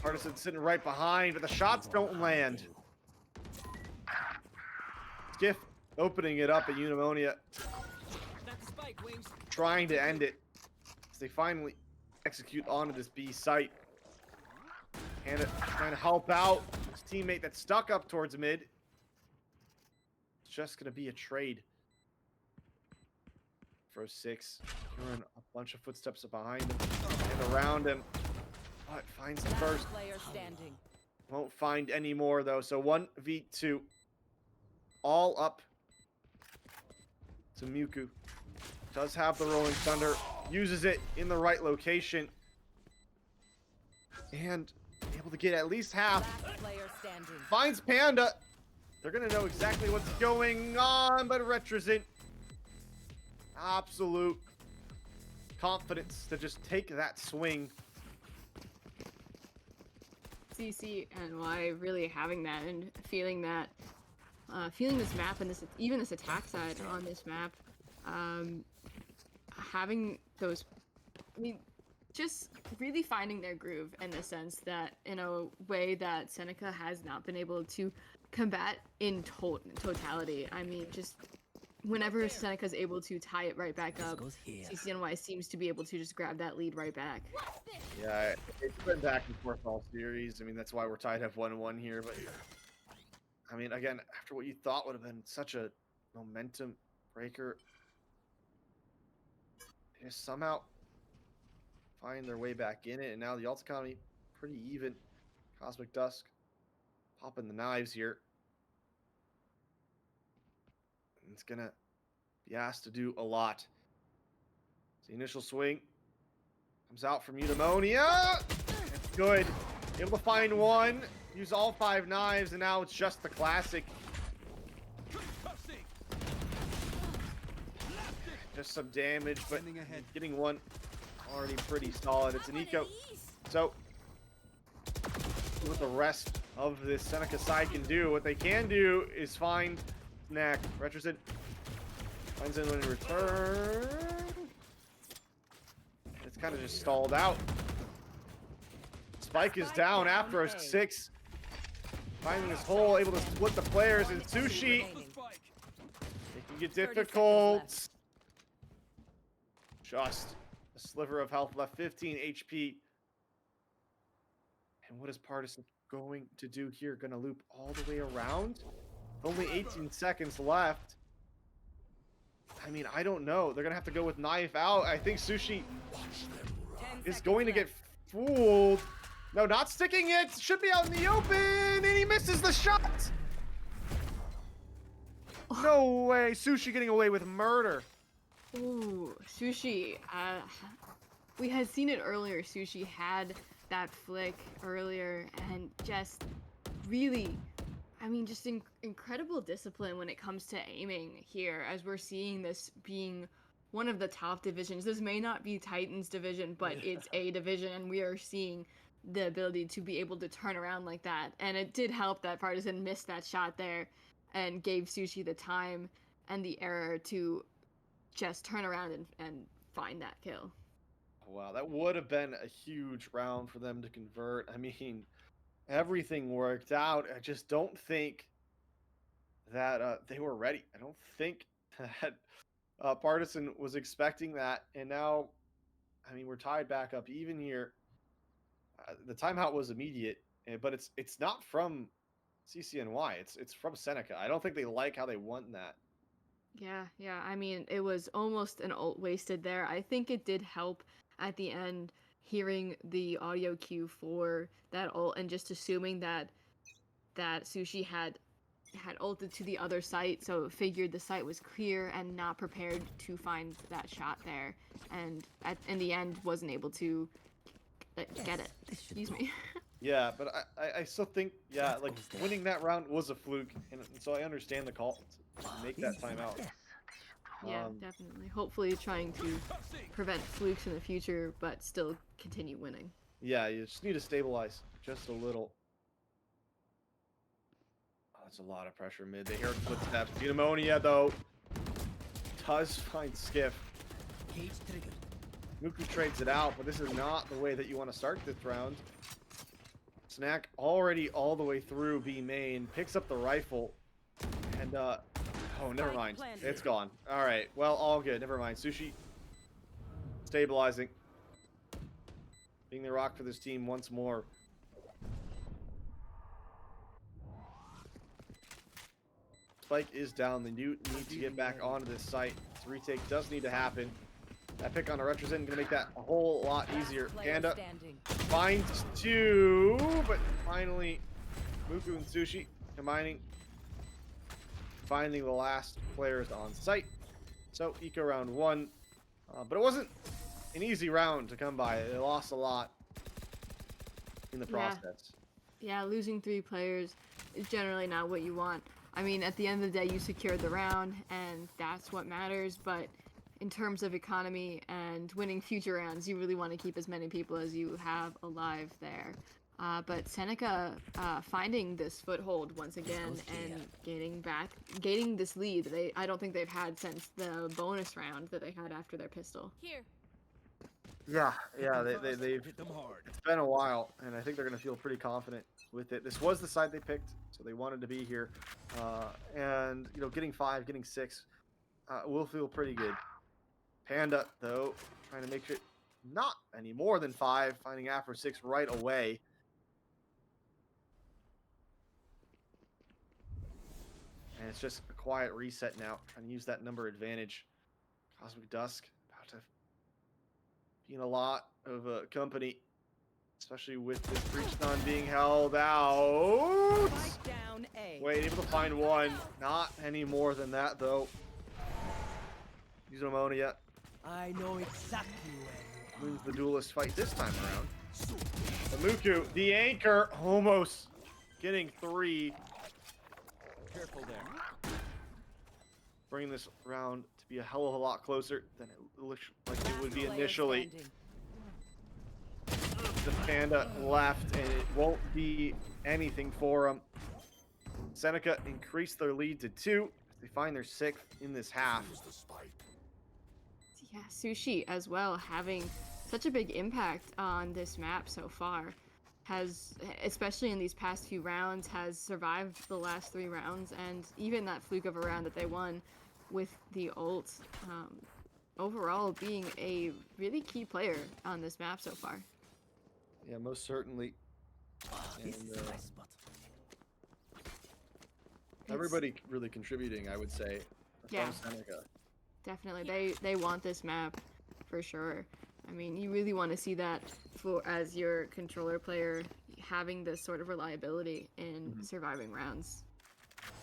Partisan sitting right behind, but the shots don't land. Skiff opening it up at Eudaimonia, trying to end it as they finally execute onto this B site. And trying to help out his teammate that's stuck up towards mid. It's just gonna be a trade for 6. Hearing a bunch of footsteps behind him and around him. But finds the first. Player standing. Won't find any more though. So 1v2. All up to Muku. Does have the Rolling Thunder. Uses it in the right location. And able to get at least half. Last player standing. Finds Panda. They're gonna know exactly what's going on, but Retrozin, absolute confidence to just take that swing. CCNY really having that and feeling that, feeling this map and this attack side on this map, having those, I mean, just really finding their groove in the sense that, in a way that Seneca has not been able to combat in totality. I mean, just whenever Seneca's able to tie it right back up, CCNY seems to be able to just grab that lead right back. Yeah, it's been back and forth all series. I mean, that's why we're tied at 1-1 here. But I mean, again, after what you thought would have been such a momentum breaker, they just somehow find their way back in it, and now the ult economy pretty even. Cosmic Dusk popping the knives here. And it's gonna be asked to do a lot. The initial swing comes out from Eudaimonia. It's good. Able to find one, use all 5 knives, and now it's just the classic. Just some damage, but getting one already pretty solid. It's an eco. So what the rest of this Seneca side can do, what they can do is find Knack. Retrozin finds anyone in return. It's kind of just stalled out. Spike is down after a 6. finding this hole, able to split the players, and Sushi remaining. making it 30 seconds difficult. left. Just a sliver of health left, 15 HP. And what is Partisan going to do here? Gonna loop all the way around? Only 18 seconds left. I mean, I don't know. They're gonna have to go with knife out. I think Sushi 10 is seconds going to get left. fooled. No, not sticking it. Should be out in the open, and he misses the shot. No way. Sushi getting away with murder. Ooh, Sushi. We had seen it earlier. Sushi had that flick earlier, and just really, I mean, just incredible discipline when it comes to aiming here, as we're seeing this being one of the top divisions. This may not be Titan's division, but it's a division, and we are seeing the ability to be able to turn around like that. And it did help that Partisan missed that shot there and gave Sushi the time and the error to just turn around and find that kill. Wow, that would have been a huge round for them to convert. I mean, everything worked out. I just don't think that they were ready. I don't think that Partisan was expecting that. And now, I mean, we're tied back up even here. The timeout was immediate, but it's not from CCNY. It's from Seneca. I don't think they like how they won that. Yeah. I mean, it was almost an ult wasted there. I think it did help at the end hearing the audio cue for that ult and just assuming that Sushi had ulted to the other site, so figured the site was clear and not prepared to find that shot there, and in the end wasn't able to get it. Excuse me. Yeah, but I still think, yeah, like winning that round was a fluke, and so I understand the call to make that timeout. Yeah, definitely. Hopefully trying to prevent flukes in the future, but still continue winning. Yeah, you just need to stabilize just a little. Oh, that's a lot of pressure mid. They hear footsteps. The ammonia, though, does find Skiff. Cage triggered. Muku trades it out, but this is not the way that you want to start this round. Snack already all the way through B main, picks up the rifle, and oh, never mind. It's gone. All right. Well, all good. Never mind. Sushi stabilizing. Being the rock for this team once more. Spike is down. They do need to get back onto this site. This retake does need to happen. That pick on a Retrozen gonna make that a whole lot easier. Panda finds two, but finally Muku and Sushi combining, finding the last players on site. So eco round one, but it wasn't an easy round to come by. They lost a lot in the process. Yeah, losing 3 players is generally not what you want. I mean, at the end of the day, you secured the round, and that's what matters, but in terms of economy and winning future rounds, you really want to keep as many people as you have alive there. But Seneca finding this foothold once again and gaining this lead. I don't think they've had since the bonus round that they had after their pistol. Here. Yeah, they've. Hit them hard. It's been a while, and I think they're going to feel pretty confident with it. This was the side they picked, so they wanted to be here. And, you know, getting 5, getting 6 will feel pretty good. Panda, though, trying to make it not any more than 5, finding after 6 right away. And it's just a quiet reset now, trying to use that number advantage. Cosmic Dusk, about to be in a lot of company, especially with this Breachstone being held out. Spike down A. Wait, able to find one. Not any more than that, though. Using ammonia. I know exactly where you Wins the duelist fight this time around. The Muku, the anchor, almost getting 3. Careful there. Bringing this round to be a hell of a lot closer than it looks like it would be Player initially. standing. The Panda left, and it won't be anything for them. Seneca increased their lead to 2 as they find their 6th in this half. Yeah, Sushi as well, having such a big impact on this map so far. has, especially in these past few rounds, has survived the last 3 rounds, and even that fluke of a round that they won with the ult. Overall, being a really key player on this map so far. Yeah, most certainly. This And, is a nice spot. everybody really contributing, I would say, Yeah. from Seneca. Definitely, they want this map for sure. I mean, you really want to see that for as your controller player having this sort of reliability in surviving rounds.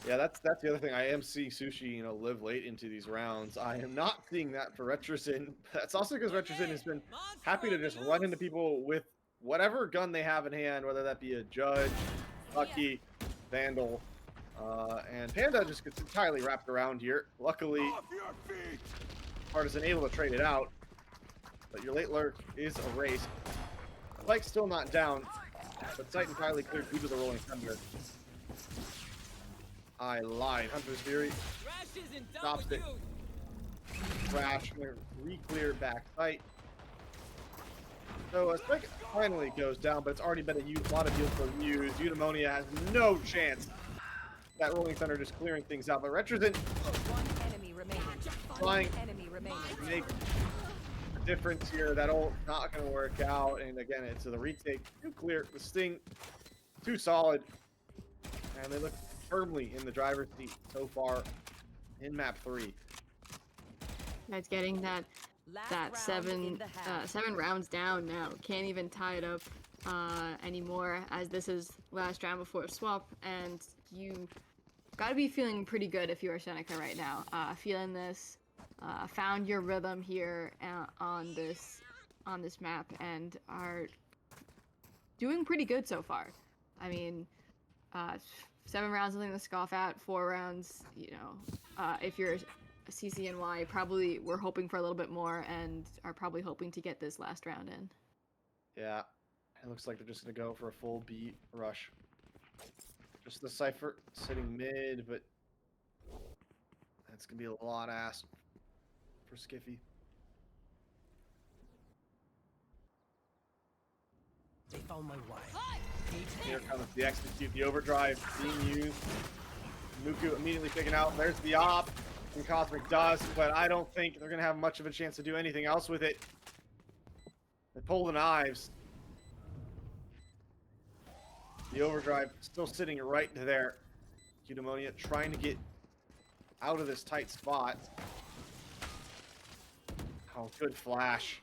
Yeah, that's the other thing. I am seeing Sushi, live late into these rounds. I am not seeing that for Retrosin. That's also because Retrosin has been happy to just run into people with whatever gun they have in hand, whether that be a Judge, Lucky, Vandal, and Panda just gets entirely wrapped around here. Luckily, Partisan able to trade it out, but your late lurk is erased. Spike's still not down, but sight entirely cleared due to the rolling thunder. I lied. Hunter's Fury stops it. Crash, re-clear back sight. So Spike finally goes down, but it's already been a lot of deals for used. Eudaimonia has no chance. That rolling thunder just clearing things out, but Retrosin One enemy remaining. trying One enemy remaining. to make a difference here. That ult not going to work out, and again, it's the retake. Too clear. The Sting too solid, and they look firmly in the driver's seat so far in map 3. That's getting that Last that round in seven the half. 7 rounds down now. Can't even tie it up anymore, as this is last round before swap, and you gotta be feeling pretty good if you are Seneca right now. Feeling this, found your rhythm here on this map, and are doing pretty good so far. I mean, 7 rounds, nothing to scoff at. 4 rounds, if you're a CCNY, probably we're hoping for a little bit more, and are probably hoping to get this last round in. Yeah, it looks like they're just going to go for a full B rush. Just the Cypher sitting mid, but that's going to be a lot asked for Skiffy. They found my wire. Here comes the execute, the overdrive being used. Muku immediately picking out. There's the op from Cosmic Dust, but I don't think they're going to have much of a chance to do anything else with it. They pull the knives. The overdrive still sitting right there. Eudaimonia trying to get out of this tight spot. Oh, good flash.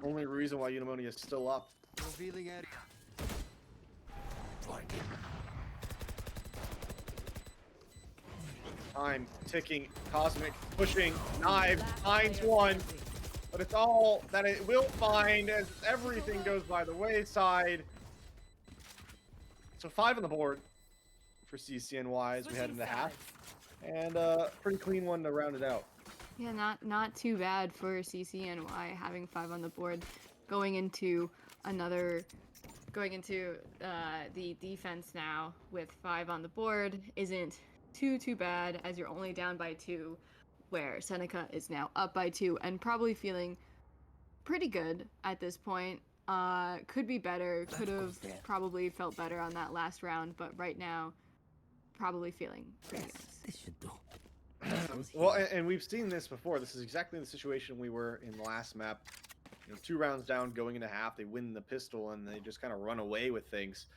Only reason why Eudaimonia is still up. Revealing area. Time ticking. Cosmic pushing. Knives. Finds one. But it's all that it will find as everything goes by the wayside. So 5 on the board for CCNY as we head into half. And pretty clean one to round it out. Yeah, not too bad for CCNY having 5 on the board, going into the defense now with 5 on the board isn't too bad, as you're only down by 2, where Seneca is now up by 2 and probably feeling pretty good at this point. Could be better, could have probably felt better on that last round, but right now probably feeling pretty good. This should do. Well, and we've seen this before. This is exactly the situation we were in the last map. 2 rounds down, going into half, they win the pistol, and they just kind of run away with things.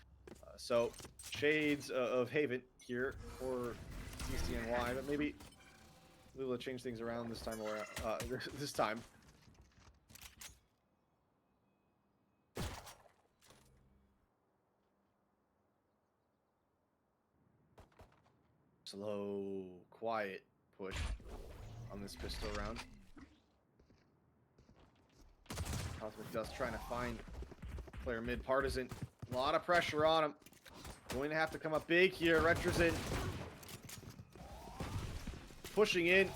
So, shades of Haven here for CCNY, but maybe we will change things around this time. This time. Slow, quiet push on this pistol round. Cosmic Dust trying to find player mid. Partisan, a lot of pressure on him. Going to have to come up big here. Retrosin pushing in,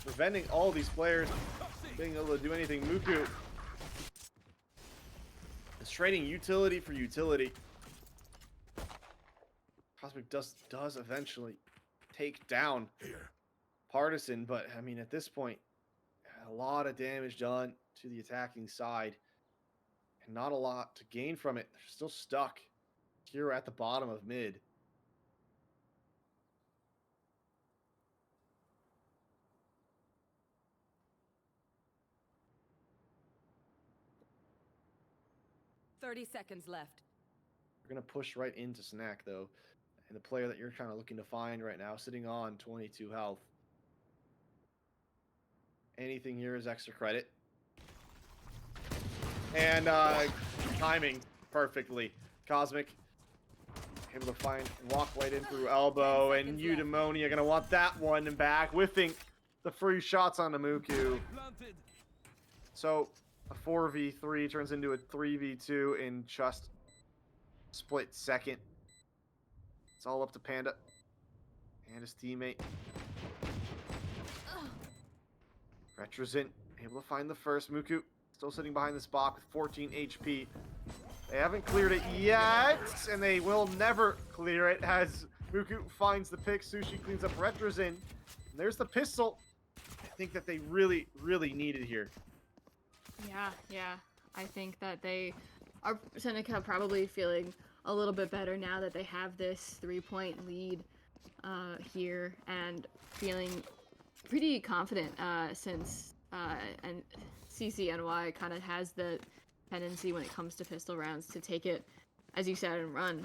preventing all these players being able to do anything. Muku is trading utility for utility. Cosmic Dust does eventually take down Partisan, but I mean, at this point, a lot of damage done to the attacking side. and not a lot to gain from it. They're still stuck here at the bottom of mid. Thirty seconds left. We're going to push right into Snack, though. And the player that you're kind of looking to find right now, sitting on 22 health. Anything here is extra credit. And timing perfectly. Cosmic able to walk right in through elbow, and Eudaimonia going to want that one back, whiffing the free shots on the Muku. So a 4v3 turns into a 3v2 in just split second. It's all up to Panda and his teammate. Retrosint able to find the first. Muku still sitting behind this block with 14 HP. They haven't cleared it yet, and they will never clear it as Muku finds the pick. Sushi cleans up Retrosint. And there's the pistol. I think that they really, really needed here. Yeah. I think that they are, Seneca, probably feeling a little bit better now that they have this 3-point lead here, and feeling pretty confident since and CCNY kind of has the tendency when it comes to pistol rounds to take it, as you said, and run.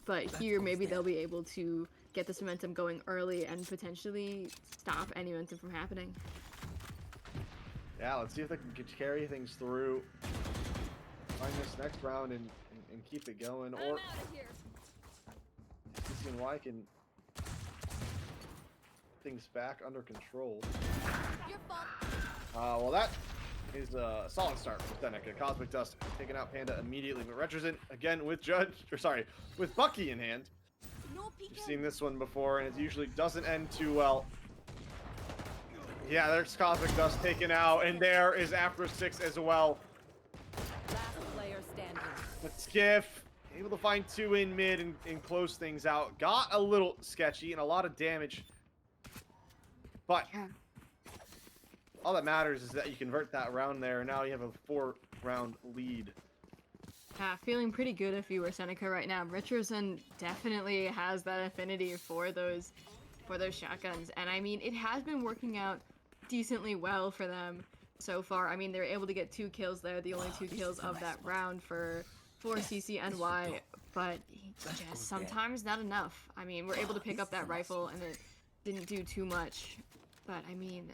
But here maybe they'll be able to get this momentum going early and potentially stop any momentum from happening. Yeah, let's see if they can carry things through, find this next round, and keep it going, or CCNY can things back under control. Your fault. Well, that is a solid start for Seneca. Cosmic Dust taking out Panda immediately, but Retrosint again with with Bucky in hand. No You've peeking. seen this one before, and it usually doesn't end too well. Yeah, there's Cosmic Dust taken out, and there is Afro 6 as well. Last player standing. But Skiff able to find 2 in mid and close things out. Got a little sketchy and a lot of damage, but all that matters is that you convert that round there, and now you have a 4-round lead. Yeah, feeling pretty good if you were Seneca right now. Richardson definitely has that affinity for those shotguns, and I mean, it has been working out decently well for them so far. I mean, they were able to get 2 kills there, the only 2 kills of that round for CCNY, but just sometimes not enough. I mean, we're able to pick up that rifle, and it didn't do too much, but I mean,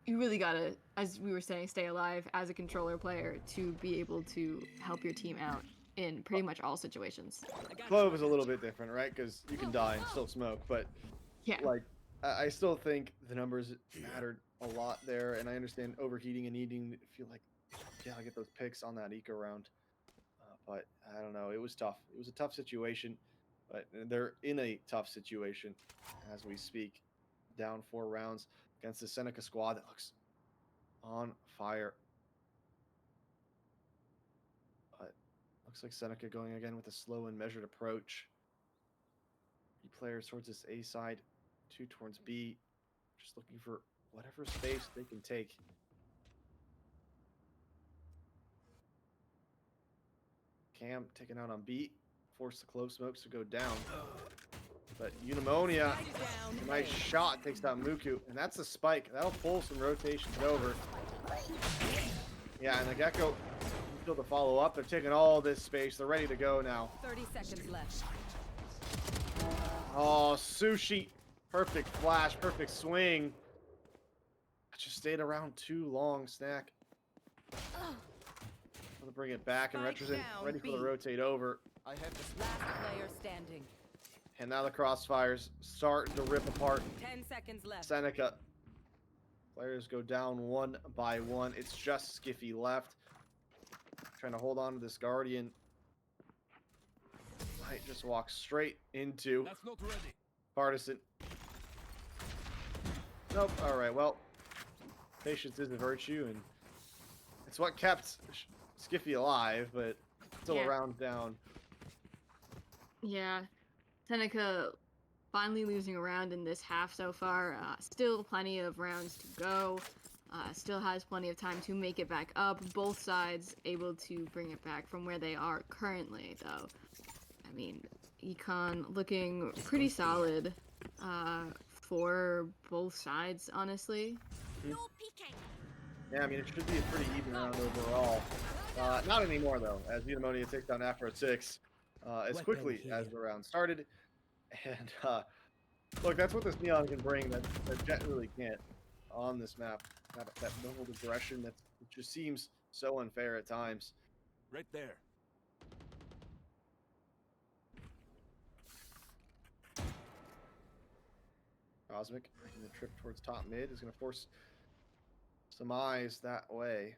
you really gotta, as we were saying, stay alive as a controller player to be able to help your team out in pretty much all situations. Clove is a little bit different, right? Because you can die and still smoke, but Yeah. like, I still think the numbers mattered a lot there, and I understand overheating and needing to feel like, yeah, I get those picks on that eco round. But I don't know, it was tough. It was a tough situation, but they're in a tough situation as we speak. Down 4 rounds against the Seneca squad that looks on fire. But looks like Seneca going again with a slow and measured approach. 3 players towards this A side, 2 towards B. Just looking for whatever space they can take. Cam taken out on B, forced the clove smokes to go down. But Eudaimonia, a nice shot, takes out Muku, and that's a spike. That'll pull some rotations over. Yeah, and the Gecko still to follow up. They're taking all this space. They're ready to go now. 30 seconds left. Oh, Sushi. Perfect flash, perfect swing. Just stayed around too long, Snack. Gonna bring it back, and Spike Retrosint down, ready for the B. rotate over. I have the Last player standing. And now the crossfires starting to rip apart 10 seconds left. Seneca. Players go down 1 by 1. It's just Skiffy left. Trying to hold on to this Guardian. Might just walk straight into That's not ready. Partisan. Nope. Alright, well, patience is a virtue, and it's what kept Skiffy alive, but still Yeah. a round down. Yeah, Seneca finally losing a round in this half so far. Still plenty of rounds to go. Still has plenty of time to make it back up. Both sides able to bring it back from where they are currently, though. I mean, Econ looking pretty solid for both sides, honestly. No peeking. Yeah, I mean, it should be a pretty even round overall. Not anymore, though, as Pneumonia takes down Afro 6 as Weapon quickly here. as the round started. And look, that's what this Neon can bring that Jet really can't on this map. That level of aggression that it just seems so unfair at times. Right there. Cosmic making the trip towards top mid is going to force some eyes that way.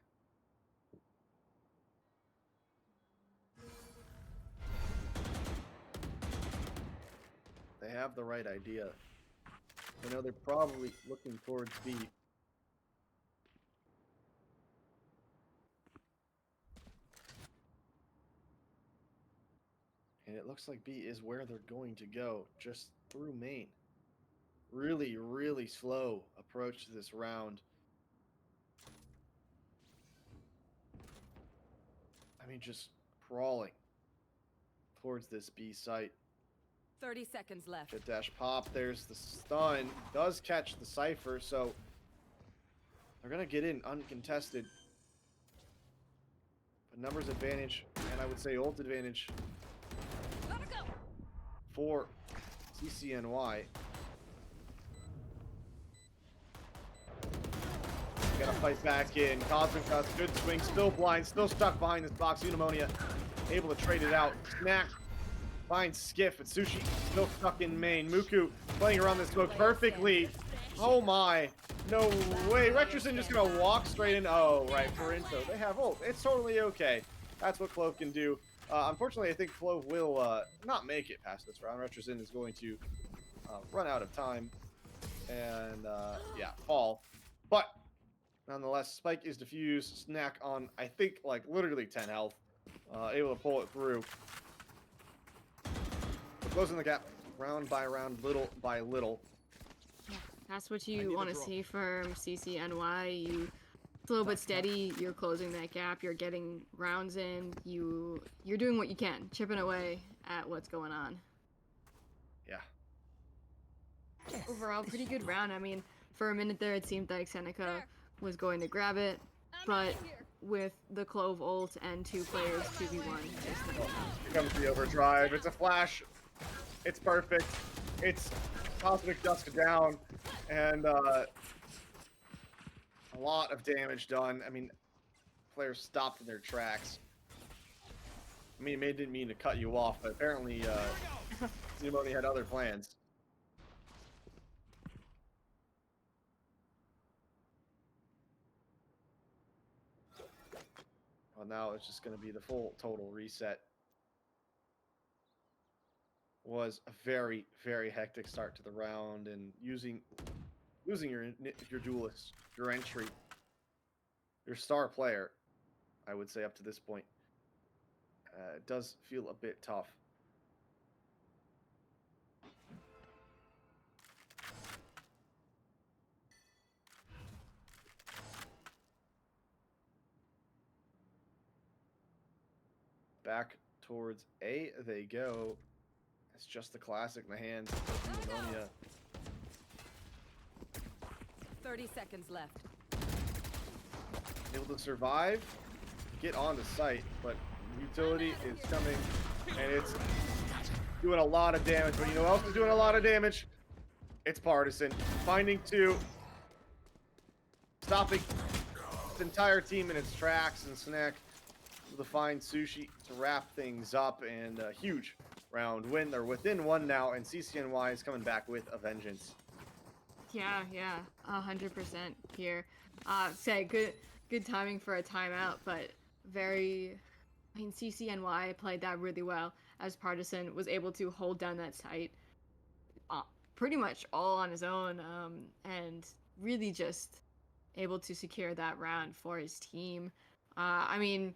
They have the right idea. I know they're probably looking towards B. And it looks like B is where they're going to go, just through main. Really, really slow approach to this round. I mean, just crawling towards this B site. 30 seconds left. Jet dash pop, there's the stun. Does catch the Cypher, so they're going to get in uncontested. But numbers advantage, and I would say ult advantage for CCNY. Gotta fight back in. Cosmic does good swing, still blind, still stuck behind this box. Pneumonia able to trade it out. Snack finds Skiff, but Sushi still stuck in main. Muku playing around this smoke perfectly. Oh my, no way. Retrosin just gonna walk straight in. Oh, right, for info. They have ult. It's totally okay. That's what Clove can do. Unfortunately, I think Clove will not make it past this round. Retrosin is going to run out of time and, yeah, fall. But nonetheless, Spike is defused. Snack on, I think, like, literally 10 health. Able to pull it through. We're closing the gap round by round, little by little. That's what I you need a want to draw. see from CCNY. You slow but steady. You're closing that gap. You're getting rounds in. You're doing what you can, chipping away at what's going on. Yeah. Overall, pretty good round. I mean, for a minute there, it seemed like Seneca was going to grab it, but with the Clove ult and 2 players 2v1, just not enough. Here comes the overdrive. It's a flash. It's perfect. It's Cosmic Dusk down. And a lot of damage done. I mean, players stopped in their tracks. I mean, May didn't mean to cut you off, but apparently Pneumonia had other plans. Well, now it's just going to be the full total reset. Was a very, very hectic start to the round, and losing your duelist, your entry, your star player, I would say up to this point, does feel a bit tough. Back towards A they go. It's just the classic in the hands of Pneumonia. 30 seconds left. Able to survive, get onto site, but utility is coming, and it's doing a lot of damage. But you know who else is doing a lot of damage? It's Partisan. Finding 2. Stopping its entire team in its tracks, and Snack able to find Sushi to wrap things up, and a huge round win. They're within 1 now, and CCNY is coming back with a vengeance. Yeah, 100% here. Say good timing for a timeout, but I mean, CCNY played that really well as Partisan was able to hold down that site pretty much all on his own, and really just able to secure that round for his team. I mean,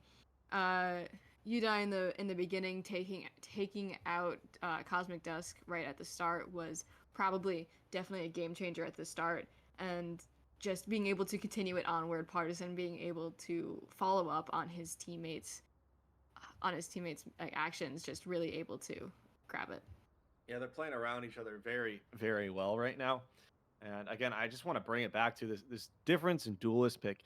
Udai in the beginning taking out Cosmic Dusk right at the start was definitely a game changer at the start, and just being able to continue it onward, Partisan being able to follow up on his teammates' like, actions, just really able to grab it. Yeah, they're playing around each other very, very well right now. And again, I just want to bring it back to this difference in duelist pick.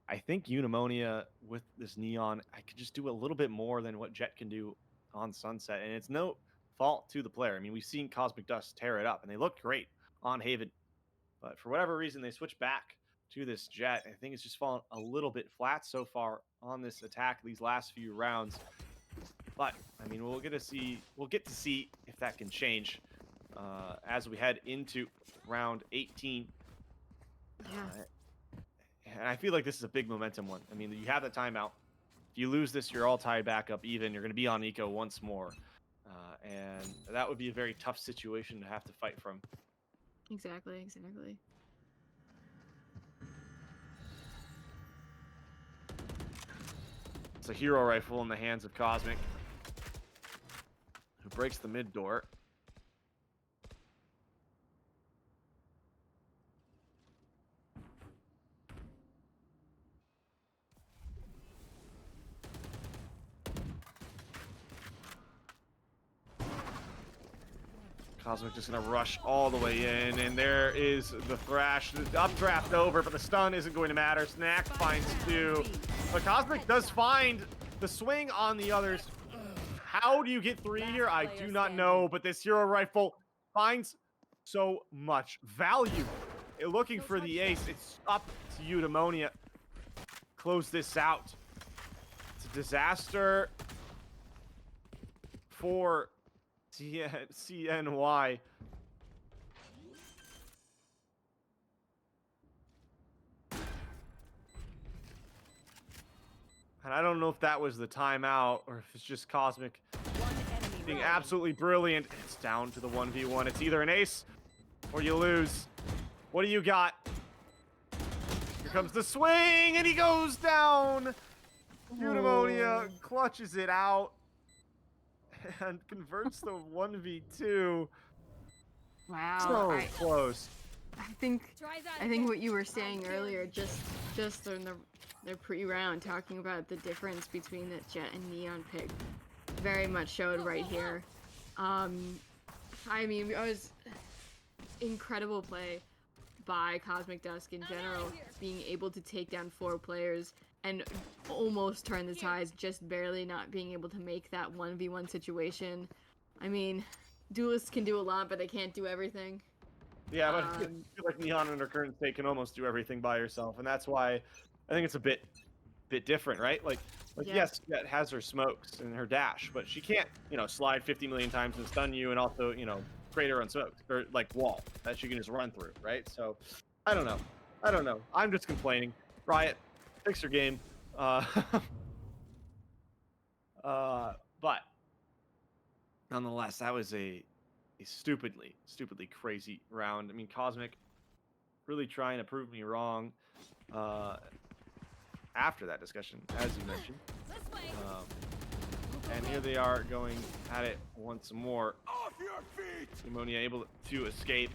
I think Unimonia with this Neon, I could just do a little bit more than what Jet can do on Sunset. And it's no fault to the player. I mean, we've seen Cosmic Dust tear it up, and they looked great on Haven. But for whatever reason, they switched back to this Jet. I think it's just fallen a little bit flat so far on this attack these last few rounds. But I mean, we'll get to see if that can change as we head into round 18. Yeah. And I feel like this is a big momentum one. I mean, you have the timeout. If you lose this, you're all tied back up even. You're going to be on Eco once more. And that would be a very tough situation to have to fight from. Exactly. It's a hero rifle in the hands of Cosmic, who breaks the mid door. Cosmic just gonna rush all the way in, and there is the Thrash. The updraft over, but the stun isn't going to matter. Snack finds 2, but Cosmic does find the swing on the others. How do you get 3 here? I do not know, but this hero rifle finds so much value. Looking for the ace. It's up to Eudaimonia. Close this out. It's a disaster for CCNY. And I don't know if that was the timeout or if it's just Cosmic being absolutely brilliant. It's down to the 1v1. It's either an ace or you lose. What do you got? Here comes the swing, and he goes down. Eudaimonia clutches it out and converts the 1v2. Wow. So close. I think what you were saying earlier, just in the pre-round, talking about the difference between the Jet and Neon pick, very much showed right here. I mean, it was incredible play by Cosmic Dusk in general, being able to take down 4 players and almost turn the tides, just barely not being able to make that 1v1 situation. I mean, duelists can do a lot, but they can't do everything. Yeah, but I feel like Neon in her current state can almost do everything by herself, and that's why I think it's a bit different, right? Like Yeah. yes, Jet has her smokes and her dash, but she can't, slide 50 million times and stun you, and also, create her own smokes or like wall that she can just run through, right? So, I don't know. I'm just complaining. Riot, fix your game. But nonetheless, that was a stupidly crazy round. I mean, Cosmic really trying to prove me wrong after that discussion, as you mentioned. And here they are going at it once more. Off your feet! Eudaimonia able to escape.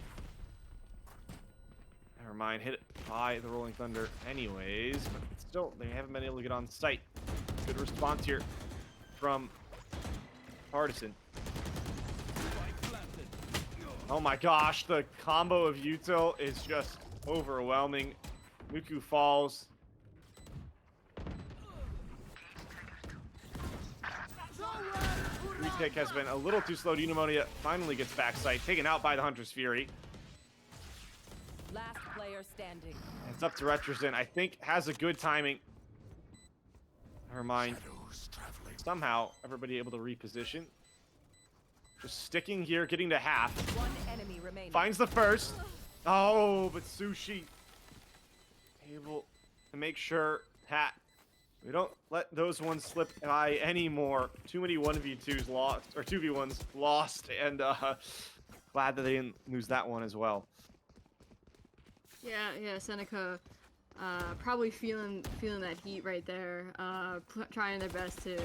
Never mind, hit by the Rolling Thunder anyways, but still, they haven't been able to get on site. Good response here from Partisan. Oh my gosh, the combo of util is just overwhelming. Muku falls. Retake has been a little too slow. Eudaimonia finally gets backside, taken out by the Hunter's Fury. Last player standing. It's up to Retrosin. I think has a good timing. Never mind. Somehow, everybody able to reposition. Just sticking here, getting to half. One enemy remaining. Finds the first. Oh, but Sushi able to make sure Hat. We don't let those ones slip by anymore. Too many 1v2s lost, or 2v1s lost, and glad that they didn't lose that one as well. Yeah, Seneca probably feeling that heat right there, trying their best to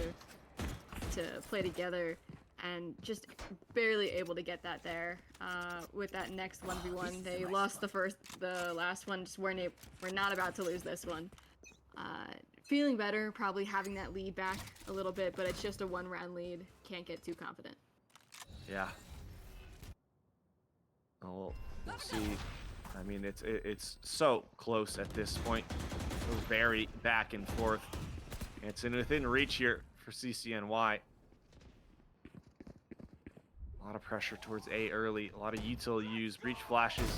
play together. and just barely able to get that there. With that next 1v1, they lost the last one. Just we're not about to lose this one. Feeling better, probably having that lead back a little bit, but it's just a 1-round lead. Can't get too confident. Yeah. Oh, we'll see. I mean, it's so close at this point. So very back and forth. It's within reach here for CCNY. A lot of pressure towards A early. A lot of util use, breach flashes.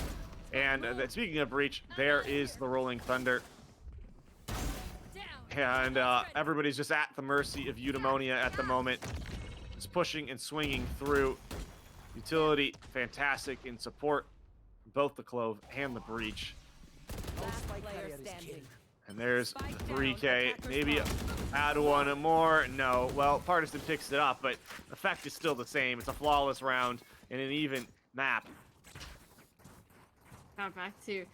And speaking of breach, there is the Rolling Thunder. And everybody's just at the mercy of Eudaimonia at the moment. Just pushing and swinging through. Utility, fantastic in support. Both the Clove and the breach. Last player standing. And there's the 3K. Maybe add one more. No. Well, Partisan picks it up, but effect is still the same. It's a flawless round in an even map. Now back to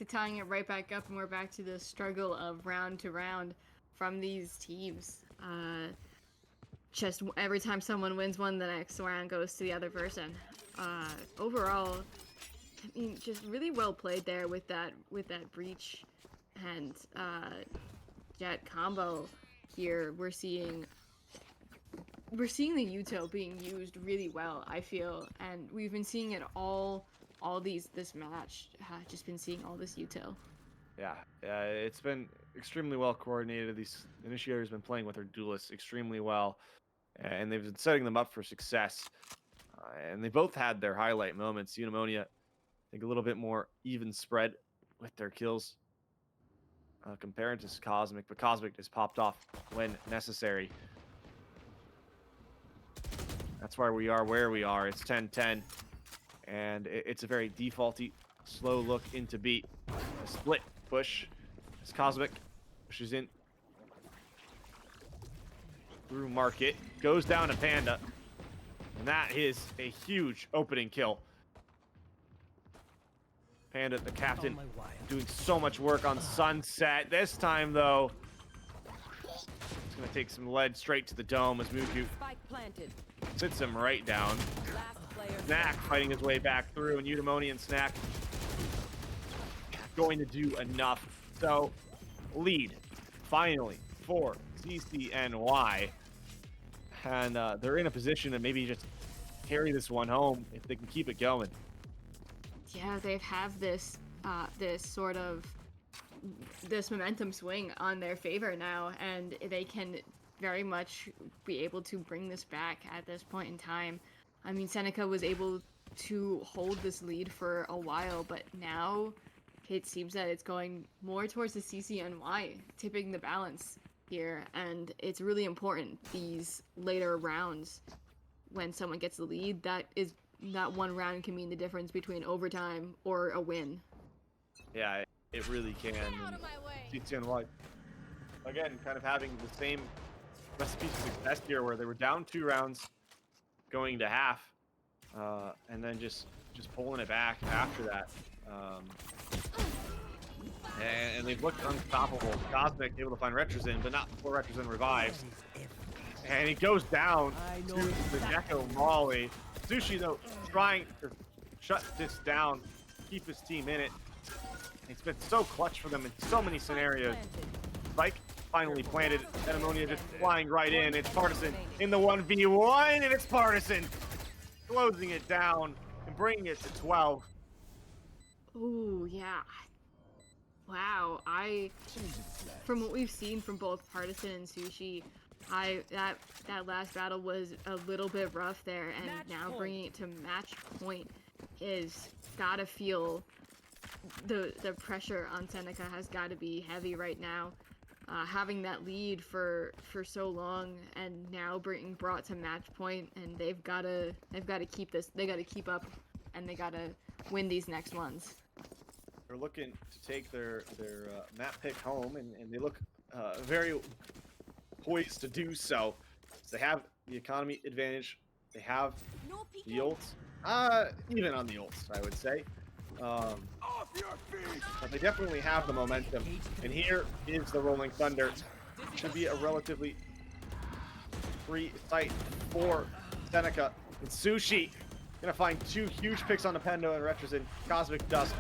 tying it right back up, and we're back to the struggle of round to round from these teams. Just every time someone wins one, the next round goes to the other person. Overall, I mean, just really well played there with that breach and Jet combo here. We're seeing the util being used really well, I feel, and we've been seeing it all this match. Just been seeing all this util. Yeah, it's been extremely well coordinated. These initiators have been playing with their duelists extremely well, and they've been setting them up for success. And they both had their highlight moments. Eudaimonia, I think, a little bit more even spread with their kills compared to Cosmic, but Cosmic just popped off when necessary. That's why we are where we are. It's 10-10, and it's a very defaulty, slow look into B. A split push as Cosmic pushes in through Market, goes down to Panda, and that is a huge opening kill. Panda, the captain, doing so much work on Sunset. This time, though, it's going to take some lead straight to the dome as Muku sits him right down. Snack fighting his way back through, and Eudaimonia and Snack going to do enough. So, lead, finally, for CCNY. And they're in a position to maybe just carry this one home if they can keep it going. Yeah, they have this this momentum swing on their favor now, and they can very much be able to bring this back at this point in time. I mean, Seneca was able to hold this lead for a while, but now it seems that it's going more towards the CCNY, tipping the balance here, and it's really important these later rounds when someone gets the lead. That one round can mean the difference between overtime or a win. Yeah, it really can. CCNY, again, kind of having the same recipe for success here, where they were down 2 rounds going to half, and then just pulling it back after that. And they've looked unstoppable. Cosmic able to find Retrozen, but not before Retrozen revives. And he goes down to the Neko Molly. Sushi, though, trying to shut this down, keep his team in it. It's been so clutch for them in so many scenarios. Spike finally planted. Eudaimonia just flying right in. It's Partisan in the 1v1, and it's Partisan closing it down and bringing it to 12. Ooh, yeah. Wow, from what we've seen from both Partisan and Sushi, that last battle was a little bit rough there, and now bringing it to match point is gotta feel the pressure on Seneca has got to be heavy right now. Having that lead for so long, and now being brought to match point, and they've got to keep this. They got to keep up, and they got to win these next ones. They're looking to take their map pick home, and they look very poised to do so. So they have the economy advantage. They have the ults, even on the ults, I would say. But they definitely have the momentum. And here is the Rolling Thunder. Should be a relatively free fight for Seneca and Sushi. Gonna find 2 huge picks on the Pendo and Retrozin. Cosmic Dusk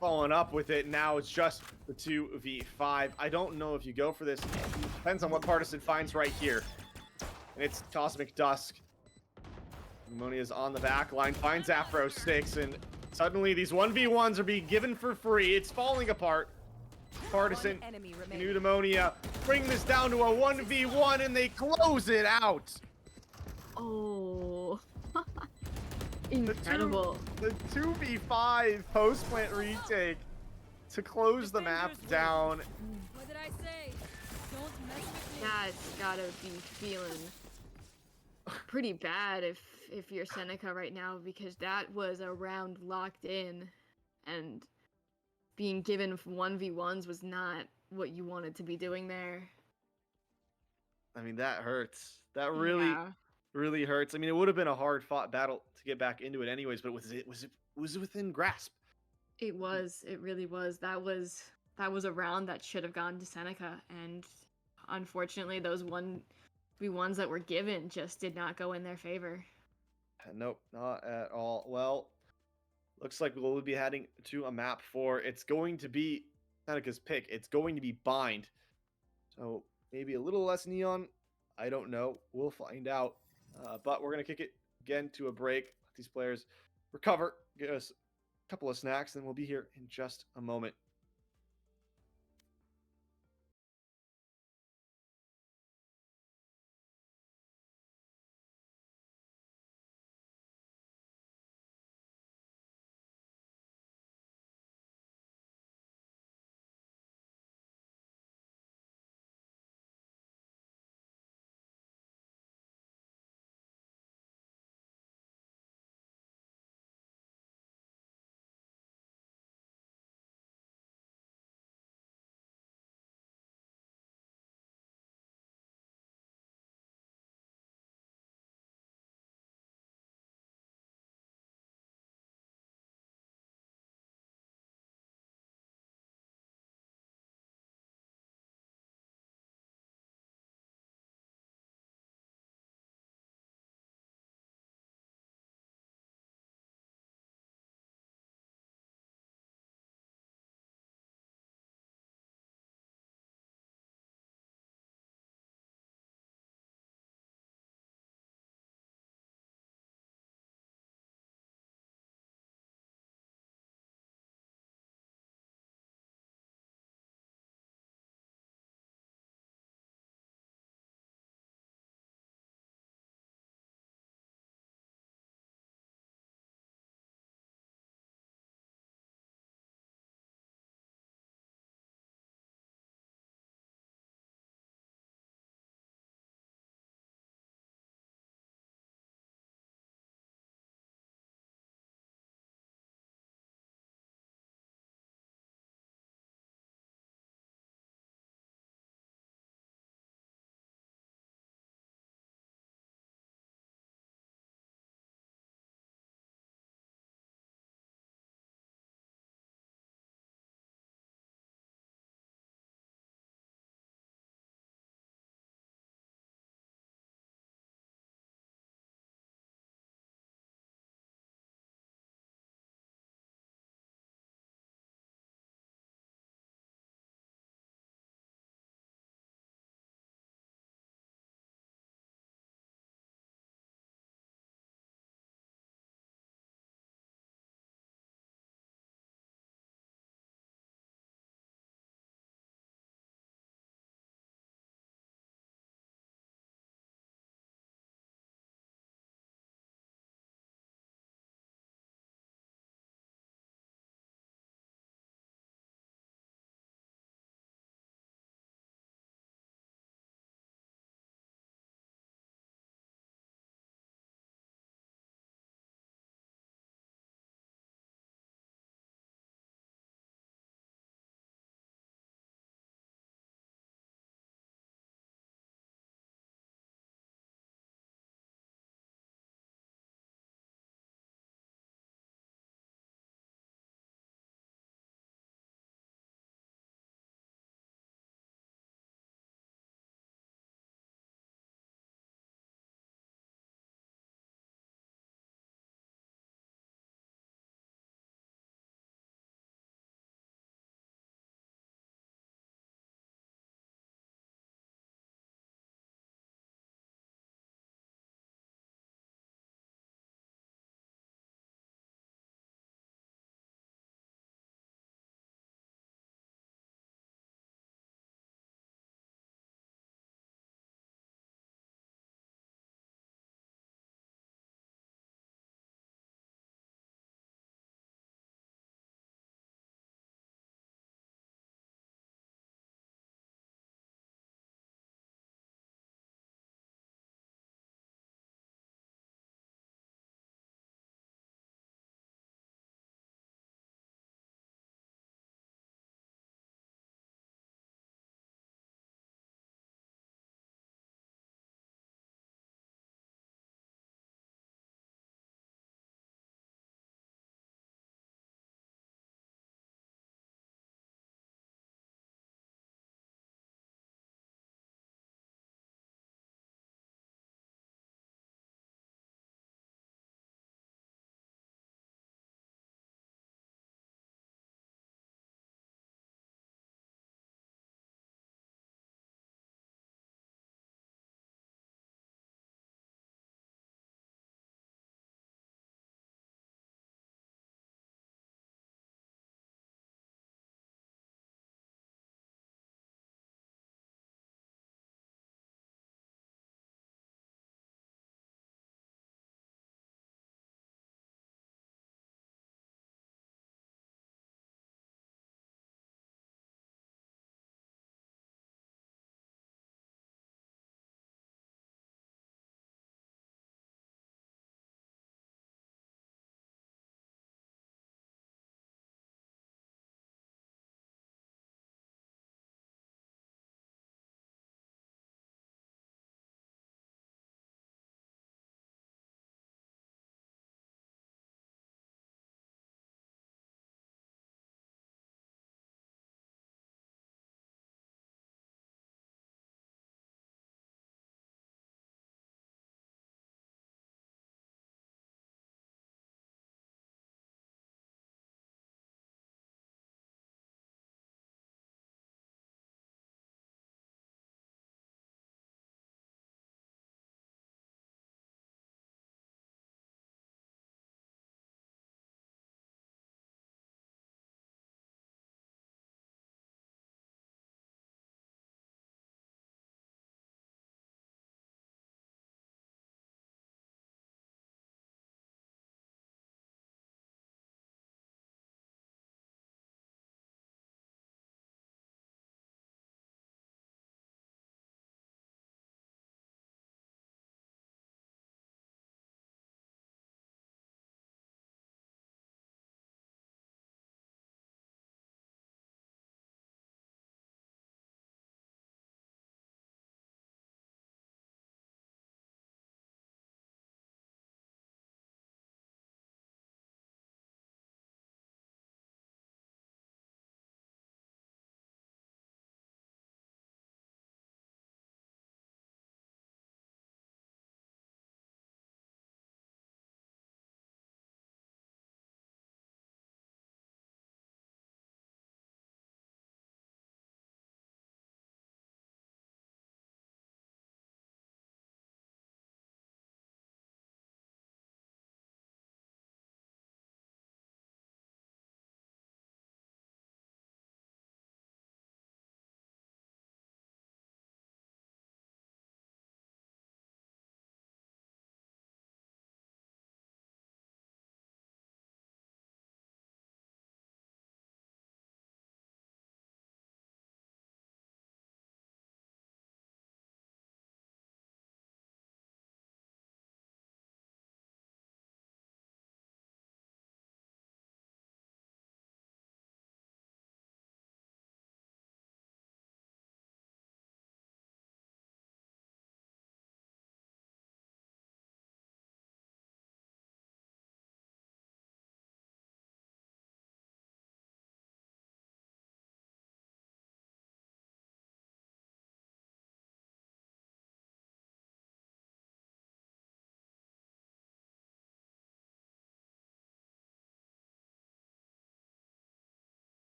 following up with it. Now it's just the 2v5. I don't know if you go for this. Depends on what Partisan finds right here. And it's Cosmic Dusk. Ammonia's on the back line, finds Afro 6, and suddenly these 1v1s are being given for free. It's falling apart. Partisan, new Ammonia, bring this down to a 1v1, and they close it out. Oh. Incredible. The 2v5 post-plant retake to close the map down. What did I say? Don't mess with me. That's gotta be feeling pretty bad if you're Seneca right now, because that was a round locked in, and being given 1v1s was not what you wanted to be doing there. I mean, that hurts. That really, Yeah. really hurts. I mean, it would have been a hard-fought battle to get back into it anyways, but it was within grasp. It was. It really was. That was a round that should have gone to Seneca, and unfortunately, those 1v1s that were given just did not go in their favor. Nope, not at all. Well, looks like we'll be heading to a map 4. It's going to be Seneca's pick. It's going to be Bind. So maybe a little less neon. I don't know. We'll find out. But we're going to kick it again to a break. Let these players recover, get us a couple of snacks, and we'll be here in just a moment.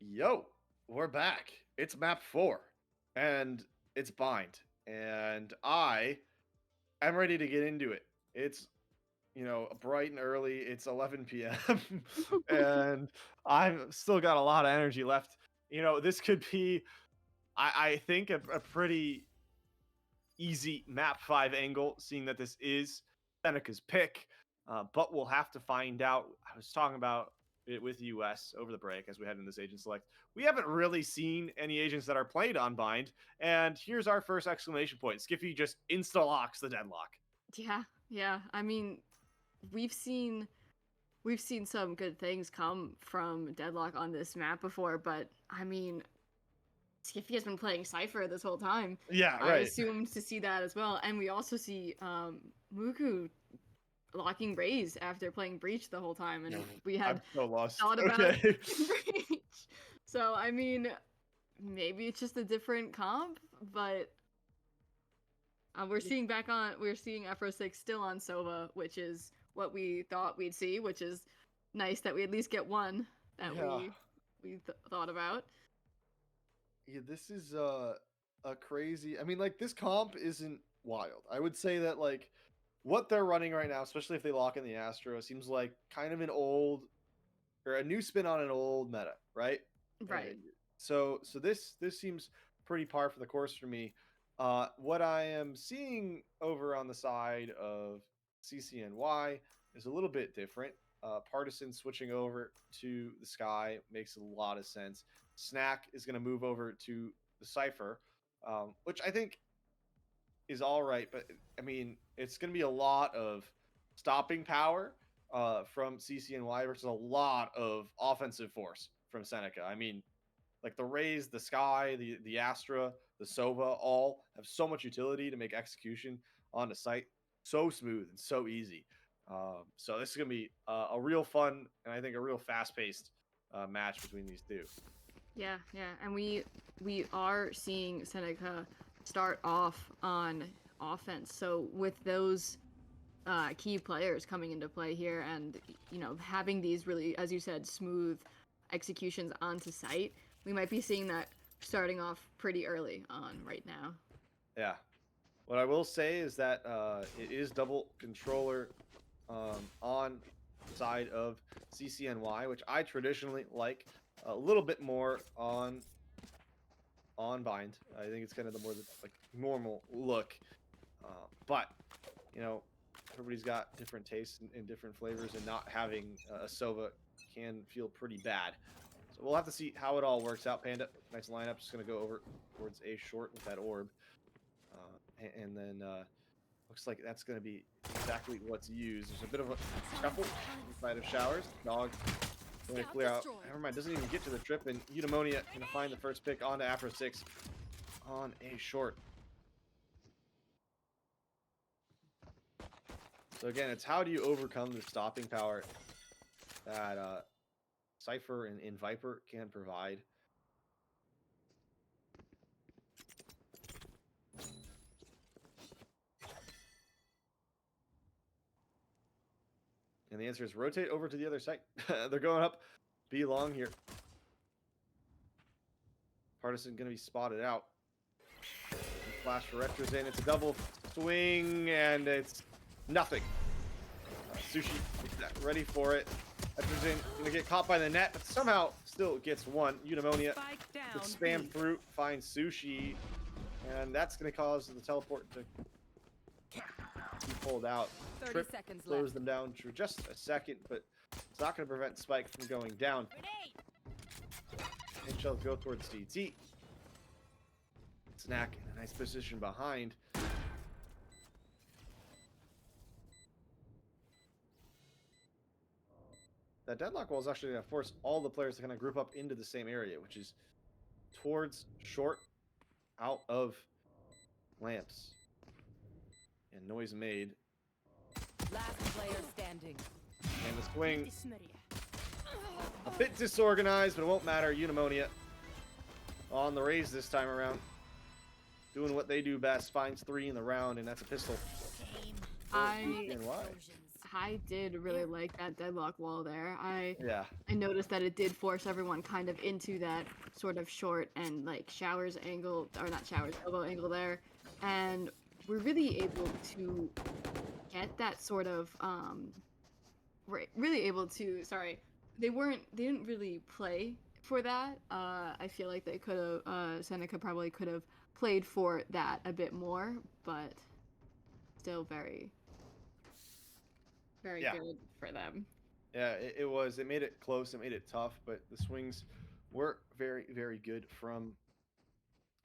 Yo, we're back. It's map 4, and it's bind, and I am ready to get into it. It's bright and early. It's 11 p.m. and I've still got a lot of energy left. This could be, I think, a pretty easy map 5 angle, seeing that this is Seneca's pick. But we'll have to find out. I was talking about it with US over the break as we head in this agent select. We haven't really seen any agents that are played on bind, and here's our first exclamation point. Skiffy just insta locks the deadlock. Yeah. I mean, we've seen some good things come from deadlock on this map before, but I mean, Skiffy has been playing Cypher this whole time. Yeah, I right. assumed to see that as well, and we also see Muku locking Raze after playing Breach the whole time, and we I'm had so lost. thought about Okay. Breach. So I mean, maybe it's just a different comp, but we're seeing Afro 6 still on Sova, which is what we thought we'd see, which is nice that we at least get one that we thought about. Yeah, this is a crazy. I mean, like, this comp isn't wild. I would say that, like, what they're running right now, especially if they lock in the Astro, seems like kind of an old or a new spin on an old meta, right? Right. So this seems pretty par for the course for me. What I am seeing over on the side of CCNY is a little bit different. Partisan switching over to the Sky makes a lot of sense. Snack is going to move over to the Cypher, which I think is all right. But I mean, it's going to be a lot of stopping power from CCNY versus a lot of offensive force from Seneca. I mean, like the Raze, the Sky, the Astra, the Sova all have so much utility to make execution on the site so smooth and so easy. So this is going to be a real fun and I think a real fast-paced match between these two. Yeah, and we are seeing Seneca start off on offense. So with those key players coming into play here, and having these really, as you said, smooth executions onto site, we might be seeing that starting off pretty early on right now. Yeah. What I will say is that it is double controller on side of CCNY, which I traditionally like a little bit more on bind. I think it's kind of the more like normal look, but everybody's got different tastes and different flavors, and not having a Sova can feel pretty bad. So we'll have to see how it all works out. Panda, nice lineup. Just gonna go over towards A short with that orb, and then looks like that's gonna be exactly what's used. There's a bit of a shuffle inside of showers. Dog going to clear out. Never mind, doesn't even get to the trip, and Eudaimonia gonna find the first pick onto Afro 6 on A short. So again, it's how do you overcome the stopping power that Cypher and Viper can provide. And the answer is rotate over to the other side. They're going up B long here. Partisan going to be spotted out. Flash for Retros in. It's a double swing, and it's nothing. Sushi is ready for it. Retros in, going to get caught by the net, but somehow still gets one. Eudaimonia gets spammed through, finds Sushi, and that's going to cause the teleport to be pulled out. 30 Trip seconds slows left. them down for just a second, but it's not going to prevent Spike from going down. And she'll go towards DT. Snack in a nice position behind. That deadlock wall is actually going to force all the players to kind of group up into the same area, which is towards short, out of lamps. And noise made. Last player standing. And the swing, a bit disorganized, but it won't matter. Eudaimonia on the Raze this time around. Doing what they do best, finds 3 in the round, and that's a pistol. I I did really like that deadlock wall there. Yeah. I noticed that it did force everyone kind of into that sort of short and like showers angle, or not showers, elbow angle there, and we're really able to get that sort of we're really able to. Sorry, they didn't really play for that. I feel like they could have. Seneca probably could have played for that a bit more, but still very Yeah. good for them. Yeah, it was. It made it close. It made it tough, but the swings were very, very good from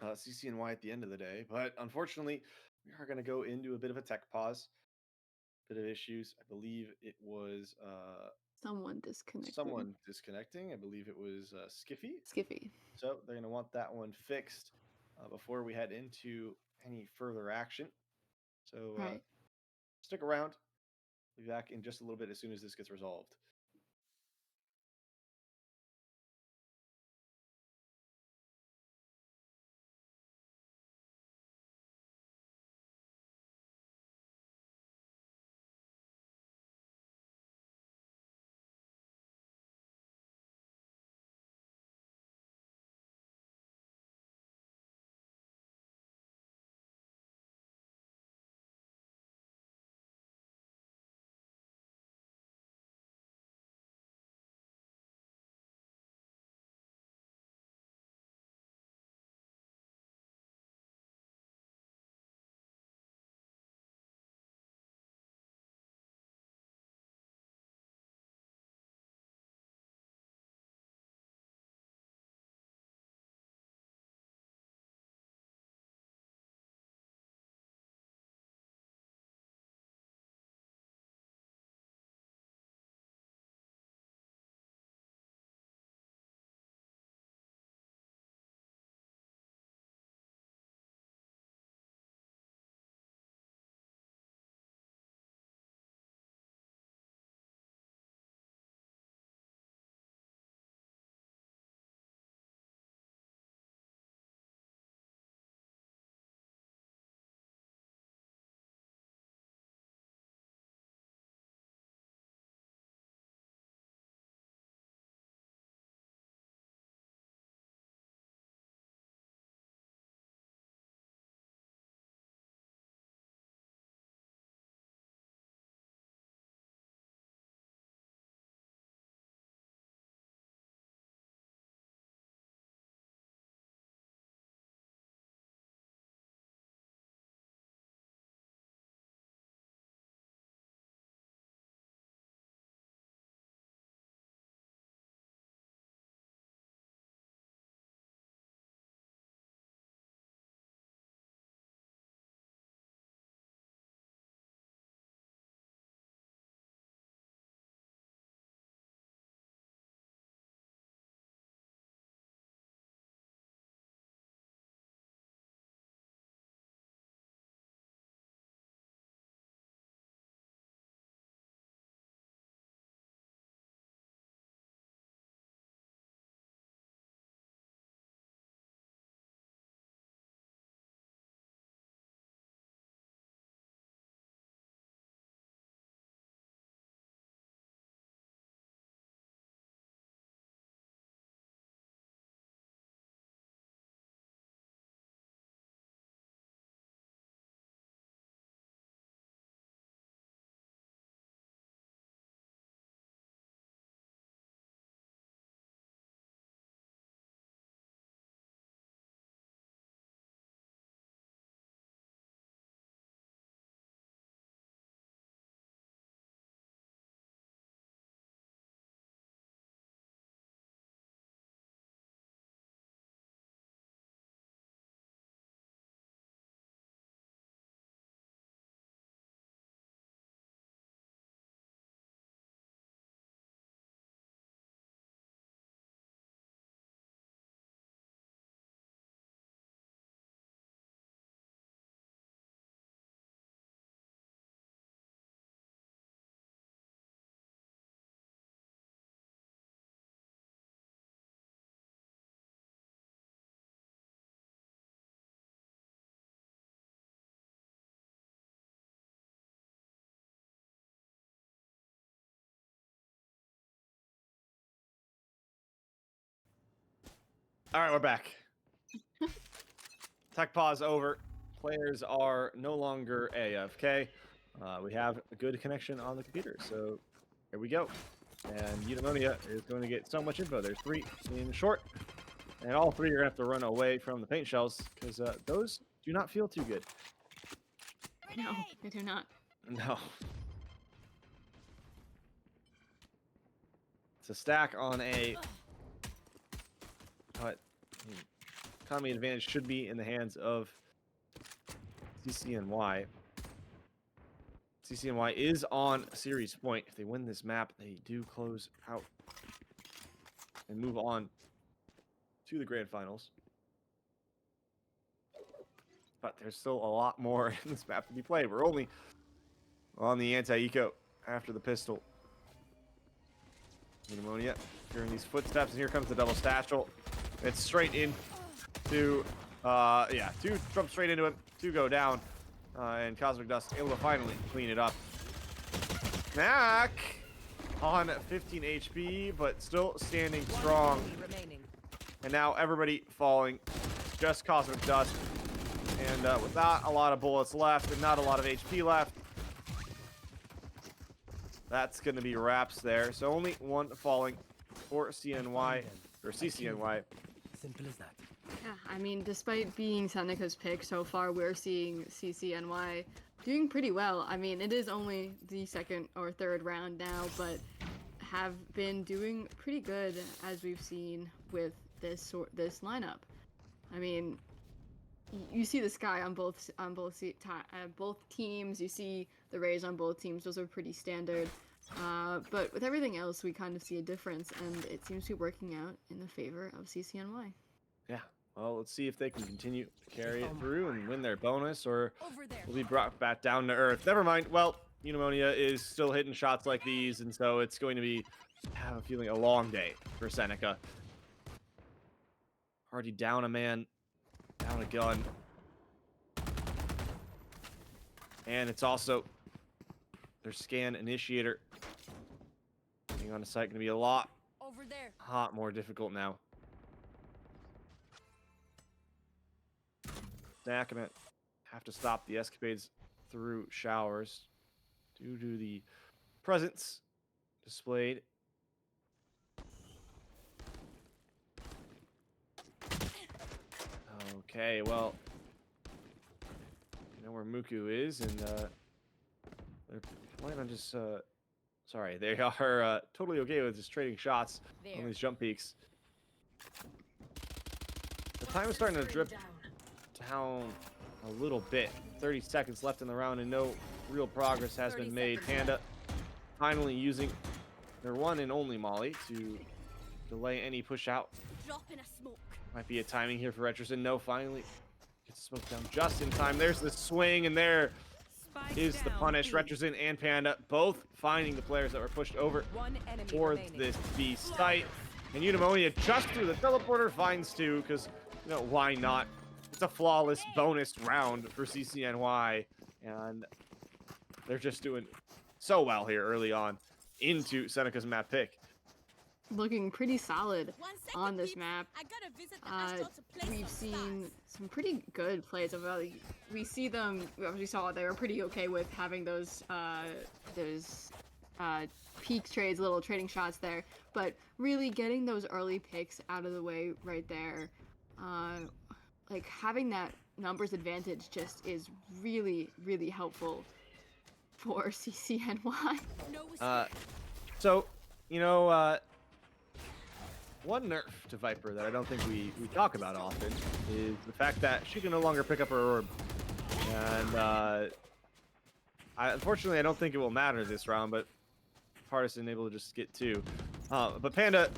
CCNY at the end of the day. But unfortunately, we are going to go into a bit of a tech pause, bit of issues. I believe it was Someone disconnected. someone disconnecting. I believe it was Skiffy. Skiffy. So they're going to want that one fixed before we head into any further action. So Right. stick around. We'll be back in just a little bit as soon as this gets resolved. All right, we're back. Tech pause over. Players are no longer AFK. We have a good connection on the computer, so here we go. And Eudaimonia is going to get so much info. There's 3 in short, and all 3 are going to have to run away from the paint shells because those do not feel too good. No, they do not. No. It's a stack on A. But economy advantage should be in the hands of CCNY. CCNY is on a series point. If they win this map, they do close out and move on to the grand finals. But there's still a lot more in this map to be played. We're only on the anti-eco after the pistol. Pneumonia hearing these footsteps, and here comes the double satchel. It's straight in to, yeah, 2 jump straight into him, 2 go down, and Cosmic Dust able to finally clean it up. Knack on 15 HP, but still standing strong. Remaining. And now everybody falling, just Cosmic Dust. And with not a lot of bullets left and not a lot of HP left, that's going to be wraps there. So only 1 falling for CNY, or CCNY. Simple as that. Yeah, I mean, despite being Seneca's pick so far, we're seeing CCNY doing pretty well. I mean, it is only the 2nd or 3rd round now, but have been doing pretty good as we've seen with this lineup. I mean, you see the sky on both teams. You see the rays on both teams. Those are pretty standard. But with everything else, we kind of see a difference, and it seems to be working out in the favor of CCNY. Yeah. Well, let's see if they can continue to carry it through and win their bonus, or will be brought back down to earth. Never mind. Well, Eudaimonia is still hitting shots like these, and so it's going to be, I have a feeling, a long day for Seneca. Already down a man, down a gun. And it's also their scan initiator. Getting on a site going to be a lot more difficult now. Knack gonna have to stop the escapades through showers due to the presence displayed. Okay, well, you know where Muku is, and they're planning on just sorry, they are totally okay with just trading shots on these jump peaks. The time is starting to drip down a little bit. 30 seconds left in the round, and no real progress has been made. Panda finally using their one and only molly to delay any push out. Might be a timing here for Retrison. No, finally gets smoked down just in time. There's the swing, and there is the punish. Retrison and Panda both finding the players that were pushed over towards this B site. And Eudaimonia just through the teleporter finds 2, because, you know, why not? It's a flawless bonus round for CCNY, and they're just doing so well here early on into Seneca's map pick. Looking pretty solid on this map. We've seen some pretty good plays. We see them. We saw they were pretty okay with having those peak trades, little trading shots there. But really getting those early picks out of the way right there, like having that numbers advantage just is really, really helpful for CCNY. So, you know, one nerf to Viper that I don't think we talk about often is the fact that she can no longer pick up her orb. And unfortunately, I don't think it will matter this round, but Partisan able to just get 2. But Panda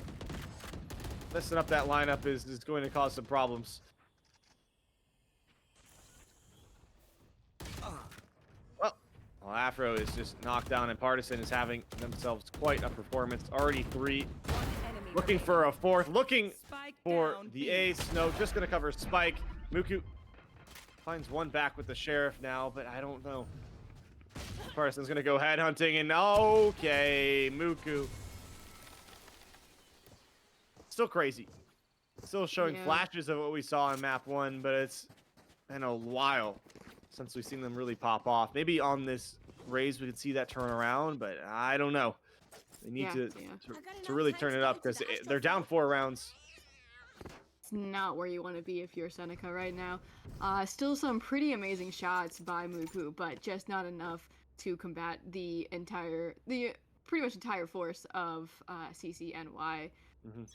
messing up that lineup is going to cause some problems. Well, Afro is just knocked down, and Partisan is having themselves quite a performance. Already 3. Looking for a 4th. Looking for the ace. No, just going to cover Spike. Muku finds 1 back with the Sheriff now, but I don't know. Partisan's going to go headhunting, and okay, Muku. Still crazy. Still showing Yeah. flashes of what we saw in map 1, but it's been a while since we've seen them really pop off. Maybe on this raise we could see that turn around, but I don't know. They need Yeah, to, yeah. to really turn it up because they're down 4 rounds. It's not where you want to be if you're Seneca right now. Still some pretty amazing shots by Muku, but just not enough to combat the pretty much entire force of CCNY.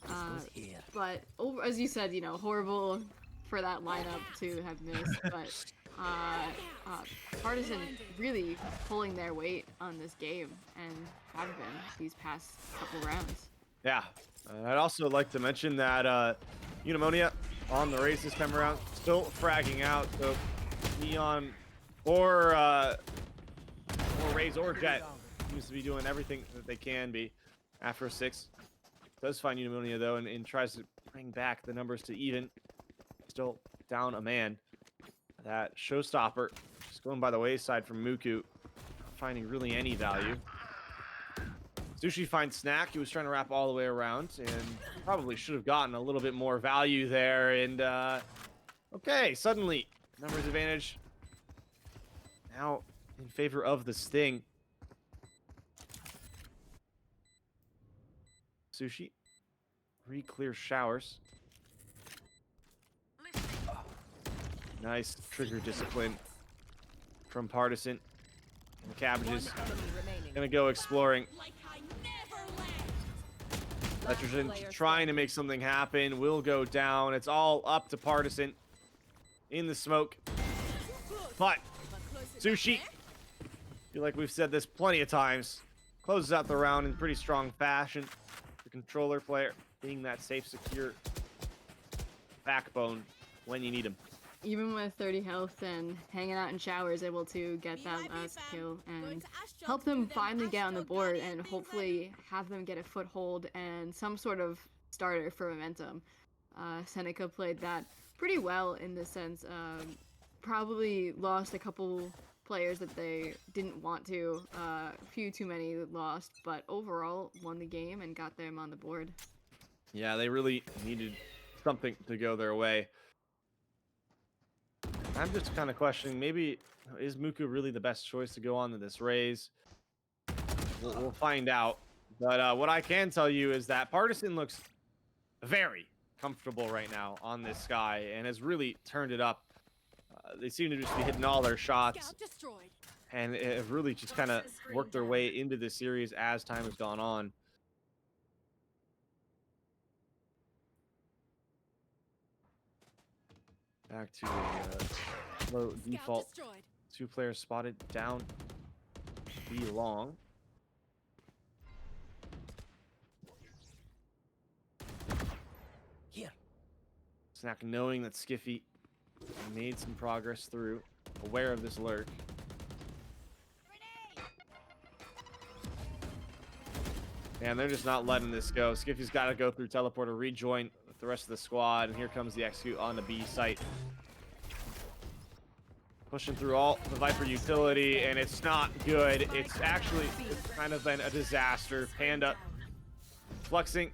Goes here. But as you said, horrible for that lineup to have missed. But Partisan really pulling their weight on this game and have been these past couple rounds. Yeah, I'd also like to mention that Unimonia on the race this time around, still fragging out. So Neon or Raze or Jet seems to be doing everything that they can be after 6. Does find Unimonia though and tries to bring back the numbers to even. Still down a man. That showstopper just going by the wayside from Muku, not finding really any value. Sushi finds Snack. He was trying to wrap all the way around and probably should have gotten a little bit more value there. And okay, suddenly numbers advantage now in favor of the Sting. Sushi re-clear showers. Nice trigger discipline from Partisan. And the Cabbages gonna go exploring. Nitrogen trying to make something happen, will go down. It's all up to Partisan in the smoke. But Sushi, feel like we've said this plenty of times, closes out the round in pretty strong fashion. The controller player being that safe, secure backbone when you need him. Even with 30 health and hanging out in showers, able to get that last kill and help them finally get on the board and hopefully have them get a foothold and some sort of starter for momentum. Seneca played that pretty well in the sense. Probably lost a couple players that they didn't want to. A few too many lost, but overall won the game and got them on the board. Yeah, they really needed something to go their way. I'm just kind of questioning, maybe is Muku really the best choice to go on to this raise? We'll find out. But what I can tell you is that Partisan looks very comfortable right now on this sky and has really turned it up. They seem to just be hitting all their shots and have really just kind of worked their way into the series as time has gone on. Back to low default. 2 players spotted down B long. Here. Snack knowing that Skiffy made some progress through, aware of this lurk. And they're just not letting this go. Skiffy's got to go through teleporter, rejoin with the rest of the squad, and here comes the execute on the B site. Pushing through all the Viper utility, and it's not good. It's kind of been a disaster. Panda flexing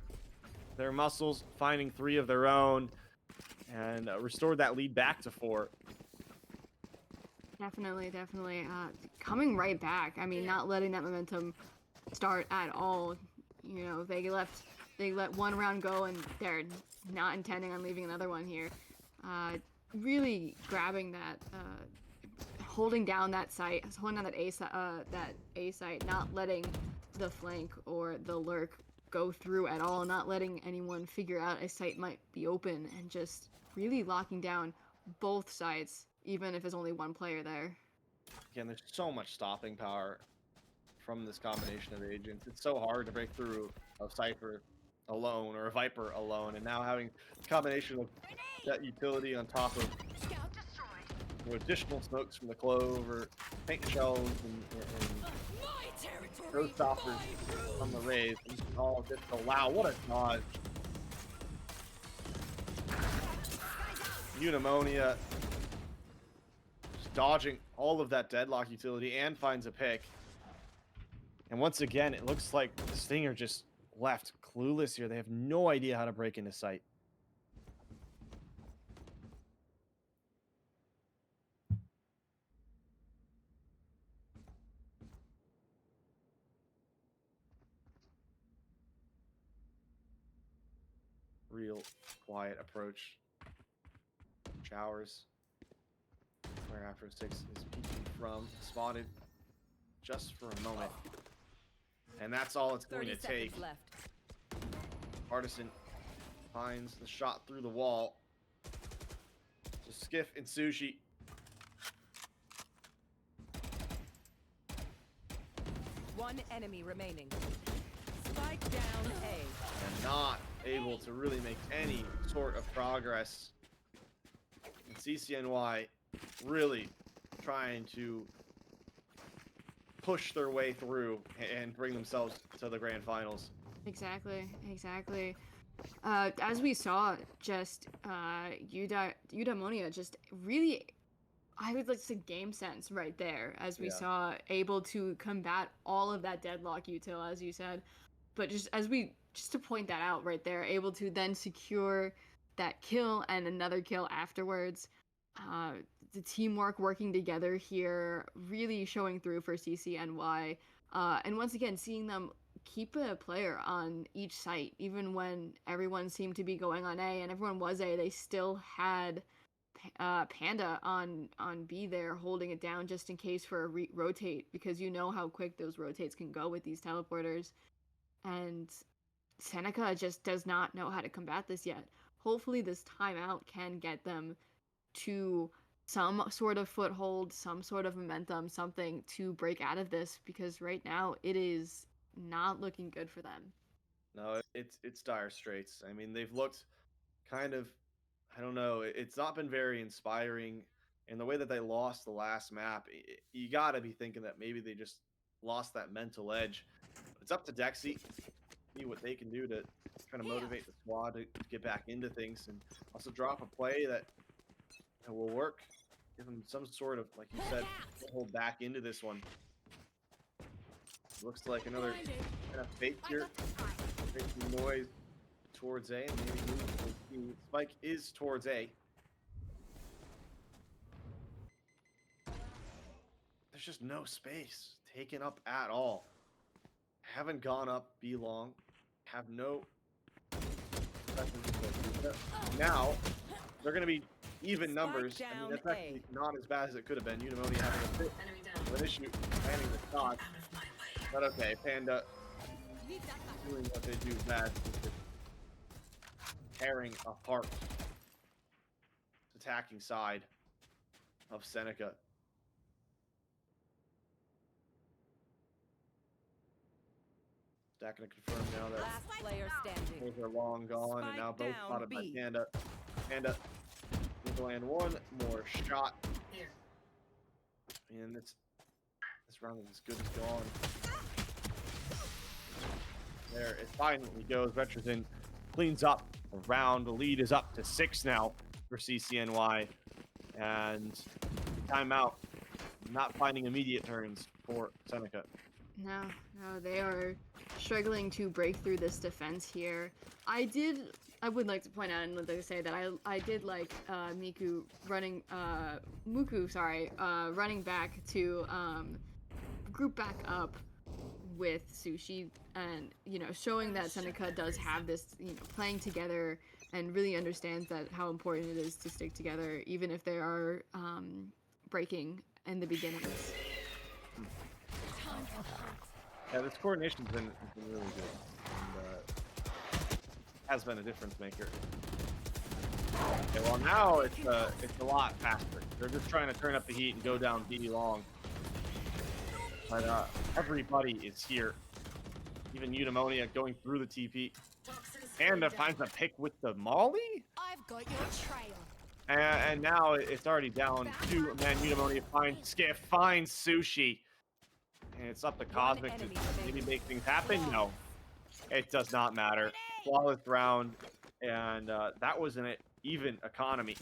their muscles, finding 3 of their own, and restored that lead back to 4. Definitely. Coming right back. I mean, not letting that momentum start at all. You know, they let one round go, and they're not intending on leaving another one here. Really grabbing that, holding down that site, holding down that A site, not letting the flank or the lurk go through at all, not letting anyone figure out a site might be open, and just really locking down both sides, even if there's only one player there. Again, there's so much stopping power from this combination of agents. It's so hard to break through a Cypher alone or a Viper alone, and now having a combination of that utility on top of additional smokes from the Clove or paint shells and those stoppers from the Rays. Oh, wow, what a dodge. Unimonia just dodging all of that deadlock utility and finds a pick. And once again, it looks like the Stinger just left clueless here. They have no idea how to break into sight. real quiet approach. Showers, where Afro 6 is peeking from, spotted just for a moment. And that's all it's going 30 to seconds take. left. Partisan finds the shot through the wall. So Skiff and Sushi. One enemy remaining. Spike down A. And not able to really make any sort of progress. And CCNY really trying to push their way through and bring themselves to the grand finals. Exactly. As we saw, just Eudaimonia just really, I would like to say game sense right there, as we Yeah. saw, able to combat all of that deadlock util, as you said. But just to point that out right there, able to then secure that kill and another kill afterwards. The teamwork working together here really showing through for CCNY. And once again, seeing them keep a player on each site, even when everyone seemed to be going on A and everyone was A, they still had Panda on B there holding it down just in case for a rotate, because you know how quick those rotates can go with these teleporters. And Seneca just does not know how to combat this yet. Hopefully this timeout can get them to some sort of foothold, some sort of momentum, something to break out of this, because right now it is not looking good for them. No, it's dire straits. I mean, they've looked kind of, I don't know, it's not been very inspiring. And the way that they lost the last map, you got to be thinking that maybe they just lost that mental edge. But it's up to Dexy, see what they can do to try to motivate the squad to get back into things, and also drop a play that will work. Give them some sort of, like you said, hold back into this one. Looks like another kind of fake here. Making noise towards A, and maybe moving. Spike is towards A. There's just no space taken up at all. Haven't gone up B long. Have no. Now they're going to be even numbers. I mean, that's actually not as bad as it could have been. Eudaimonia having a bit of an issue landing the shot. But okay, Panda doing what they do best, tearing apart the attacking side of Seneca. Stack gonna confirm now that Last player standing. those are long gone, and now Spike both down spotted by B. Panda. Panda need to land one more shot. And this round is as good as gone. There it finally goes. Veterans cleans up a round. The lead is up to 6 now for CCNY. And timeout, not finding immediate turns for Seneca. No, they are struggling to break through this defense here. I would like to point out and like to say that I did like Muku running back to group back up with Sushi, and showing that Seneca does have this, playing together and really understands that how important it is to stick together even if they are breaking in the beginnings. Yeah, this coordination's been really good, and has been a difference maker. Okay, well now it's a lot faster. They're just trying to turn up the heat and go down B long. But everybody is here. Even Eudaimonia going through the TP. Panda finds a pick with the Molly? I've got your trail. And now it's already down 2. Man, Eudaimonia finds Skiff, finds Sushi. And it's up to Cosmic to maybe make things happen. No, it does not matter. Flawless round, and that was an even economy.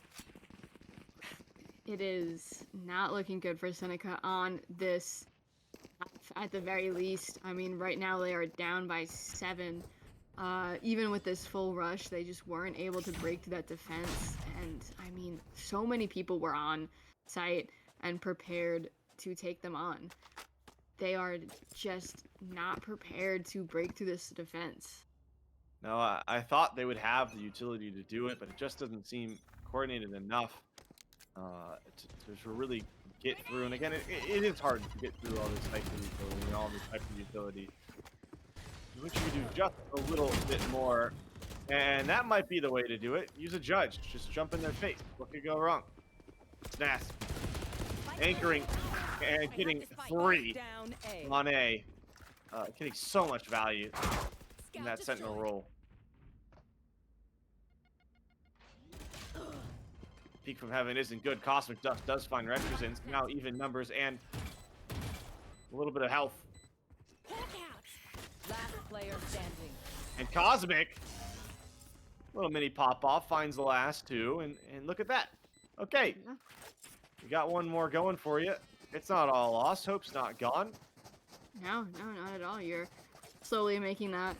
It is not looking good for Seneca on this, at the very least. I mean, right now they are down by 7. Even with this full rush, they just weren't able to break through that defense. And I mean, so many people were on site and prepared to take them on. They are just not prepared to break through this defense. No, I thought they would have the utility to do it, but it just doesn't seem coordinated enough to really get through. And again, it is hard to get through all this type of utility and all this type of utility. I wish you could do just a little bit more, and that might be the way to do it. Use a judge. Just jump in their face. What could go wrong? Snass. Anchoring and getting three Down A. on A. Getting so much value in that sentinel roll. Peek from Heaven isn't good. Cosmic Dust does find Retrosins. Now even numbers and a little bit of health. Last player standing. And Cosmic, little mini pop-off, finds the last two. And look at that. Okay. You got one more going for you. It's not all lost. Hope's not gone. No, not at all. You're slowly making that,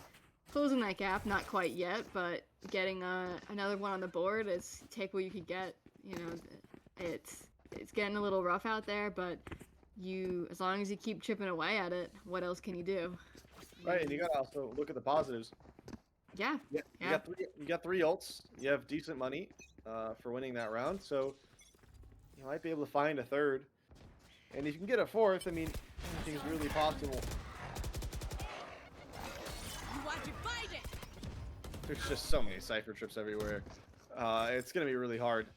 closing that gap. Not quite yet, but getting another one on the board is take what you could get. You know, it's getting a little rough out there, but as long as you keep chipping away at it, what else can you do? Right, and you gotta also look at the positives. Yeah. Yeah, you got three ults. You have decent money for winning that round, so you might be able to find a third. And if you can get a fourth, I mean, anything's really possible. You want to fight it? There's just so many Cypher trips everywhere. It's gonna be really hard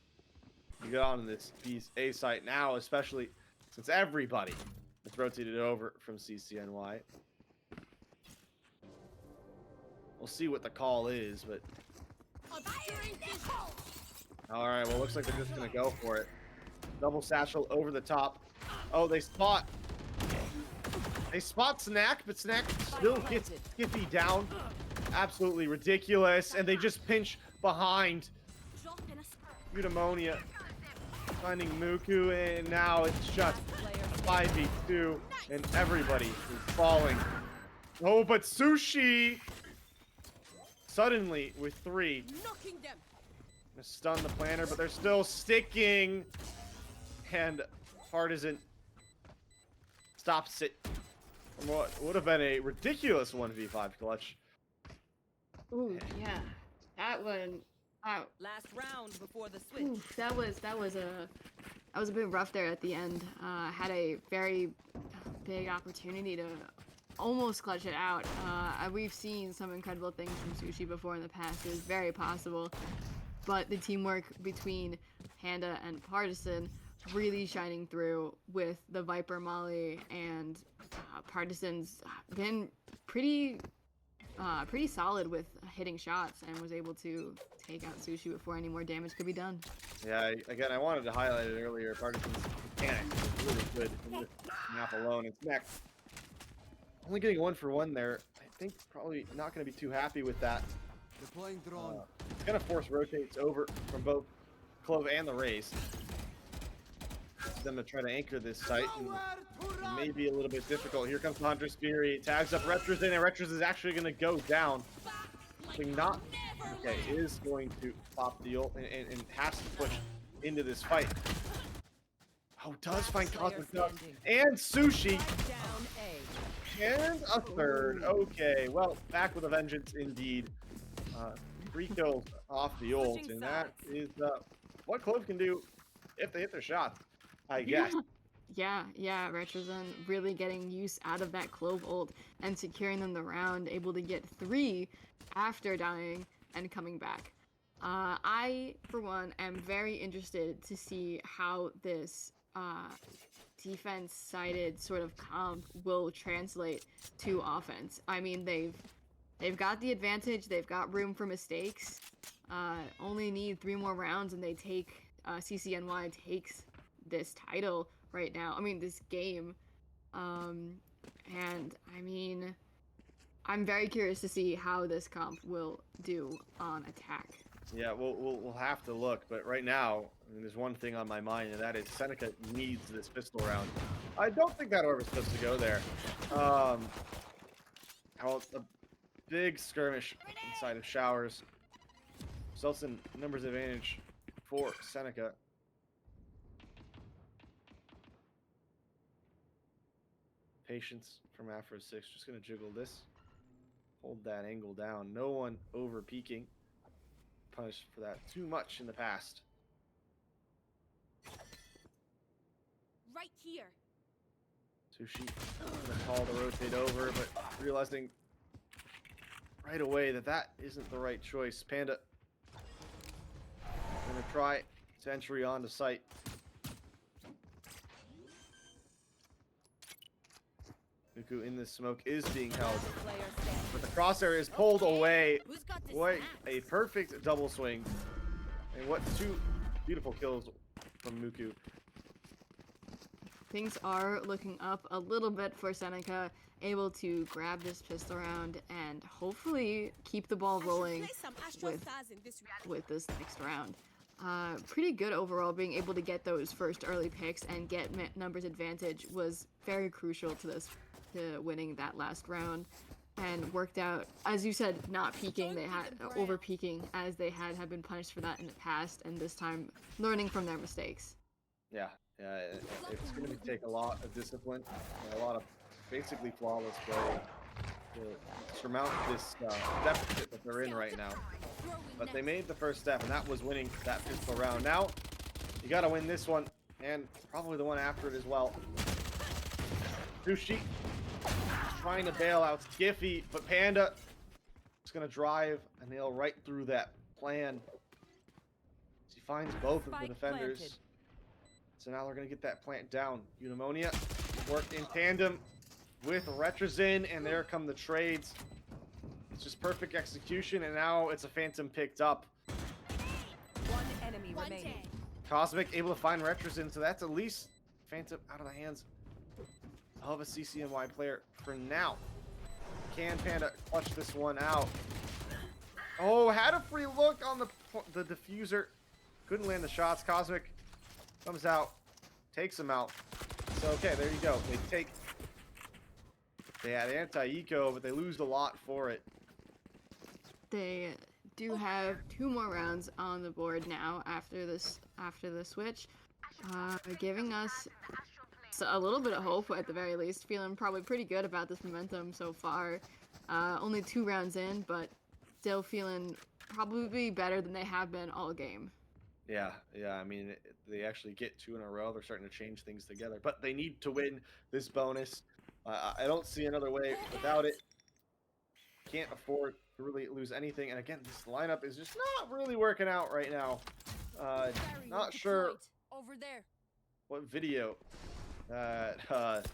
to get on this A site now, especially since everybody has rotated over from CCNY. We'll see what the call is, but alright, well, looks like they're just gonna go for it. Double satchel over the top. Oh, they spot Snack, but Snack still gets Skippy down. Absolutely ridiculous, and they just pinch behind Eudaimonia, finding Muku, and now it's just 5v2, and everybody is falling. Oh, but Sushi suddenly with 3. Knocking them. Gonna stun the planner, but they're still sticking. And Partisan stops it from what would have been a ridiculous 1v5 clutch. Ooh, yeah. That one. Wow. Last round before the switch. Ooh, that was a bit rough there at the end. Had a very big opportunity to almost clutch it out. We've seen some incredible things from Sushi before in the past. It was very possible, but the teamwork between Panda and Partisan really shining through with the Viper Molly, and Partisan's been pretty solid with hitting shots and was able to take out Sushi before any more damage could be done. Yeah, again, I wanted to highlight it earlier. Partisan's mechanic is really good in this map alone. It's next. Only getting 1 for 1 there. I think probably not going to be too happy with that. Deploying drone. It's going to force rotates over from both Clove and the Raze. Them to try to anchor this site, and it may be a little bit difficult. Here comes the Hunter's Fury. Tags up Retros in, and Retros is actually going to go down. Not okay, is going to pop the ult and has to push into this fight. Oh, does find Cosmic Dust and Sushi. Down A. And a third. Okay, well, back with a vengeance indeed. 3 kills off the ult, and that is what Clove can do if they hit their shots, I guess. Yeah, Retrozen really getting use out of that Clove ult and securing them the round, able to get 3 after dying and coming back. I, for one, am very interested to see how this defense-sided sort of comp will translate to offense. I mean, they've got the advantage, they've got room for mistakes. Only need 3 more rounds and they take CCNY takes this title right now. I mean, this game. And I mean, I'm very curious to see how this comp will do on attack. Yeah, we'll have to look, but right now, I mean, there's one thing on my mind, and that is Seneca needs this pistol round. I don't think that orb is supposed to go there. Well, a big skirmish inside of Showers. Results in numbers advantage for Seneca. Patience from Afro 6. Just gonna jiggle this. hold that angle down. No one over peeking. Punished for that too much in the past. Right here. Sushi gonna call the rotate over, but realizing right away that that isn't the right choice. Panda gonna try sentry onto site. Nuku in this smoke is being held, Last player standing. but the crosshair is pulled away. Who's got this? What a perfect double swing. And what two beautiful kills from Muku. Things are looking up a little bit for Seneca, able to grab this pistol round and hopefully keep the ball rolling with this next round. Pretty good overall. Being able to get those first early picks and get numbers advantage was very crucial to this, to winning that last round, and worked out, as you said, not peaking. They had over peaking, as they had been punished for that in the past, and this time learning from their mistakes. Yeah, it's going to take a lot of discipline and a lot of basically flawless play to surmount this deficit that they're in right now. But they made the first step, and that was winning that pistol round. Now, you got to win this one, and probably the one after it as well. Sushi trying to bail out Skiffy, but Panda is going to drive a nail right through that plan. He finds both of the Spike defenders. planted. So now they're going to get that plant down. Eudaimonia worked in tandem with Retrozin, and there come the trades. It's just perfect execution, and now it's a Phantom picked up. One enemy remaining. Cosmic able to find Retrozin, so that's at least Phantom out of the hands of a CCNY player for now. Can Panda clutch this one out? Oh, had a free look on the diffuser. Couldn't land the shots. Cosmic comes out, takes him out. So, okay, there you go. They had anti-eco, but they lose a lot for it. They do have 2 more rounds on the board now after the switch, giving us a little bit of hope at the very least. Feeling probably pretty good about this momentum so far. Only 2 rounds in, but still feeling probably better than they have been all game. Yeah. I mean, they actually get 2 in a row. They're starting to change things together, but they need to win this bonus. I don't see another way without it. Can't afford to really lose anything. And again, this lineup is just not really working out right now. Not sure Over there. what video that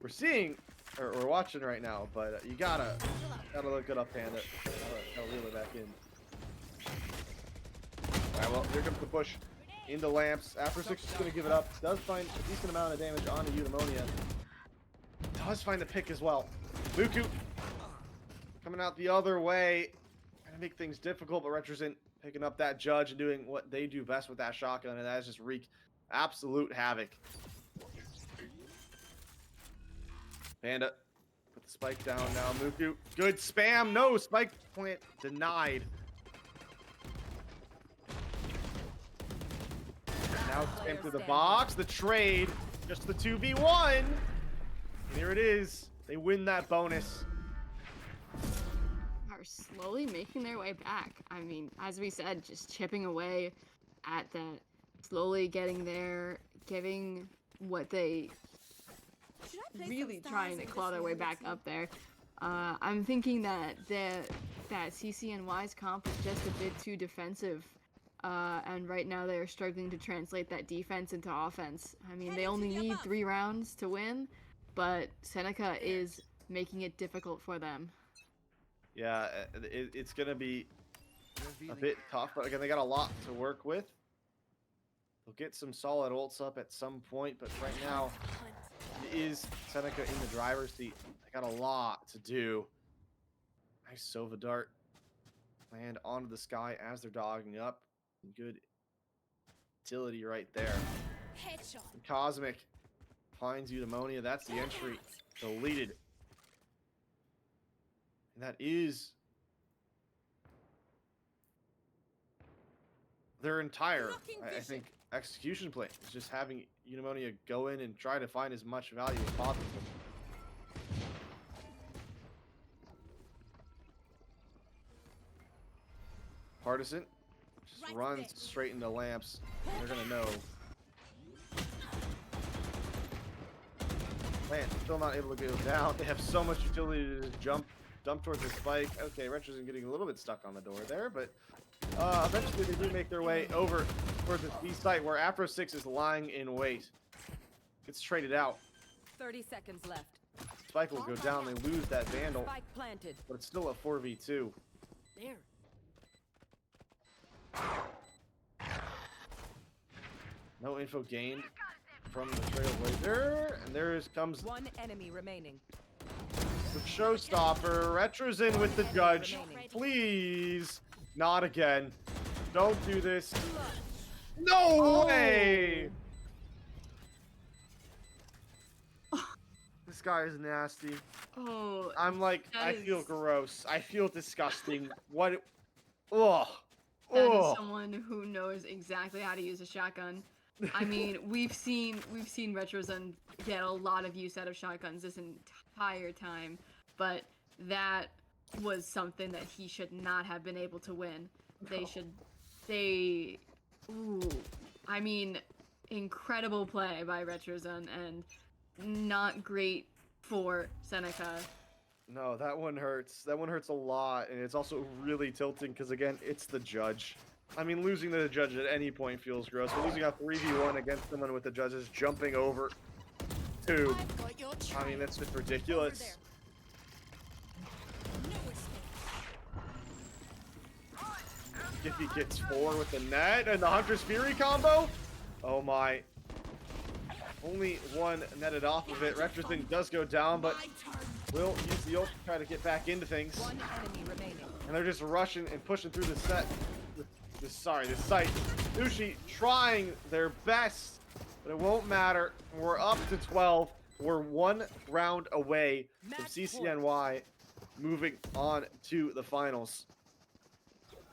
we're seeing or we're watching right now, but you gotta look it up, Panda. Gotta reel it back in. Alright, well, here comes the push into lamps. After 6 is going to give it up. Does find a decent amount of damage onto Eudaimonia. Does find the pick as well. Muku coming out the other way. Gonna make things difficult, but Retrozin picking up that judge and doing what they do best with that shotgun, and that is just wreak absolute havoc. Panda put the spike down now. Muku, good spam. No, spike plant denied. Now spam through the box. The trade, just the 2v1. And here it is. They win that bonus. Are slowly making their way back. I mean, as we said, just chipping away at that, slowly getting there, giving what they really trying to claw their way back up there. I'm thinking that that CCNY's comp is just a bit too defensive, and right now they are struggling to translate that defense into offense. I mean, they only need 3 rounds to win, but Seneca is making it difficult for them. Yeah, it's going to be a bit tough, but again, they got a lot to work with. They'll get some solid ults up at some point, but right now, it is Seneca in the driver's seat. They got a lot to do. Nice Sova dart. Land onto the sky as they're dogging up. Good utility right there. Headshot. And Cosmic finds Eudaimonia. That's the entry. Deleted. And that is their entire, I think, execution play. It's just having Eudaimonia go in and try to find as much value as possible. Partisan just Right runs there. straight into lamps. They're gonna know. Man, still not able to go down. They have so much utility to just dump towards the spike. Okay, Retro's getting a little bit stuck on the door there, but eventually they do make their way over towards the B site where Afro 6 is lying in wait. Gets traded out. 30 seconds left. Spike will go down. They lose that Vandal, Spike planted. but it's still a 4v2. There. No info gained from the Trailblazer, and comes One enemy remaining. the showstopper. Retro's in with the judge. Please, not again. Don't do this. No way! This guy is nasty. Oh, I'm like, That I feel is- gross. I feel disgusting. What? Ugh. that is Ugh. someone who knows exactly how to use a shotgun. I mean, we've seen Retrozen get a lot of use out of shotguns this entire time, but that was something that he should not have been able to win. Ooh, I mean, incredible play by Retrozen and not great for Seneca. No, that one hurts. That one hurts a lot, and it's also really tilting because again, it's the judge. I mean, losing to the judge at any point feels gross, but losing a 3v1 against someone with the judges jumping over two, I've got your I trail. mean, that's just Over ridiculous. there. No escape. Giffy gets 4 with the net, and the Hunter's Fury combo. Oh my. Only one netted off of it. Retrothing does go down, but My turn. will use the ult to try to get back into things. One enemy remaining. And they're just rushing and pushing through the set. The site. Ushi trying their best, but it won't matter. We're up to 12. We're 1 round away from Match point. CCNY moving on to the finals.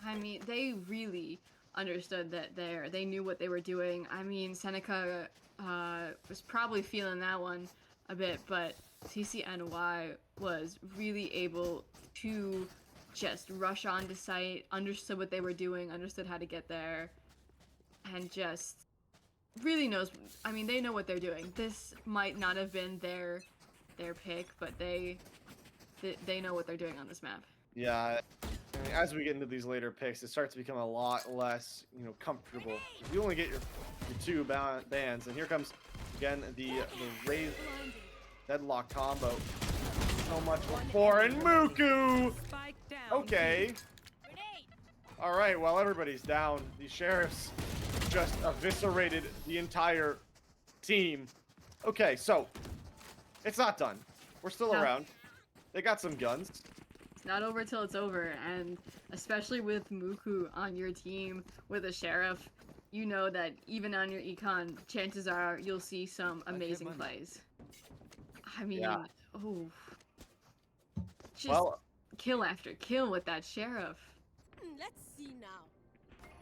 I mean, they really understood that there. They knew what they were doing. I mean, Seneca was probably feeling that one a bit, but CCNY was really able to just rush onto site, understood what they were doing, understood how to get there, and just really knows. I mean, they know what they're doing. This might not have been their pick, but they know what they're doing on this map. Yeah, I mean, as we get into these later picks, it starts to become a lot less, comfortable. You only get your 2 bans, and here comes again the raised deadlock combo. So much for and Muku. Spike down. Okay. Grenade. All right. While everybody's down, the sheriffs just eviscerated the entire team. Okay, so it's not done. We're still No. around. They got some guns. It's not over till it's over, and especially with Muku on your team with a sheriff, you know that even on your econ, chances are you'll see some amazing money. plays. I mean, Yeah. oh, just Well, kill after kill with that sheriff. Let's see now.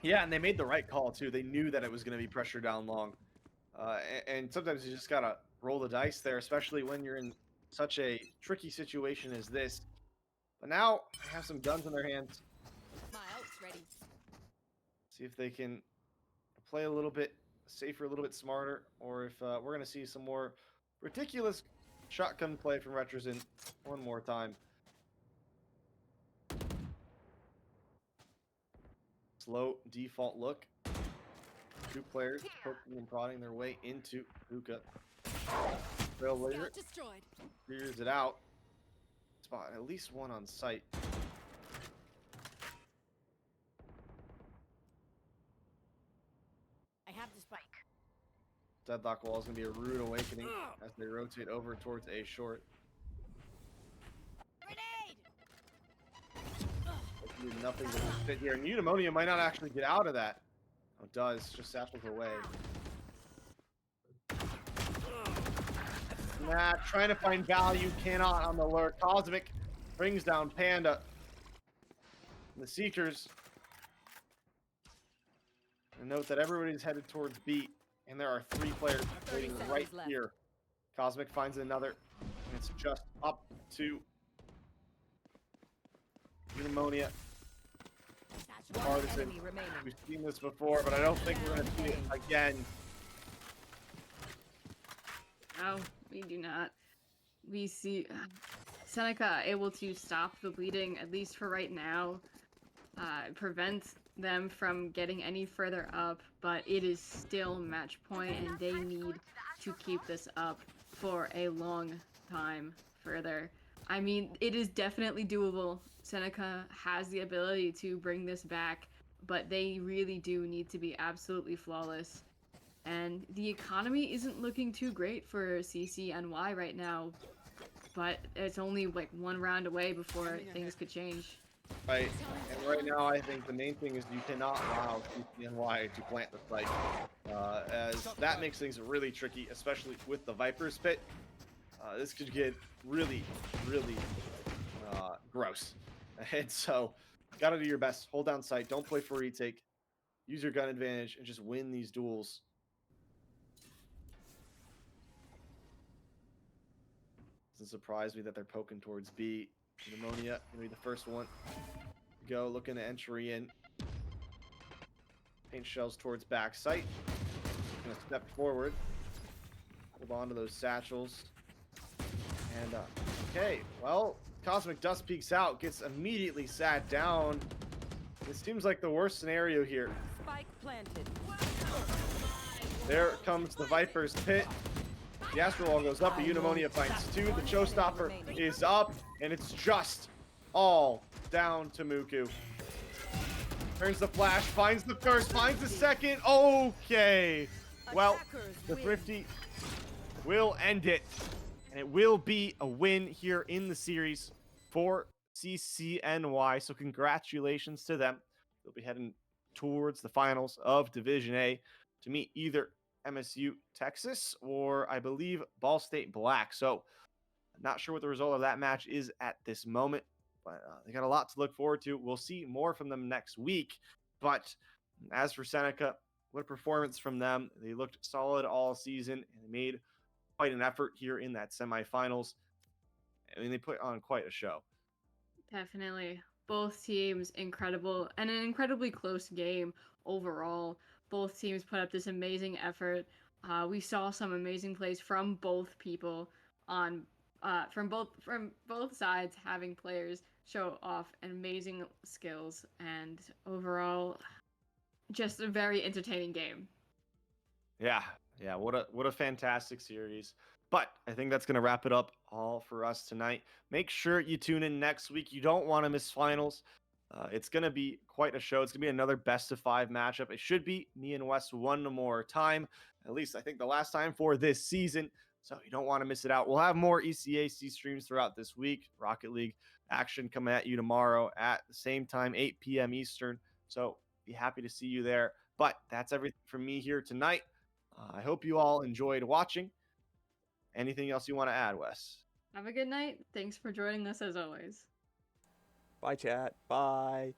yeah, and they made the right call too. They knew that it was going to be pressure down long, and sometimes you just gotta roll the dice there, especially when you're in such a tricky situation as this. But now they have some guns in their hands. My ult's ready. See if they can play a little bit safer, a little bit smarter, or if we're going to see some more ridiculous shotgun play from Retrozen one more time. Slow default look. 2 players poking and prodding their way into hookah. Trailblazer Scout destroyed. clears it out. Spot at least 1 on site. I have the spike. Deadlock wall is going to be a rude awakening as they rotate over towards A short. Grenade. Hopefully nothing to fit here. And Pneumonia might not actually get out of that. Oh, it does. Just sapples away. Nah, trying to find value. Cannot on the lurk. Cosmic brings down Panda. And the Seekers. And note that everybody's headed towards B. And there are 3 players 30 waiting seconds right left. here. Cosmic finds another. And it's just up to Pneumonia. partisan. Enemy remaining. We've seen this before, but I don't think we're gonna see it again. No, we do not. We see Seneca able to stop the bleeding, at least for right now, prevent them from getting any further up, but it is still match point, and they need to keep this up for a long time further. I mean, it is definitely doable. Seneca has the ability to bring this back, but they really do need to be absolutely flawless. And the economy isn't looking too great for CCNY right now, but it's only like one round away before things could change. Right. And right now, I think the main thing is you cannot allow CCNY to plant the spike, as that makes things really tricky, especially with the Viper's Pit. This could get really, really gross. And so, gotta do your best. Hold down sight. Don't play for retake. Use your gun advantage and just win these duels. Doesn't surprise me that they're poking towards B. Pneumonia gonna be the first one. Go looking to entry in. Paint shells towards back sight. Gonna step forward. Hold on to those satchels. And okay, well, Cosmic Dust peeks out, gets immediately sat down. This seems like the worst scenario here. Spike planted. There comes the Viper's Pit. The Astral Wall goes up, the Pneumonia finds two, the Showstopper is up, and it's just all down to Muku. Turns the flash, finds the first, finds the second. Okay. Well, the Thrifty will end it. And it will be a win here in the series for CCNY. So congratulations to them. They'll be heading towards the finals of Division A to meet either MSU Texas or I believe Ball State Black. So not sure what the result of that match is at this moment, but they got a lot to look forward to. We'll see more from them next week. But as for Seneca, what a performance from them. They looked solid all season and they made quite an effort here in that semifinals. I mean, they put on quite a show. Definitely. Both teams incredible, and an incredibly close game overall. Both teams put up this amazing effort. We saw some amazing plays from both people on from both sides, having players show off amazing skills, and overall just a very entertaining game. Yeah, what a fantastic series. But I think that's going to wrap it up all for us tonight. Make sure you tune in next week. You don't want to miss finals. It's going to be quite a show. It's going to be another best of 5 matchup. It should be me and Wes one more time. At least I think the last time for this season. So you don't want to miss it out. We'll have more ECAC streams throughout this week. Rocket League action coming at you tomorrow at the same time, 8 p.m. Eastern. So be happy to see you there. But that's everything from me here tonight. I hope you all enjoyed watching. Anything else you want to add, Wes? Have a good night. Thanks for joining us as always. Bye, chat. Bye.